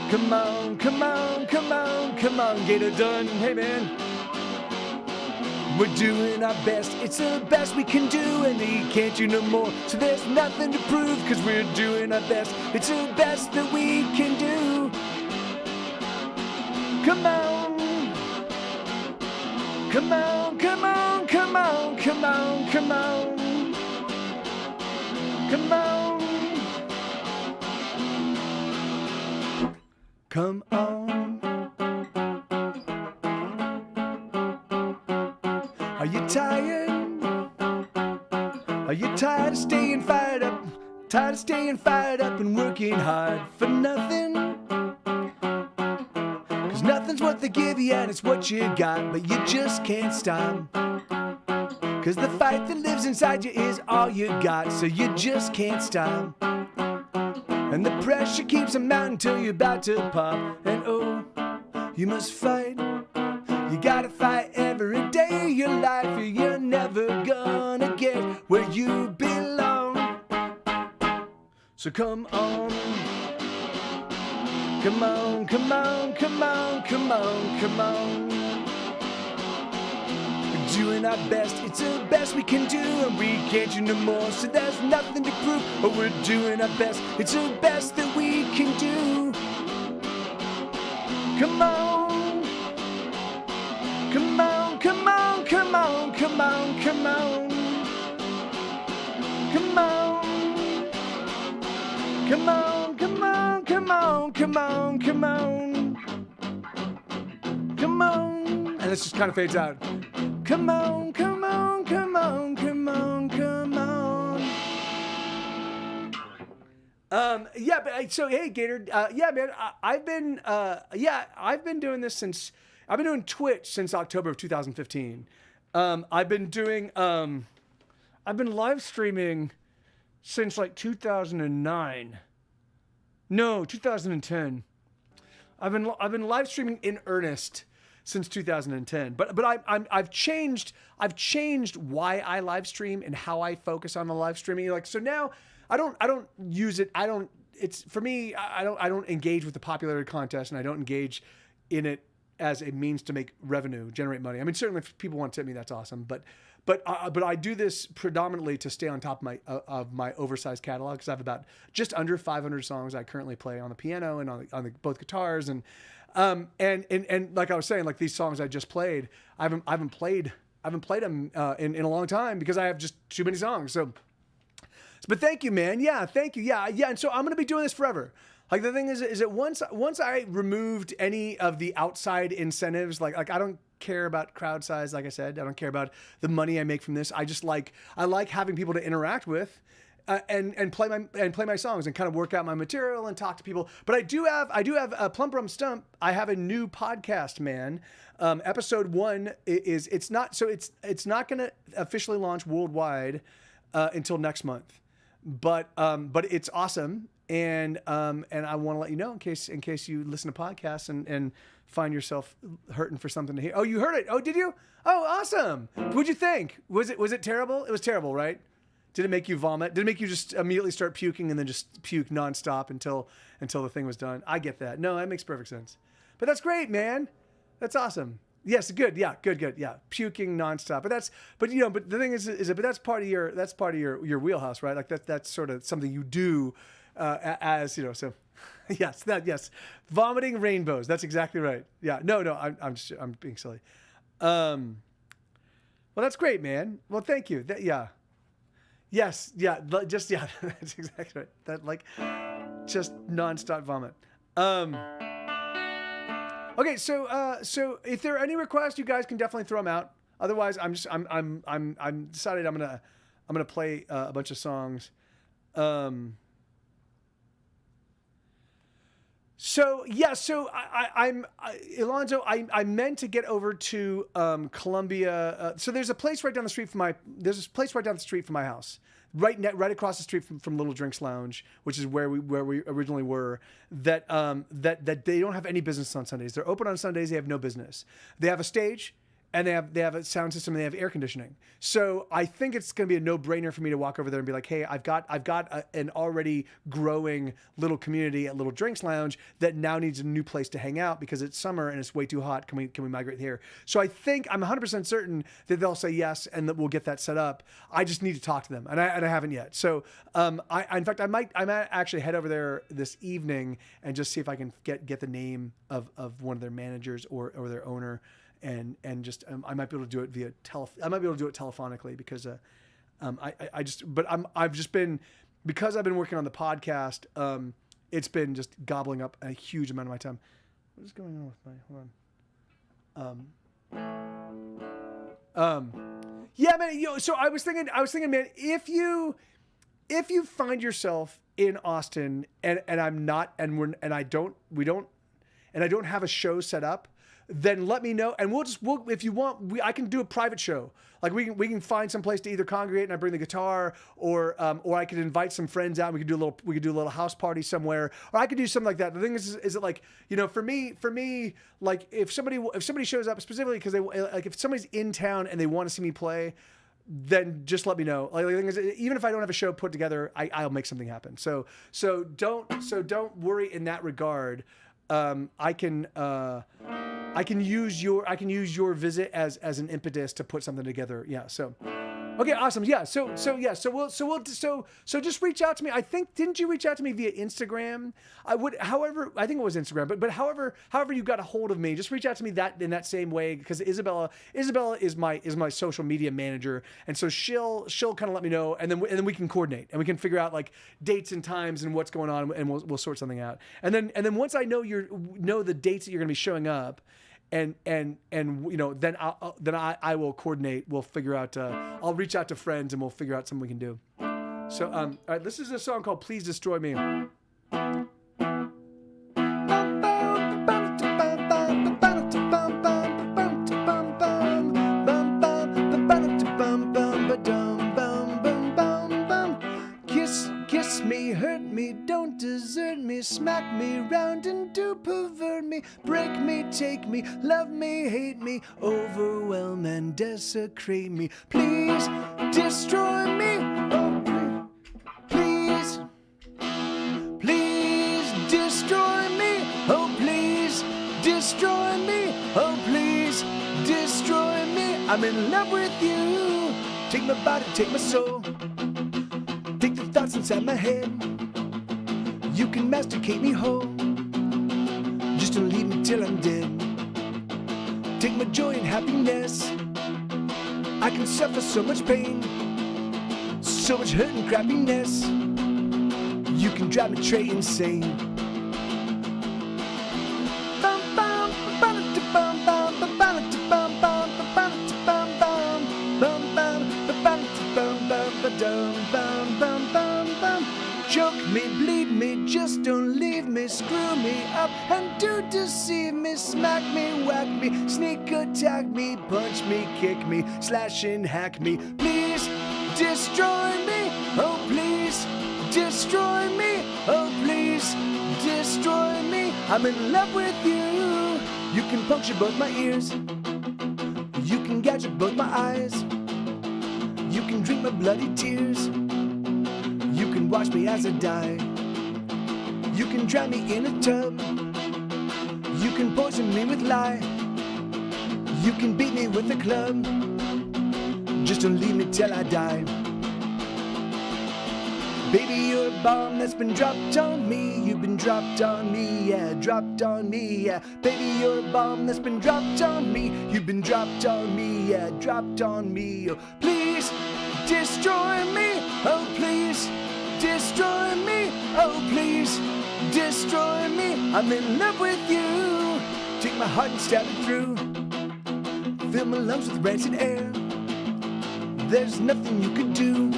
Come on, come on, come on, come on, get it done. Hey, man. We're doing our best. It's the best we can do, and we can't do no more. So there's nothing to prove, cause we're doing our best. It's the best that we can do. Come on. Come on, come on, come on, come on, come on. Come on. Come on. Are you tired? Are you tired of staying fired up? Tired of staying fired up and working hard for nothing? Cause nothing's what they give you and it's what you got, but you just can't stop. Cause the fight that lives inside you is all you got, so you just can't stop. And the pressure keeps a mountain till you're about to pop. And oh, you must fight. You gotta fight every day of your life, or you're never gonna get where you belong. So come on. Come on, come on, come on, come on, come on. We're doing our best, it's the best we can do, and we can't do no more, so there's nothing to prove. But we're doing our best, it's the best that we can do. Come on. Come on, come on, come on, come on, come on. Come on. Come on, come on, come on, come on, come on. Come on. And this just kind of fades out. Come on, come on, come on, come on, come on. Yeah, but so hey, Gator. Yeah, man. I've been doing this since. I've been doing Twitch since October of 2015. I've been live streaming since like 2009. No, 2010. I've been live streaming in earnest since 2010. But I've changed why I live stream and how I focus on the live streaming. Like, so now I don't use it. It's for me. I don't engage with the popularity contest, and I don't engage in it as a means to make revenue, generate money. I mean, certainly if people want to tip me, that's awesome. But I do this predominantly to stay on top of my oversized catalog, because I have about just under 500 songs I currently play on the piano and on both guitars, and And like I was saying, like these songs I just played, I haven't played them in a long time because I have just too many songs. So, but thank you, man. Yeah, thank you. Yeah. And so I'm gonna be doing this forever. Like the thing is that once I removed any of the outside incentives, like I don't care about crowd size. Like I said, I don't care about the money I make from this. I like having people to interact with. And play my songs and kind of work out my material and talk to people. But I do have a Plump Rum Stump. I have a new podcast, man. Episode 1 it's not going to officially launch worldwide until next month. But it's awesome, and I want to let you know in case you listen to podcasts and find yourself hurting for something to hear. Oh, you heard it? Oh, did you? Oh, awesome. What'd you think? Was it terrible? It was terrible, right? Did it make you vomit? Did it make you just immediately start puking and then just puke nonstop until the thing was done? I get that. No, that makes perfect sense. But that's great, man. That's awesome. Yes, good. Yeah, good. Yeah, puking nonstop. But the thing is but that's part of your wheelhouse, right? Like that's sort of something you do as. So yes, vomiting rainbows. That's exactly right. Yeah. No, I'm being silly. Well, that's great, man. Well, thank you. Yeah. Yes, yeah, that's exactly right. That just nonstop vomit. Okay, so if there are any requests, you guys can definitely throw them out. Otherwise, I'm decided I'm gonna play a bunch of songs. Alonzo, I meant to get over to Columbia. So there's a place right down the street from my house, right across the street from Little Drinks Lounge, which is where we originally were. That they don't have any business on Sundays. They're open on Sundays. They have no business. They have a stage. And they have a sound system and they have air conditioning. So I think it's going to be a no-brainer for me to walk over there and be like, hey, I've got an already growing little community at Little Drinks Lounge that now needs a new place to hang out because it's summer and it's way too hot. Can we migrate here? So I think I'm 100% certain that they'll say yes and that we'll get that set up. I just need to talk to them and I haven't yet. So I might actually head over there this evening and just see if I can get the name of one of their managers or their owner. And just I might be able to do it telephonically because I've just been, because I've been working on the podcast, it's been just gobbling up a huge amount of my time. What is going on with my yeah, man, so I was thinking, man, if you find yourself in Austin and I'm not, and I don't have a show set up, then let me know, and we'll if you want, I can do a private show. Like we can find some place to either congregate and I bring the guitar, or I could invite some friends out. And we could do a little house party somewhere, or I could do something like that. The thing is it like, for me, like if somebody shows up specifically because they like, if somebody's in town and they want to see me play, then just let me know. Like the thing is, even if I don't have a show put together, I'll make something happen. So don't worry in that regard. I can use your visit as an impetus to put something together. Yeah. So, okay, awesome. Yeah. So just reach out to me. I think, didn't you reach out to me via Instagram? I think it was Instagram, but however you got a hold of me, just reach out to me in that same way, because Isabella is my social media manager. And so she'll kind of let me know, and then we can coordinate and we can figure out like dates and times and what's going on, and we'll sort something out. And then once I know the dates that you're going to be showing up, and then I will coordinate. We'll figure out. I'll reach out to friends and we'll figure out something we can do. So, all right, this is a song called "Please Destroy Me." Kiss me, hurt me, don't desert me, smack me round and do pervert me, break me, take me, love me, hate me, overwhelm and desecrate me. Please destroy me, oh please, please destroy me, oh please destroy me, oh please destroy me. I'm in love with you. Take my body, take my soul. Take the thoughts inside my head. You can masticate me whole. Just don't leave me till I'm dead. Take my joy and happiness. I can suffer so much pain, so much hurt and crappiness. You can drive me Trey insane. Choke me, bleed me, just don't leave me. Screw me up and do deceive me. Smack me, whack me, sneak attack me, punch me, kick me, slash and hack me. Please destroy me, oh please destroy me, oh please destroy me. I'm in love with you. You can puncture both my ears, you can gouge out both my eyes, you can drink my bloody tears, you can watch me as I die. You can drown me in a tub, you can poison me with lye, you can beat me with a club, just don't leave me till I die. Baby, you're a bomb that's been dropped on me. You've been dropped on me, yeah, dropped on me, yeah. Baby, you're a bomb that's been dropped on me. You've been dropped on me, yeah, dropped on me. Oh, please destroy me, oh please destroy me, oh please destroy me. I'm in love with you. Take my heart and stab it through. Fill my lungs with rancid air. There's nothing you could do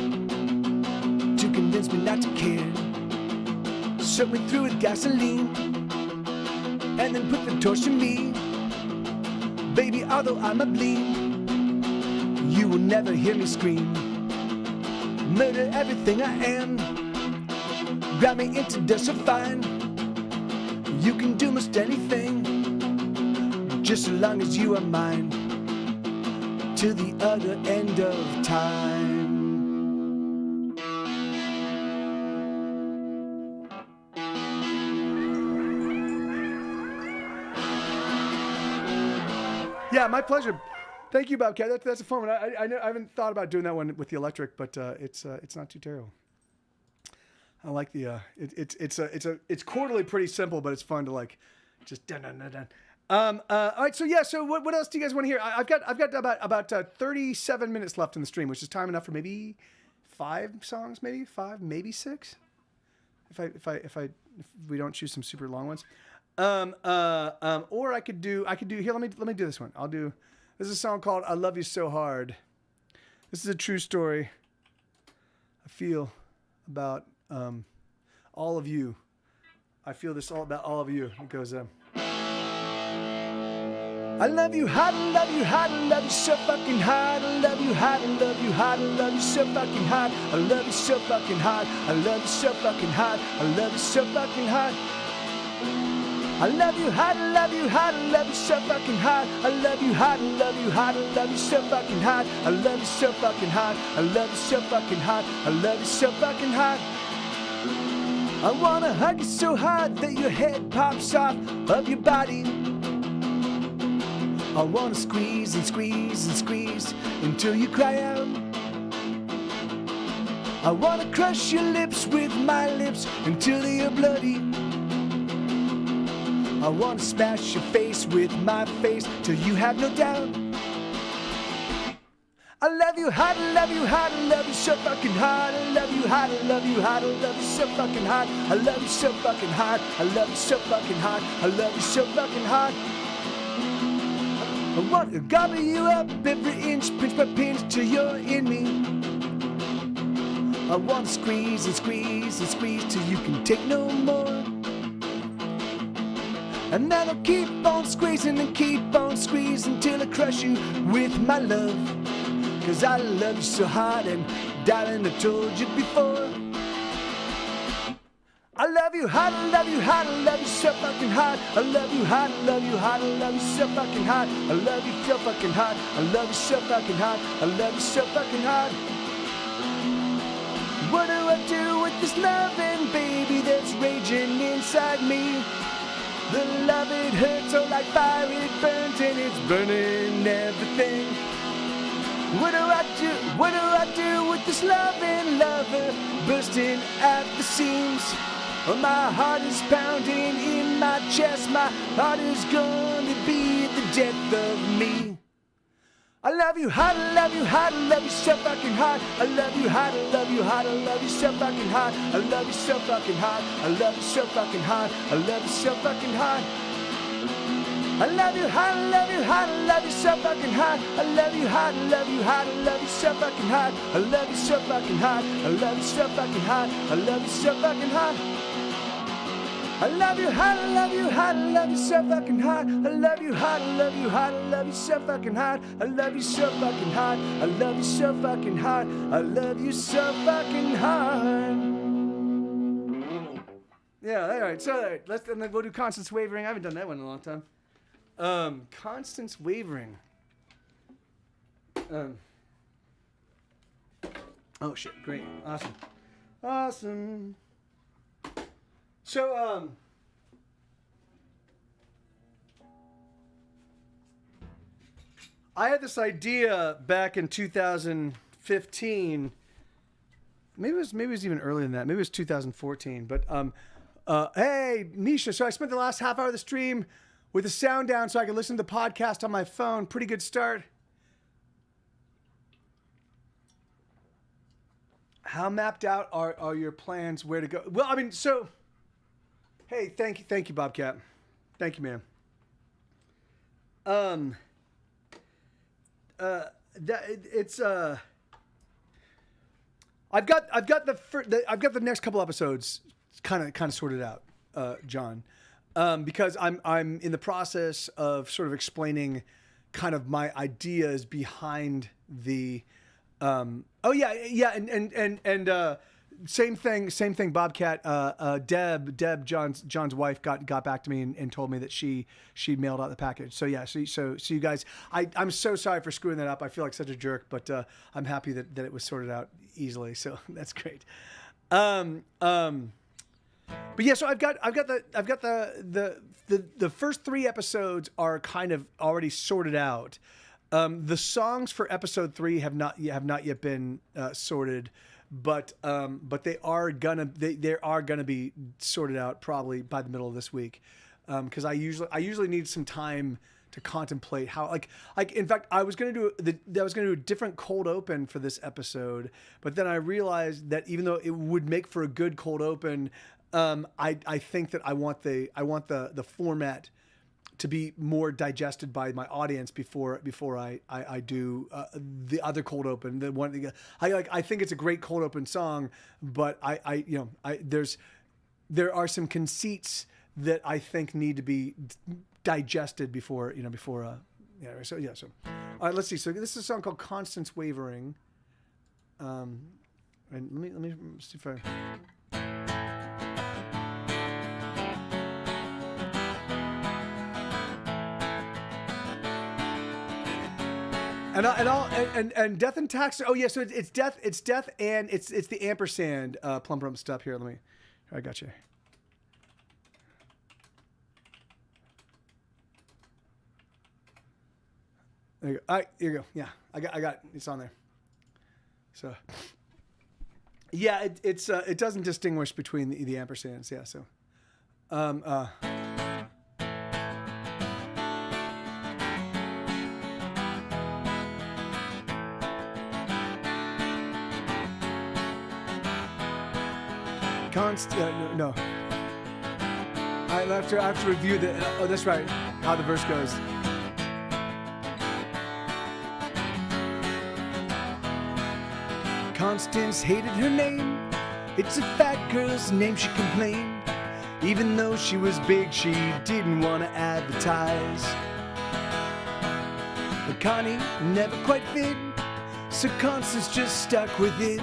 to convince me not to care. Soak me through with gasoline and then put the torch to me. Baby, although I'm a bleed, you will never hear me scream. Murder everything I am, grab me into dust so fine. You can do most anything, just so long as you are mine, to the other end of time. Yeah, my pleasure. Thank you, Bobcat. That's a fun one. I haven't thought about doing that one with the electric, but it's not too terrible. I like the it's quarterly pretty simple, but it's fun to like just dun dun dun dun. All right, so yeah, so what else do you guys want to hear? I've got about 37 minutes left in the stream, which is time enough for maybe 5 songs, maybe 5, maybe 6, if we don't choose some super long ones. Or I could do here. Let me do this one. This is a song called "I Love You So Hard." This is a true story I feel about all of you. I feel this all about all of you. It goes, I love you hard, I love you hard, I love you so fucking hard. I love you hard, I love you hard, I love you so fucking hard. I love you so fucking hard, I love you so fucking hard. I love you so fucking hard. I love you hard, I love you hard, I love you so fucking hard. I love you hard, I love you hard, I love you so fucking hard. I love you so fucking hard, I love you so fucking hard. I love you so fucking hard. I wanna hug you so hard that your head pops off of your body. I wanna squeeze and squeeze and squeeze until you cry out. I wanna crush your lips with my lips until they are bloody. I wanna smash your face with my face till you have no doubt. I love you hard, I love you hard, I love you so fucking hard. I love you hard, I love you hard, I love you so fucking hard. I love you so fucking hard, I love you so fucking hard. I love you so fucking hard. I want to gobble you up every inch, pinch by pinch till you're in me. I want to squeeze and squeeze and squeeze till you can take no more. And then I'll keep on squeezing and keep on squeezing till I crush you with my love. Cause I love you so hard, and darling, I told you before. I love you hard, I love you hard, I love you so fucking hard. I love you hard, I love you hard, I love you so fucking hard. I love you so fucking hard, I love you so fucking hard. I love you so fucking hard. What do I do with this loving, baby, that's raging inside me? The love, it hurts, so like fire it burns, and it's burning everything. What do I do? What do I do with this loving lover bursting at the seams? Oh, my heart is pounding in my chest. My heart is gonna be the death of me. I love you hot, I love you hot, I love you so fucking hot. I love you hot, I love you hot, I love you so fucking hot. I love you so fucking hot, I love you so fucking hot. I love you so fucking hot. I love you hot, I love you hot, I love you so fucking hot. I love you hot, I love you hot, I love you so fucking hot. I love you so fucking hot, I love you so fucking hot. I love you so fucking hot. I love you hot, I love you hot, I love you so fucking hot. I love you hot, I love you hot, I love you so fucking hot. I love you so fucking hot. I love you so fucking hot. I love you so fucking hot. Yeah, all right. So and then we'll do Constance Wavering. I haven't done that one in a long time. Constance Wavering. Oh shit! Great, awesome. So I had this idea back in 2015. Maybe it was even earlier than that. Maybe it was 2014. But hey, Nisha. So I spent the last half hour of the stream with the sound down so I could listen to the podcast on my phone. Pretty good start. How mapped out are your plans? Where to go? Well, I mean, so. Hey, thank you, Bobcat. Thank you, man. I've got the next couple episodes kind of sorted out, John, because I'm in the process of sort of explaining kind of my ideas behind the. Same thing. Bobcat, Deb, John's wife got back to me and told me that she mailed out the package. So yeah, so you guys, I'm so sorry for screwing that up. I feel like such a jerk, but I'm happy that it was sorted out easily. So that's great. But yeah, so I've got the first 3 episodes are kind of already sorted out. The songs for episode 3 have not yet been sorted. But they are gonna be sorted out probably by the middle of this week, because I usually need some time to contemplate how like in fact I was gonna do a different cold open for this episode, but then I realized that even though it would make for a good cold open, I think that I want the format to be more digested by my audience before I do the other cold open. The one I think it's a great cold open song, but there are some conceits that I think need to be digested before. So all right, let's see. So this is a song called Constance Wavering. And let me see if I. And Death and Tax. Oh yeah, so it's death, and it's the ampersand plum plum stuff here. I got you. There you go. All right, here you go. Yeah, I got it's on there. So yeah, it doesn't distinguish between the ampersands. Yeah, so no. I have to review the. Oh, that's right. How the verse goes. Constance hated her name. It's a fat girl's name, she complained. Even though she was big, she didn't want to advertise. But Connie never quite fit, so Constance just stuck with it.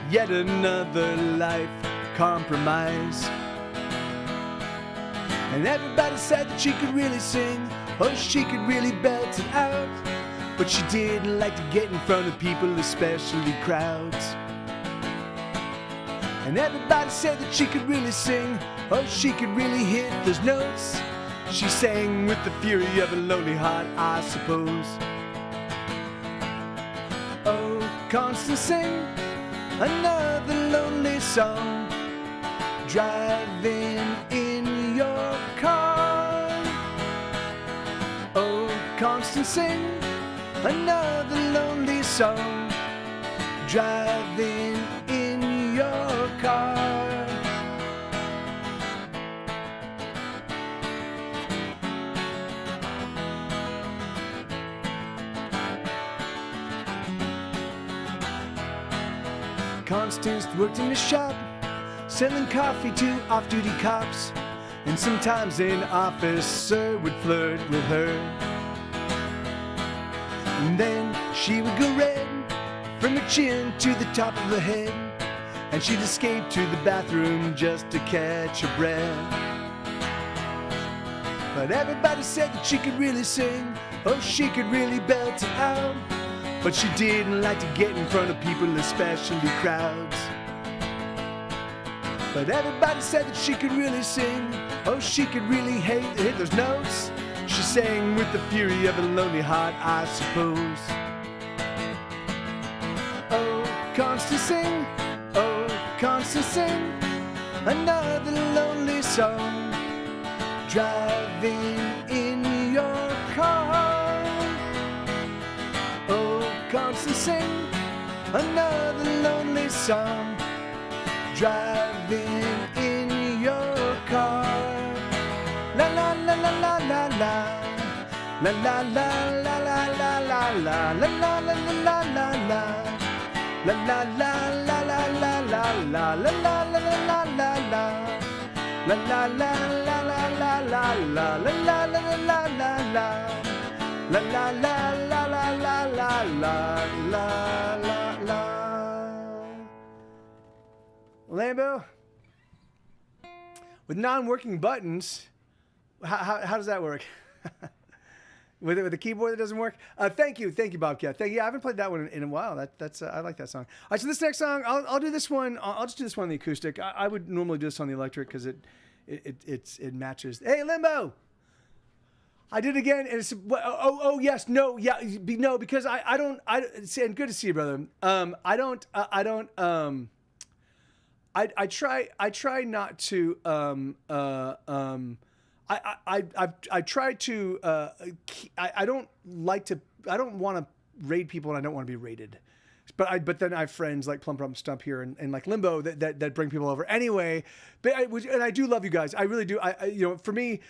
Yet another life compromise. And everybody said that she could really sing, or she could really belt it out. But she didn't like to get in front of people, especially crowds. And everybody said that she could really sing, or she could really hit those notes. She sang with the fury of a lonely heart, I suppose. Oh, Constance, sing another lonely song. driving in your car. Oh, Constant, sing another lonely song, driving in your car. Constance worked in a shop, selling coffee to off-duty cops, and sometimes an officer would flirt with her. And then she would go red from her chin to the top of her head, and she'd escape to the bathroom just to catch her breath. But everybody said that she could really sing, oh, she could really belt it out. But she didn't like to get in front of people, especially crowds. But everybody said that she could really sing, oh, she could really hit those notes. She sang with the fury of a lonely heart, I suppose. Oh, Constance, sing, oh, Constance, sing another lonely song, driving in your car. Oh, Constance, sing another lonely song, driving in your car. La la la la la la la. La la la la la la la la la la la la la la. La la la la la la la la la la la la la la. La la la la la la la la la la la la la la. La la la la la la la la la la. Lambo, with non-working buttons, how does that work? With the keyboard that doesn't work? Thank you, Bobcat. Thank you. I haven't played that one in a while. That's I like that song. All right, so this next song, I'll do this one. I'll just do this one on the acoustic. I would normally do this on the electric because it matches. Hey, Limbo. I did it again, and it's yes, no, yeah, no, because I don't and good to see you, brother. I try not to I try to I don't want to raid people, and I don't want to be raided. But then I have friends like Plum Stump here and like Limbo that bring people over anyway. But I do love you guys. I really do. For me,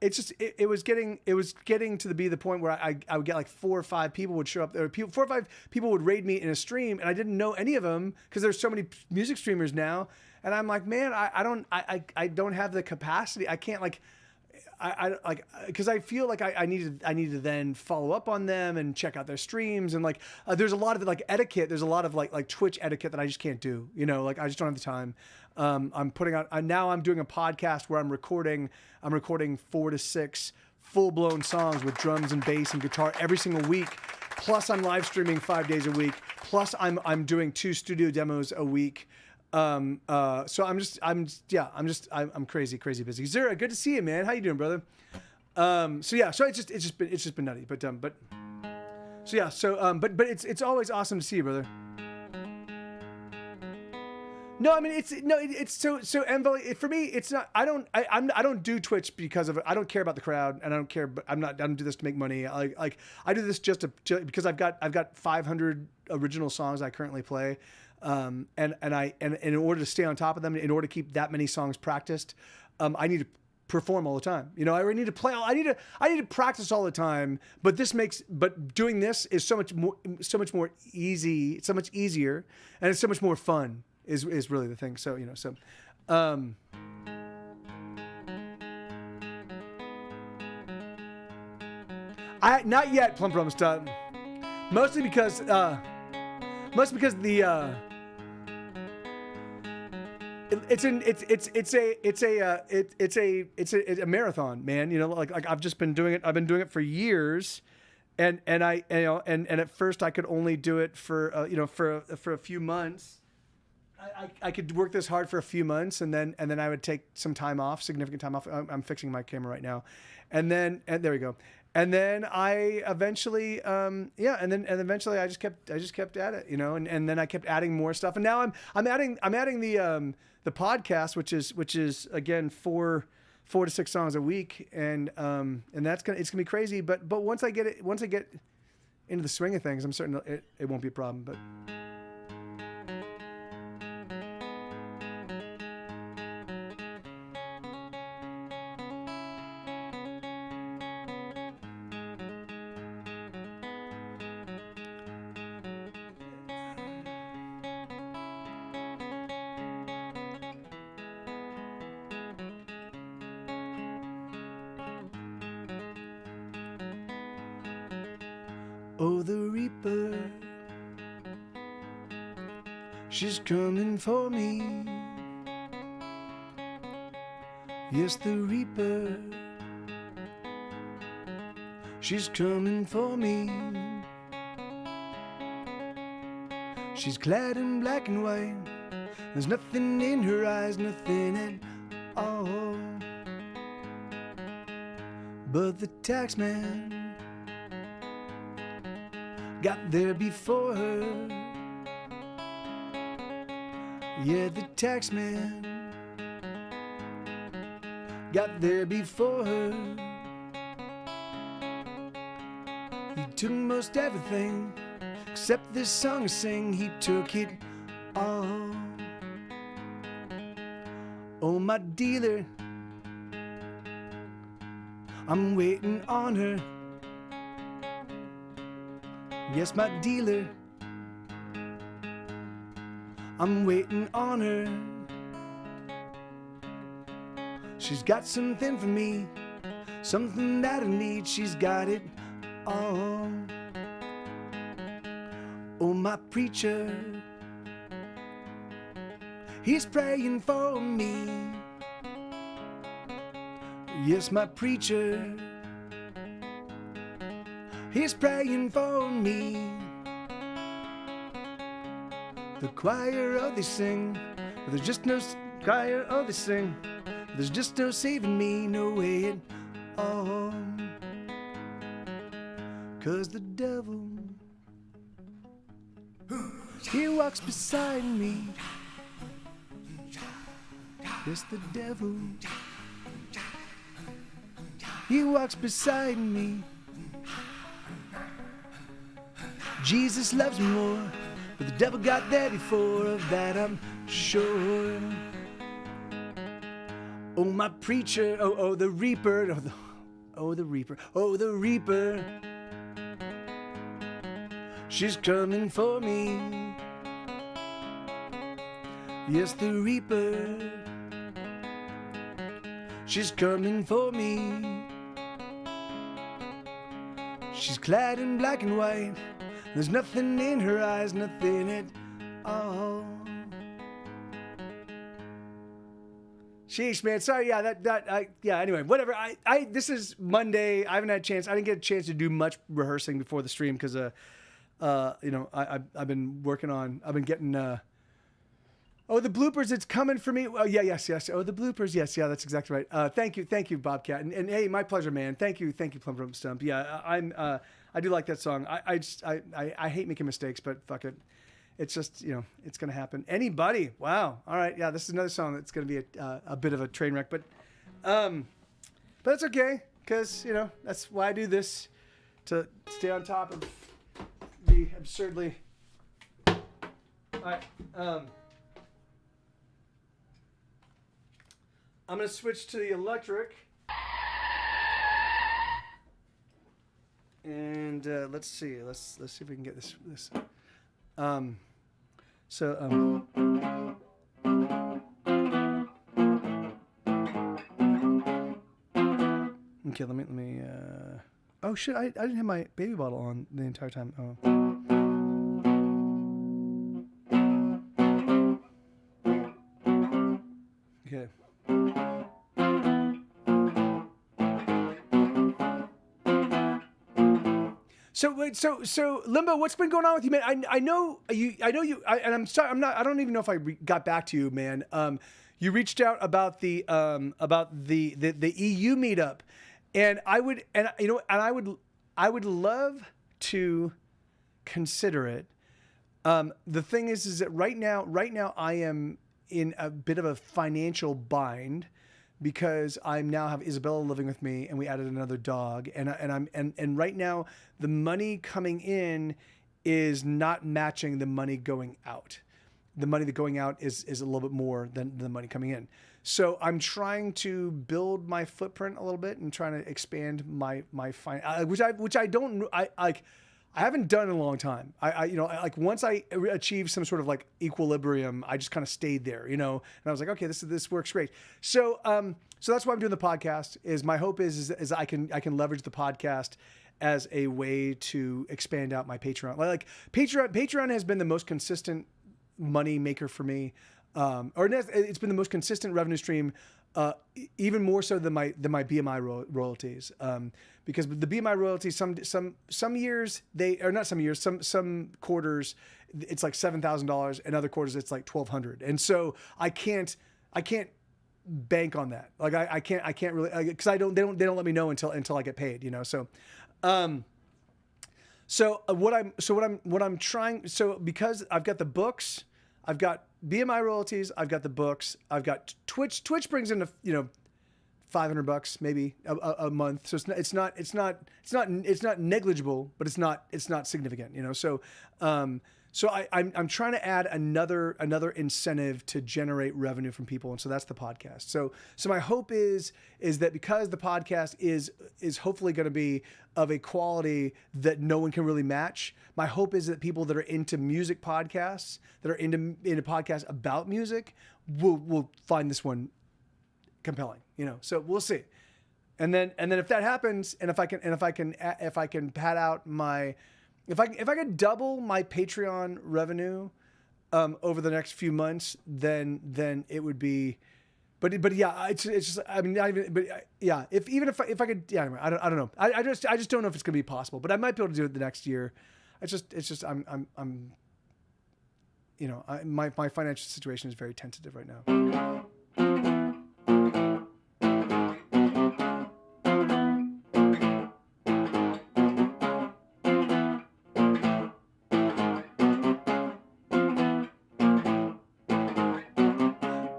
it's just it was getting to the point where I would get like 4 or 5 people would show up there. 4 or 5 people would raid me in a stream, and I didn't know any of them because there's so many music streamers now. And I'm like, man, I don't have the capacity. I can't because I feel like I need to then follow up on them and check out their streams, and there's a lot of etiquette. There's a lot of like Twitch etiquette that I just can't do. I just don't have the time. I'm putting out now. I'm doing a podcast where I'm recording 4 to 6 full-blown songs with drums and bass and guitar every single week. Plus, I'm live streaming 5 days a week. Plus, I'm doing 2 studio demos a week. So I'm crazy busy. Zura, good to see you, man. How you doing, brother? So it's just been nutty, but it's always awesome to see you, brother. No, I mean it's so Envoy, for me it's not. I don't do Twitch because of it. I don't care about the crowd, and I don't care. But I don't do this to make money. I do this just because I've got 500 original songs I currently play. And in order to stay on top of them, in order to keep that many songs practiced, I need to perform all the time. I need to play. I need to practice all the time. But doing this is so much more easy. It's so much easier, and it's so much more fun. Is really the thing. So not yet, Plum Stunt. Mostly because the it's a marathon, man. I've just been doing it. I've been doing it for years, and at first I could only do it for a few months. I could work this hard for a few months, and then I would take some time off, significant time off. I'm fixing my camera right now, and there we go. And then I eventually, and eventually I just kept at it, and then I kept adding more stuff, and now I'm adding the podcast, which is again 4 to 6 songs a week, and it's gonna be crazy, but once I get into the swing of things, I'm certain it won't be a problem, but. Oh, the Reaper, she's coming for me. Yes, the Reaper, she's coming for me. She's clad in black and white. There's nothing in her eyes, nothing at all. But the taxman got there before her. Yeah, the taxman got there before her. He took most everything except this song I sing. He took it all. Oh, my dealer, I'm waiting on her. Yes, my dealer, I'm waiting on her. She's got something for me, something that I need. She's got it all. Oh, my preacher, he's praying for me. Yes, my preacher, he's praying for me. The choir, oh, they sing, but there's just no choir, oh, they sing. There's just no saving me, no way at all. 'Cause the devil, he walks beside me. Yes, the devil, he walks beside me. Jesus loves me more, but the devil got there before, of that I'm sure. Oh, my preacher, oh, the reaper, oh, the reaper, oh, the reaper, she's coming for me. Yes, the reaper, she's coming for me. She's clad in black and white. There's nothing in her eyes, nothing at all. Sheesh, man. Sorry, yeah, anyway, whatever. This is Monday. I haven't had a chance. I didn't get a chance to do much rehearsing before the stream because, I've been working on, I've been getting, the bloopers, it's coming for me. Oh, yes. Oh, the bloopers, yes, yeah, that's exactly right. Thank you, Bobcat. And hey, my pleasure, man. Thank you, Plum Plum Stump. Yeah, I do like that song. I hate making mistakes, but fuck it. It's just, it's going to happen. Anybody. Wow. All right. Yeah, this is another song that's going to be a bit of a train wreck, but it's okay. Cause that's why I do this, to stay on top of the absurdly. All right. I'm going to switch to the electric. And let's see. Let's see if we can get this. Okay, let me. Oh shit! I didn't have my baby bottle on the entire time. Oh. Okay. So Limbo, what's been going on with you, man? I know you, and I'm sorry, I don't even know if I got back to you, man. You reached out about the EU meetup, And I would love to consider it. The thing is that right now I am in a bit of a financial bind because I now have Isabella living with me, and we added another dog, and right now the money coming in is not matching the money going out. The money that going out is a little bit more than the money coming in. So I'm trying to build my footprint a little bit and trying to expand my which I haven't done in a long time. Like once I achieved some sort of like equilibrium, I just kind of stayed there, and I was like, okay, this works great. So that's why I'm doing the podcast. Is my hope is I can leverage the podcast as a way to expand out my Patreon. Like Patreon has been the most consistent money maker for me, or it's been the most consistent revenue stream, even more so than my BMI royalties. Because the BMI royalties, some years some quarters it's like $7,000, and other quarters it's like $1,200, and so I can't bank on that. Like I can't really, because they don't let me know until I get paid. What I'm trying, so because I've got the books, I've got BMI royalties, I've got the books, I've got Twitch. Twitch brings in $500 maybe a month. So it's not negligible, but it's not significant. So I'm trying to add another incentive to generate revenue from people, and so that's the podcast. So my hope is that because the podcast is hopefully going to be of a quality that no one can really match. My hope is that people that are into music podcasts, that are into podcasts about music, will find this one compelling. So we'll see. And then if that happens, and if I can pad out my, if I can double my Patreon revenue over the next few months, then it would be, but yeah, it's just, I mean, not even, but yeah, if I could, yeah, anyway, I don't know. I just don't know if it's gonna be possible, but I might be able to do it the next year. It's just I'm my financial situation is very tentative right now.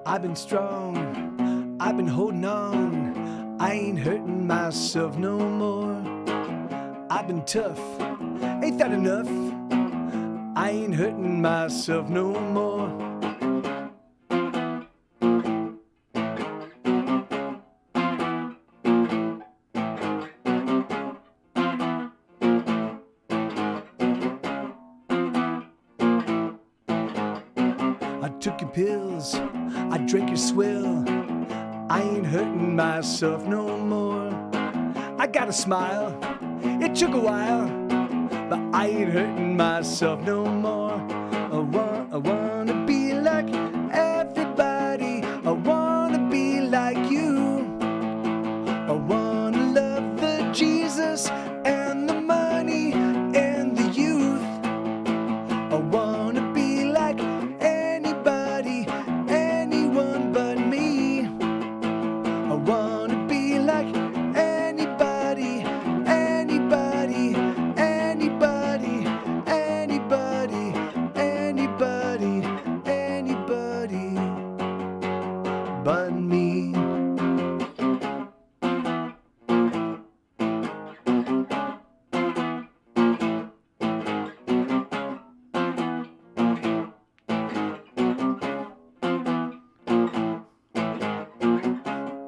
I've been strong, I've been holding on, I ain't hurting myself no more. I've been tough, ain't that enough? I ain't hurting myself no more. I took your pills, I drank your swill, I ain't hurting myself no more. I got a smile, it took a while, but I ain't hurting myself no more. I wanna be like everybody, I wanna be like you. I wanna love the Jesus and the money and the youth. I wanna be like anybody, anyone but me. I wanna be like anybody, anybody, anybody, anybody, anybody, anybody but me.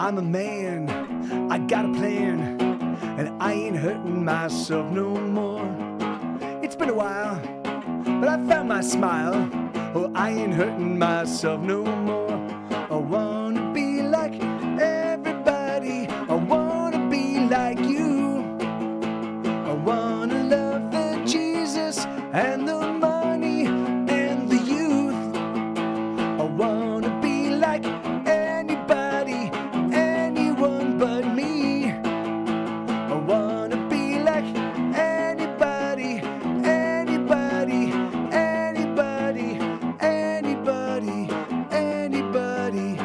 I'm a man, I got a plan, and I ain't hurting myself no more. It's been a while, but I found my smile. Oh, I ain't hurting myself no more. I wanna be like everybody, I wanna be like you. I wanna love the Jesus and the money and the youth. I wanna be like anybody, anyone but me. I wanna be like anybody, anybody, anybody, anybody, anybody,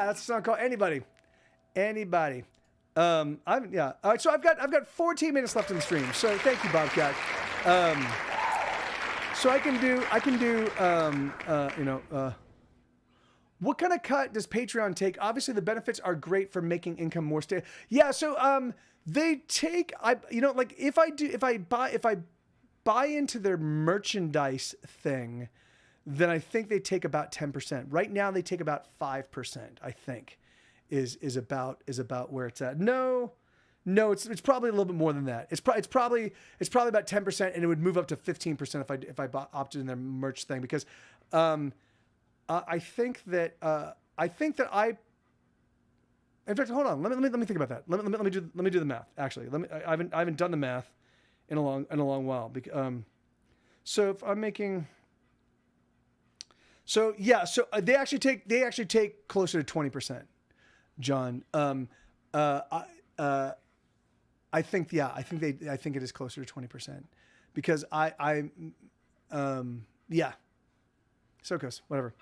Yeah, that's a song called Anybody. Anybody. All right, so I've got 14 minutes left in the stream. So thank you, Bobcat. So I can do what kind of cut does Patreon take? Obviously, the benefits are great for making income more stable. Yeah, so they take if I buy into their merchandise thing, then I think they take about 10%. Right now, they take about 5%. I think is about where it's at. No, it's probably a little bit more than that. It's probably about 10%, and it would move up to 15% if I opted in their merch thing, because I think that in fact, hold on. Let me think about that. Let me do the math. Actually, I haven't done the math in a long while. So if I'm making, so they actually take closer to 20%, John. I think it is closer to 20%, because so it goes, whatever.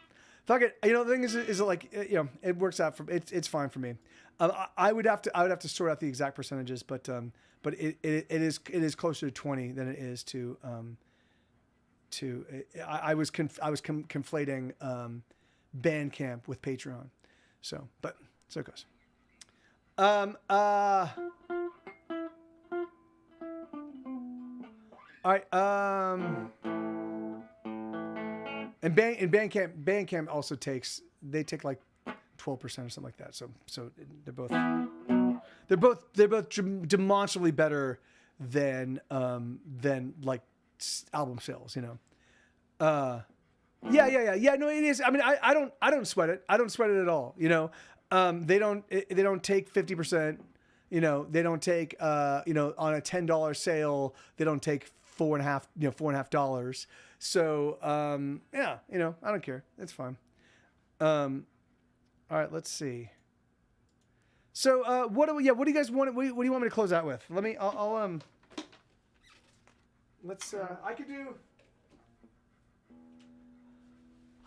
Fuck it. The thing is like, it works out it's fine for me. I would have to sort out the exact percentages, but it is closer to 20 than it is to I was conflating Bandcamp with Patreon. So it goes. All right. And Bandcamp also takes like 12% or something like that. So they're both demonstrably better than like album sales. Yeah. No, it is. I mean, I don't sweat it. I don't sweat it at all. They don't take 50%. They don't take on a $10 sale. They don't take $4.50. So I don't care. It's fine. All right, let's see. So what do you guys want? What do you want me to close out with?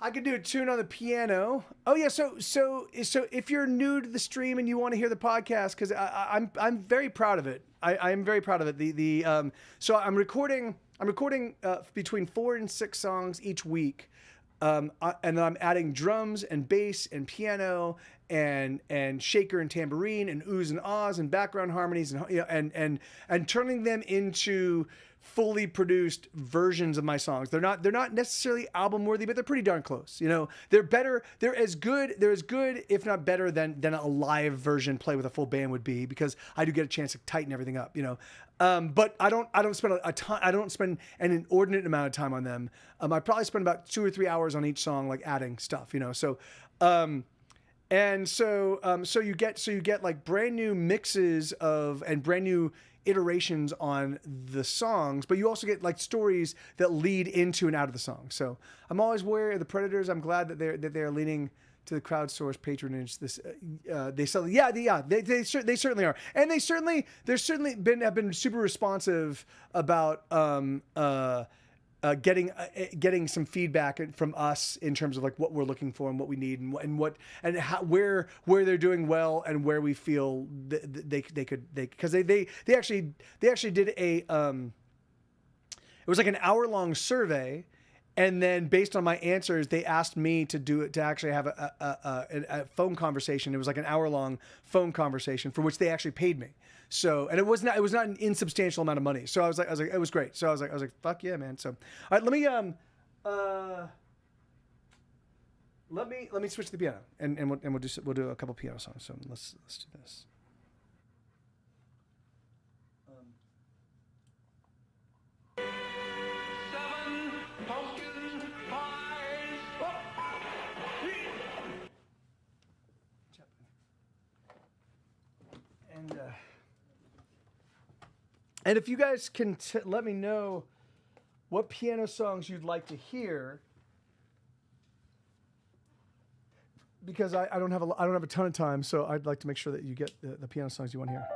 I could do a tune on the piano. Oh yeah, so if you're new to the stream and you want to hear the podcast, because I'm very proud of it. I am very proud of it. So I'm recording between 4 and 6 songs each week, and then I'm adding drums and bass and piano and shaker and tambourine and oohs and ahs and background harmonies and turning them into fully produced versions of my songs. They're not necessarily album worthy, but they're pretty darn close. They're better. They're as good, if not better than a live version play with a full band would be, because I do get a chance to tighten everything up. But I don't spend a ton. I don't spend an inordinate amount of time on them. I probably spend about 2 or 3 hours on each song, like adding stuff. So you get like brand new mixes and brand new iterations on the songs, but you also get like stories that lead into and out of the song. So I'm always wary of the predators. I'm glad that they're leaning to the crowdsourced patronage. They certainly are, and they're certainly have been super responsive about getting some feedback from us in terms of like what we're looking for and what we need and where they're doing well and where we feel they could because they actually did a it was like an hour-long survey. And then based on my answers, they asked me to actually have a phone conversation. It was like an hour-long phone conversation for which they actually paid me. So, and it was not an insubstantial amount of money. So I was like, it was great. So I was like, fuck yeah, man. So, all right, let me switch to the piano and we'll do a couple piano songs. So let's do this. And if you guys can let me know what piano songs you'd like to hear, because I don't have a ton of time, so I'd like to make sure that you get the piano songs you want to hear.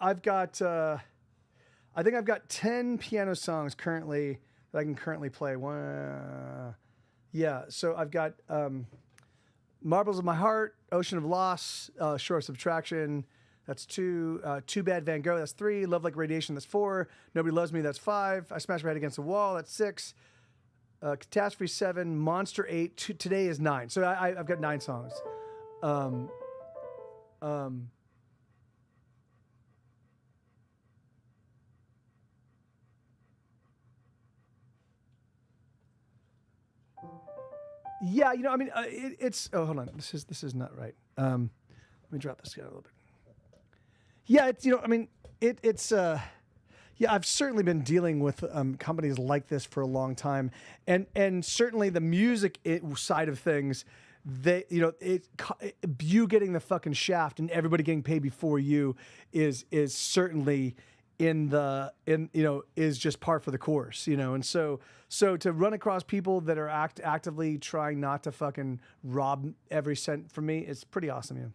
I've got I think I've got 10 piano songs currently that I can currently play. Yeah, so I've got Marbles of My Heart, Ocean of Loss, Shore of Subtraction. That's 2. Too Bad Van Gogh. That's 3. Love Like Radiation. That's 4. Nobody Loves Me. That's 5. I Smash My Head Against the Wall. That's 6. Catastrophe 7. Monster 8. Today is 9. So I've got 9 songs. Yeah, you know, I mean, it's. Oh, hold on. This is not right. Let me drop this guy a little bit. Yeah, it's, you know, I mean, it's. Yeah, I've certainly been dealing with companies like this for a long time, and certainly the music side of things, they, you know, you getting the fucking shaft and everybody getting paid before you is certainly is just par for the course, you know. And so to run across people that are actively trying not to fucking rob every cent from me, it's pretty awesome, yeah.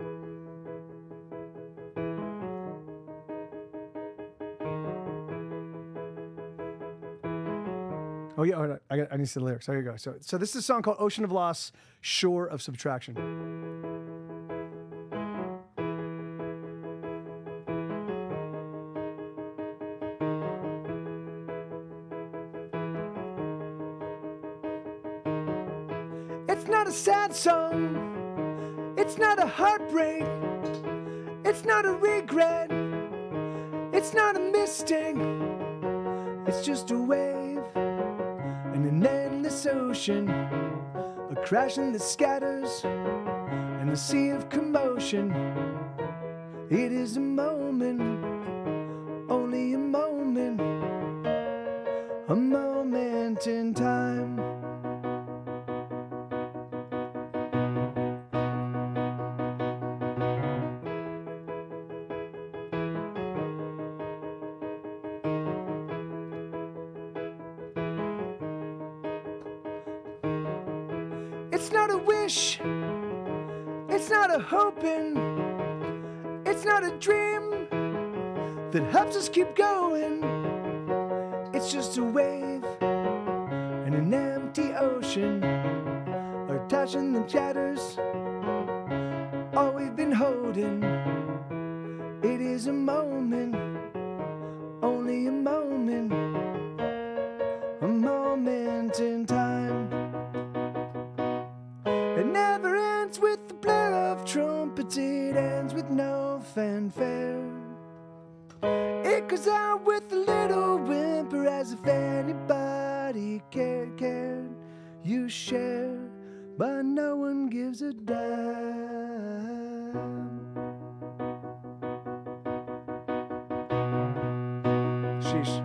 Oh yeah, hold on. I need to see the lyrics. There you go. So this is a song called Ocean of Loss, Shore of Subtraction. It's not a sad song. It's not a heartbreak. It's not a regret. It's not a mistake. It's just a wave in an endless ocean, a crashing that scatters in a sea of commotion. It is a moment, only a moment in time. It's not a wish, it's not a hoping, it's not a dream that helps us keep going. It's just a wave in an empty ocean, attaching the shatters, all we've been holding. It is a moment, only a moment in time. It never ends with the blare of trumpets, it ends with no fanfare. It goes out with a little whimper, as if anybody cared. You share, but no one gives a damn. Sheesh.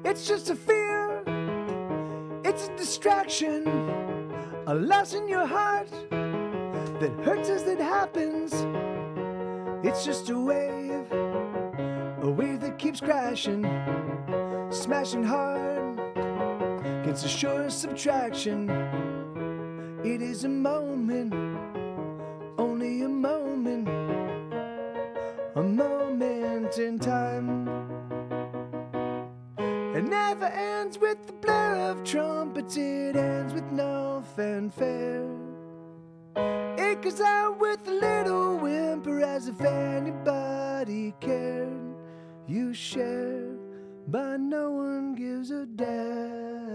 It's just a fear, it's a distraction, a loss in your heart that hurts as it happens. It's just a wave that keeps crashing, smashing hard against the shore of subtraction. It is a moment, only a moment in time. It never ends with the blare of trumpets, it ends with no fanfare. It goes out with a little whimper, as if anybody cared. You share, but no one gives a damn.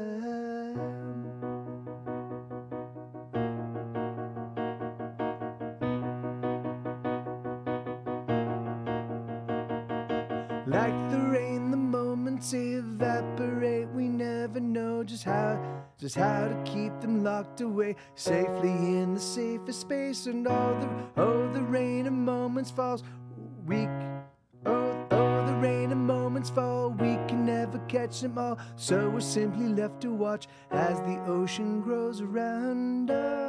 Like the rain, the moments evaporate. We never know just how to keep them locked away safely in the safest space. And the rain of moments falls weak. The rain of moments fall. We can never catch them all, so we're simply left to watch as the ocean grows around us.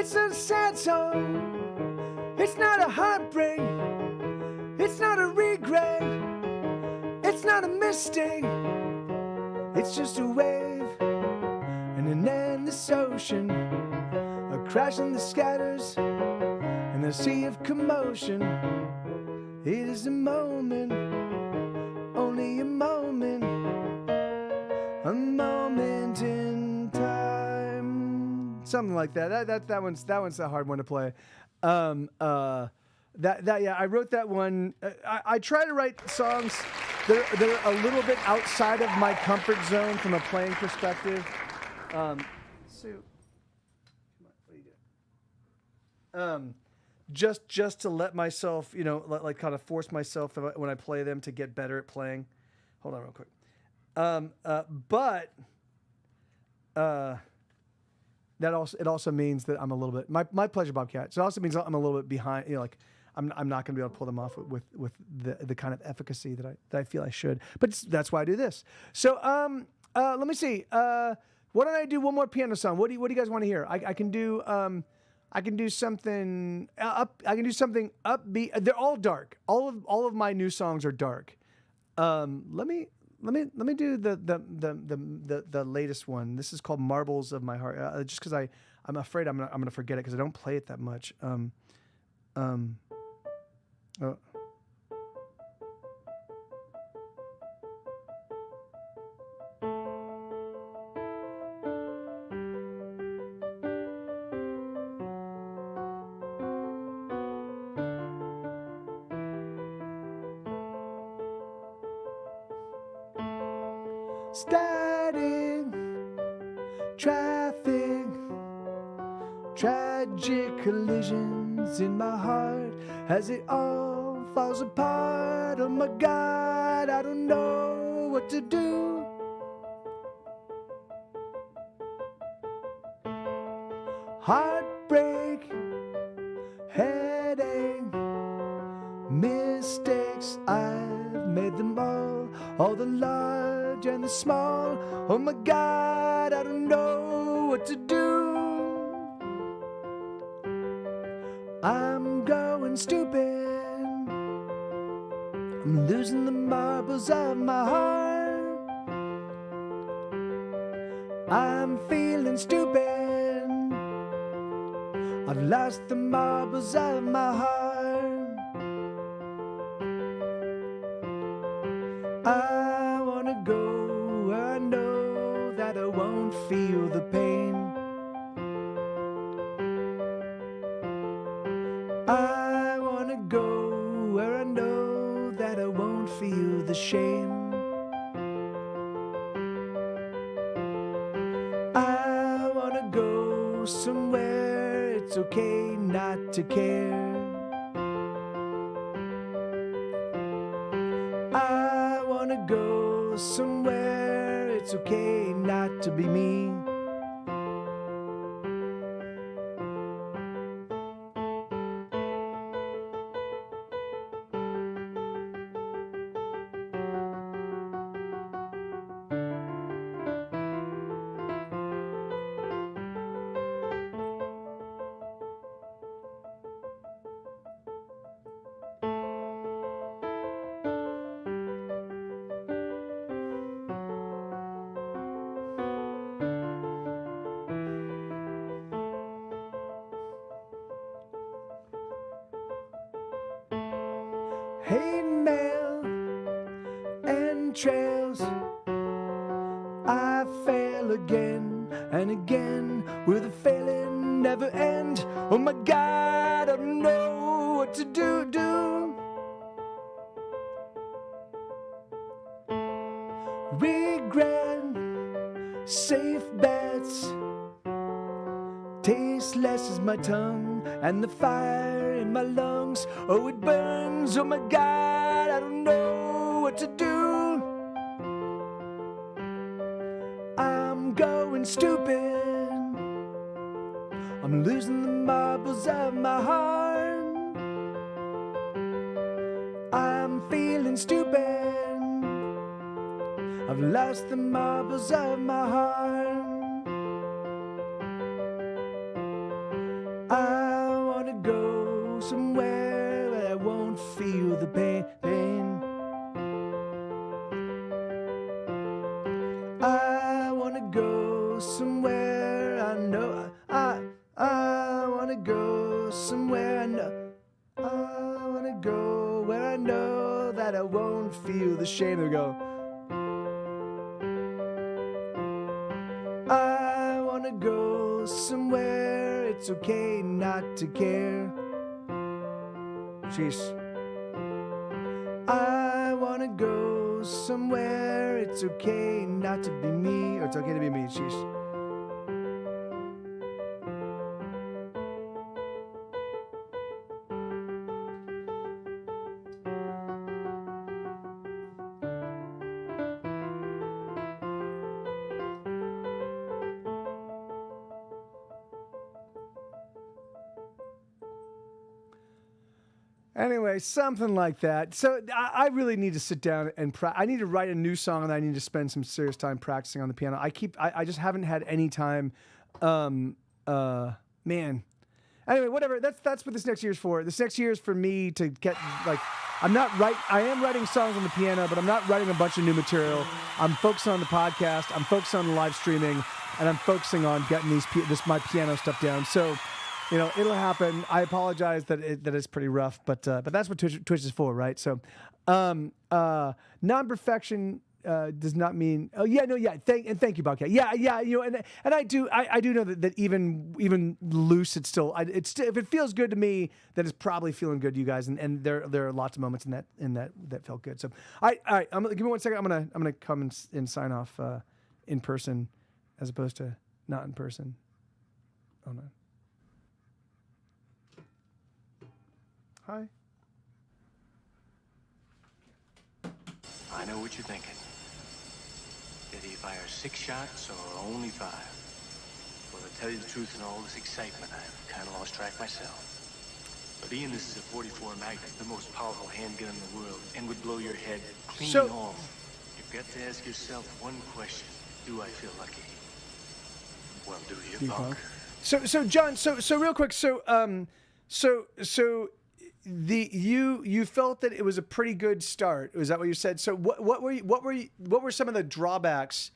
It's a sad song. It's not a heartbreak. It's not a regret. It's not a mistake. It's just a wave and an endless ocean, a crashing that scatters in a sea of commotion. It is a moment, only a moment in time. Something like that. That one's a hard one to play. I wrote that one. I try to write songs that are a little bit outside of my comfort zone from a playing perspective. Sue, come on, what are you doing? Just to let myself, like kind of force myself when I play them to get better at playing. Hold on real quick. That also means that I'm a little bit my pleasure Bobcat. So it also means I'm a little bit behind. Like I'm not going to be able to pull them off with the kind of efficacy that I feel I should. But that's why I do this. So let me see. Why don't I do one more piano song? What do you guys want to hear? I can do something up. I can do something upbeat. They're all dark. All of my new songs are dark. Let me do the latest one. This is called Marbles of My Heart. Just because I'm afraid I'm gonna forget it because I don't play it that much. Static, traffic, tragic collisions in my heart as it all falls apart. Oh my God, I don't know what to do. Heartbreak, headache, mistakes, I've made them all the large and the small. Oh my God, I don't know what to do. I'm going stupid. I'm losing the marbles of my heart. I'm feeling stupid. I've lost the marbles of my heart. I wanna go where I know that I won't feel the pain. I wanna go where I know that I won't feel the shame. I wanna go somewhere it's okay not to care. I wanna go somewhere it's okay not to be me. Hate mail and trails. I fail again and again. Will the failing never end? Oh my God, I don't know what to do. Regret, safe bets, tasteless as my tongue, and the fire in my lungs. Oh, it burns. Oh my God, I don't know what to do. I'm going stupid. I'm losing the marbles of my heart. I'm feeling stupid. I've lost the marbles of my heart. don't feel the shame. There we go. I wanna go somewhere, it's okay not to care. Jeez. I wanna go somewhere, it's okay not to be me, or it's okay to be me. Jeez. Anyway, something like that. So I really need to sit down and I need to write a new song, and I need to spend some serious time practicing on the piano. I just haven't had any time. Man. Anyway, whatever. That's what this next year's for. This next year is for me to get like. I am writing songs on the piano, but I'm not writing a bunch of new material. I'm focusing on the podcast. I'm focusing on the live streaming, and I'm focusing on getting my piano stuff down. So. You know, it'll happen. I apologize that it's pretty rough, but that's what Twitch is for, right? So, non-perfection does not mean. Oh yeah, no, yeah. Thank you, Bobcat. Yeah. You know, and I do know that even loose, it's still if it feels good to me, then it's probably feeling good to you guys. And there are lots of moments in that felt good. So, all right. Give me 1 second. I'm gonna come and sign off in person as opposed to not in person. Oh no. Hi. I know what you're thinking. Did he fire 6 shots or only 5? Well, to tell you the truth, in all this excitement, I've kind of lost track myself. But Ian, this is a 44 Magnum, the most powerful handgun in the world, and would blow your head clean off. You've got to ask yourself one question: do I feel lucky? Well, do you, Punk? So John, so real quick, you felt that it was a pretty good start. Was that what you said? So what were some of the drawbacks,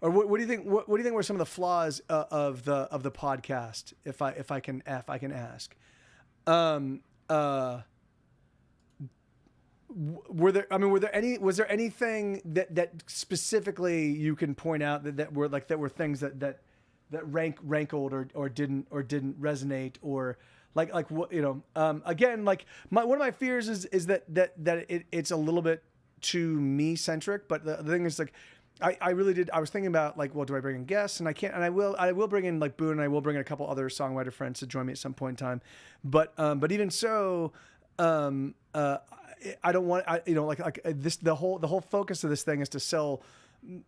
or what do you think? What do you think were some of the flaws of the podcast? If I can ask, was there anything that specifically you can point out that were things that rankled or didn't resonate, or like what, you know, again, like one of my fears is that it's a little bit too me centric, but the thing is, like, I was thinking about, like, well, do I bring in guests? And I will bring in, like, Boone, and I will bring in a couple other songwriter friends to join me at some point in time. But even so, I don't want, the whole focus of this thing is to sell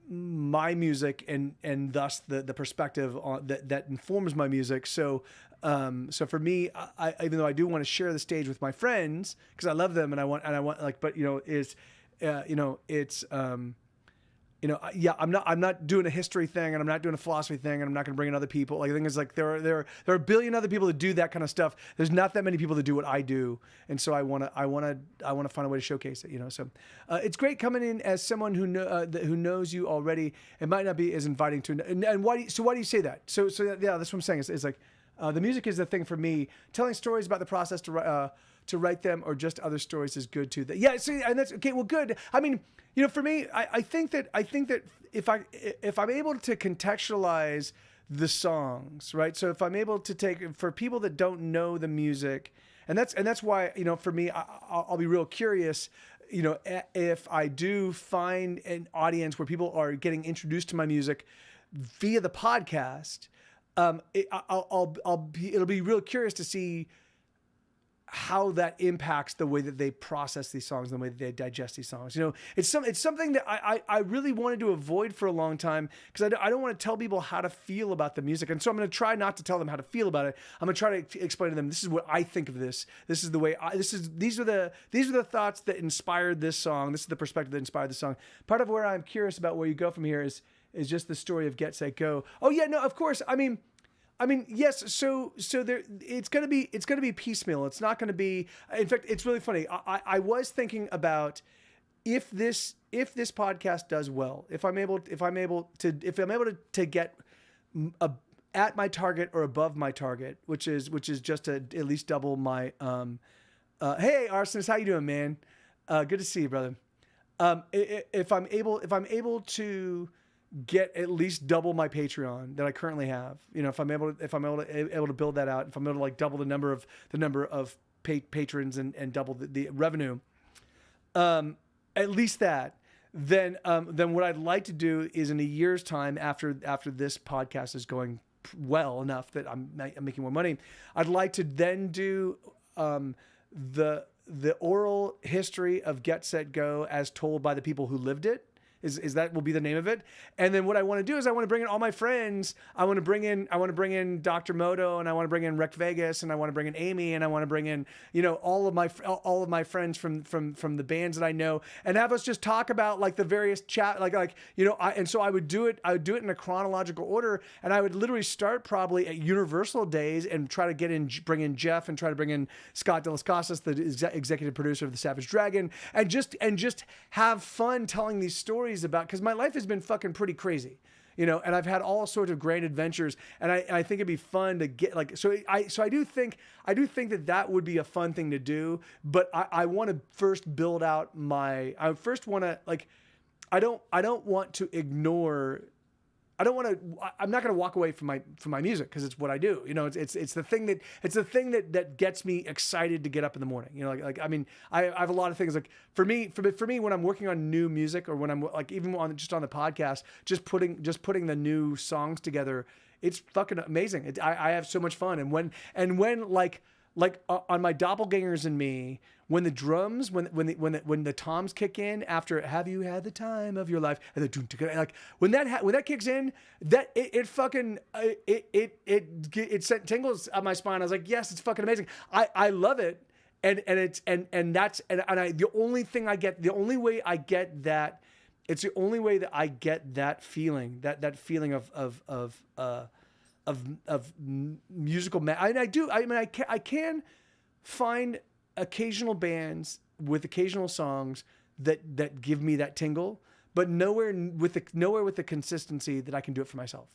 my music and thus the perspective on that informs my music. So for me, I even though I do want to share the stage with my friends because I love them and I want like, but I'm not doing a history thing, and I'm not doing a philosophy thing, and I'm not going to bring in other people. Like, the thing is, like, there are a billion other people that do that kind of stuff. There's not that many people that do what I do, and so I want to find a way to showcase it. You know, so it's great coming in as someone who knows you already. It might not be as inviting to. And why do you say that? So yeah, that's what I'm saying. Is like the music is the thing for me. Telling stories about the process to write them, or just other stories, is good too. Yeah, see, and that's okay. Well, good. I mean, you know, for me, I think that if I'm able to contextualize the songs, right? So if I'm able to take, for people that don't know the music, and that's why, you know, for me, I'll be real curious, you know, if I do find an audience where people are getting introduced to my music via the podcast, it'll be real curious to see how that impacts the way that they process these songs and the way that they digest these songs. You know, it's something that I really wanted to avoid for a long time, because I don't want to tell people how to feel about the music. And so I'm going to try not to tell them how to feel about it. I'm going to try to explain to them, this is what I think of this. This is the way these are the thoughts that inspired this song. This is the perspective that inspired the song. Part of where I'm curious about where you go from here is just the story of Get Set Go. Oh yeah, no, of course. I mean, yes. So there, it's gonna be piecemeal. It's not gonna be. In fact, it's really funny. I was thinking about if this podcast does well, if I'm able to get at my target or above my target, which is just to at least double my. Hey, Arsonist, how you doing, man? Good to see you, brother. If I'm able to get at least double my Patreon that I currently have, if I'm able to build that out, if I'm able to like double the number of patrons and double the revenue, at least that, then what I'd like to do is in a year's time, after this podcast is going well enough that I'm making more money, I'd like to then do the oral history of Get Set Go as told by the people who lived it. Is that will be the name of it. And then what I want to do is I want to bring in all my friends. I want to bring in Dr. Moto, and I want to bring in Rect Vegas, and I want to bring in Amy, and I want to bring in, all of my friends from the bands that I know, and have us just talk about like the various chat, and so I would do it in a chronological order, and I would literally start probably at Universal days and try to bring in Jeff and try to bring in Scott De Las Casas, the executive producer of the Savage Dragon, and just have fun telling these stories about, because my life has been fucking pretty crazy, and I've had all sorts of grand adventures, and I think it'd be fun to get I do think that would be a fun thing to do, but I want to first build out I don't want to ignore. I'm not going to walk away from my music because it's what I do. It's the thing that gets me excited to get up in the morning. I have a lot of things like for me when I'm working on new music, or when I'm like even on the podcast, just putting the new songs together. It's fucking amazing. I have so much fun. And when on my Doppelgangers and Me, when the drums, when the toms kick in after "Have You Had the Time of Your Life," and when that kicks in, that it sent tingles up my spine. I was like, yes, it's fucking amazing. I love it, and the only way I get that, it's the only way that I get that feeling, that feeling of musical. I can find occasional bands with occasional songs that give me that tingle, but nowhere with the consistency that I can do it for myself,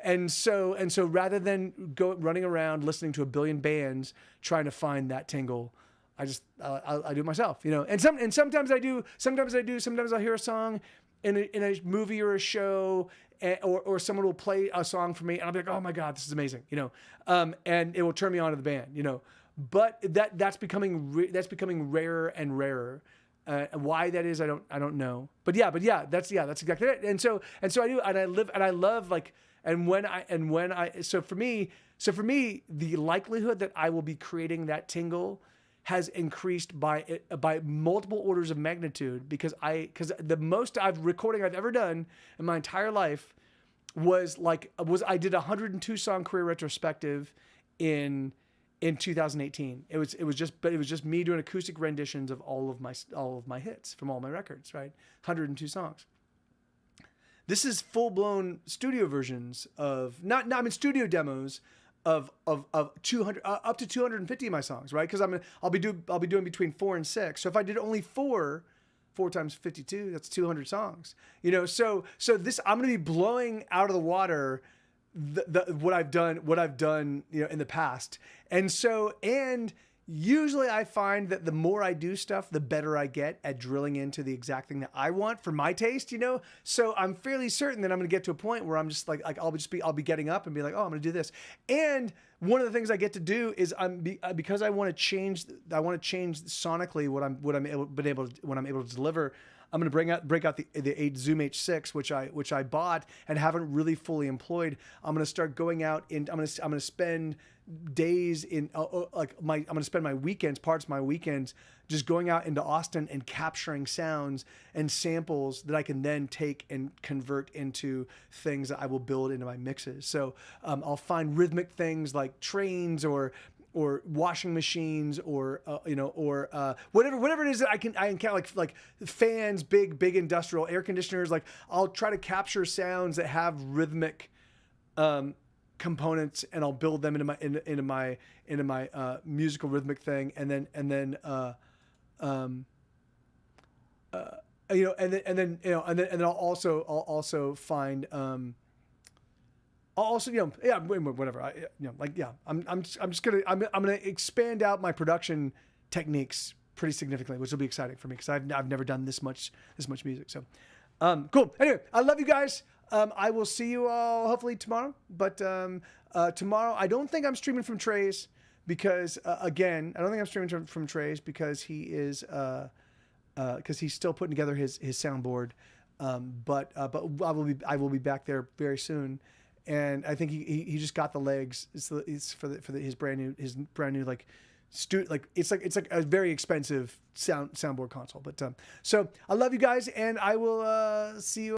And so rather than go running around listening to a billion bands trying to find that tingle, I do it myself, And sometimes I do. Sometimes I'll hear a song in a movie or a show, or someone will play a song for me, and I'll be like, oh my God, this is amazing, and it will turn me on to the band, But that's becoming rarer and rarer. Why that is, I don't know. But yeah, that's exactly it. And so I do, and I love so for me, the likelihood that I will be creating that tingle has increased by multiple orders of magnitude, because the most recording I've ever done in my entire life was I did a 102 song career retrospective in 2018. It was just me doing acoustic renditions of all of my hits from all my records, right? 102 songs. This is full-blown studio versions of studio demos of 200 up to 250 of my songs, right? Because I'll be doing between 4 and 6. So if I did only 4 times 52, that's 200 songs. So this, I'm going to be blowing out of the water what I've done, in the past. And usually I find that the more I do stuff, the better I get at drilling into the exact thing that I want for my taste, So I'm fairly certain that I'm going to get to a point where I'm just I'll be getting up and be like, oh, I'm going to do this. And one of the things I get to do is because I want to change sonically what I'm able to deliver. I'm going to break out the Zoom H6, which I bought and haven't really fully employed. I'm going to start going out and I'm going to spend days I'm going to spend my weekends, parts of my weekends, just going out into Austin and capturing sounds and samples that I can then take and convert into things that I will build into my mixes. So I'll find rhythmic things like trains or washing machines or whatever it is that I can count, like fans, big industrial air conditioners. Like I'll try to capture sounds that have rhythmic components, and I'll build them into my musical rhythmic thing, and then I'll also find whatever. I'm gonna expand out my production techniques pretty significantly, which will be exciting for me because I've never done this much music. So, cool. Anyway, I love you guys. I will see you all hopefully tomorrow. But tomorrow, I don't think I'm streaming from Trey's because again, I don't think I'm streaming from Trey's because he is because he's still putting together his soundboard. But I will be back there very soon. And I think he just got the legs. It's for his brand new like it's like a very expensive soundboard console. But so I love you guys, and I will see you.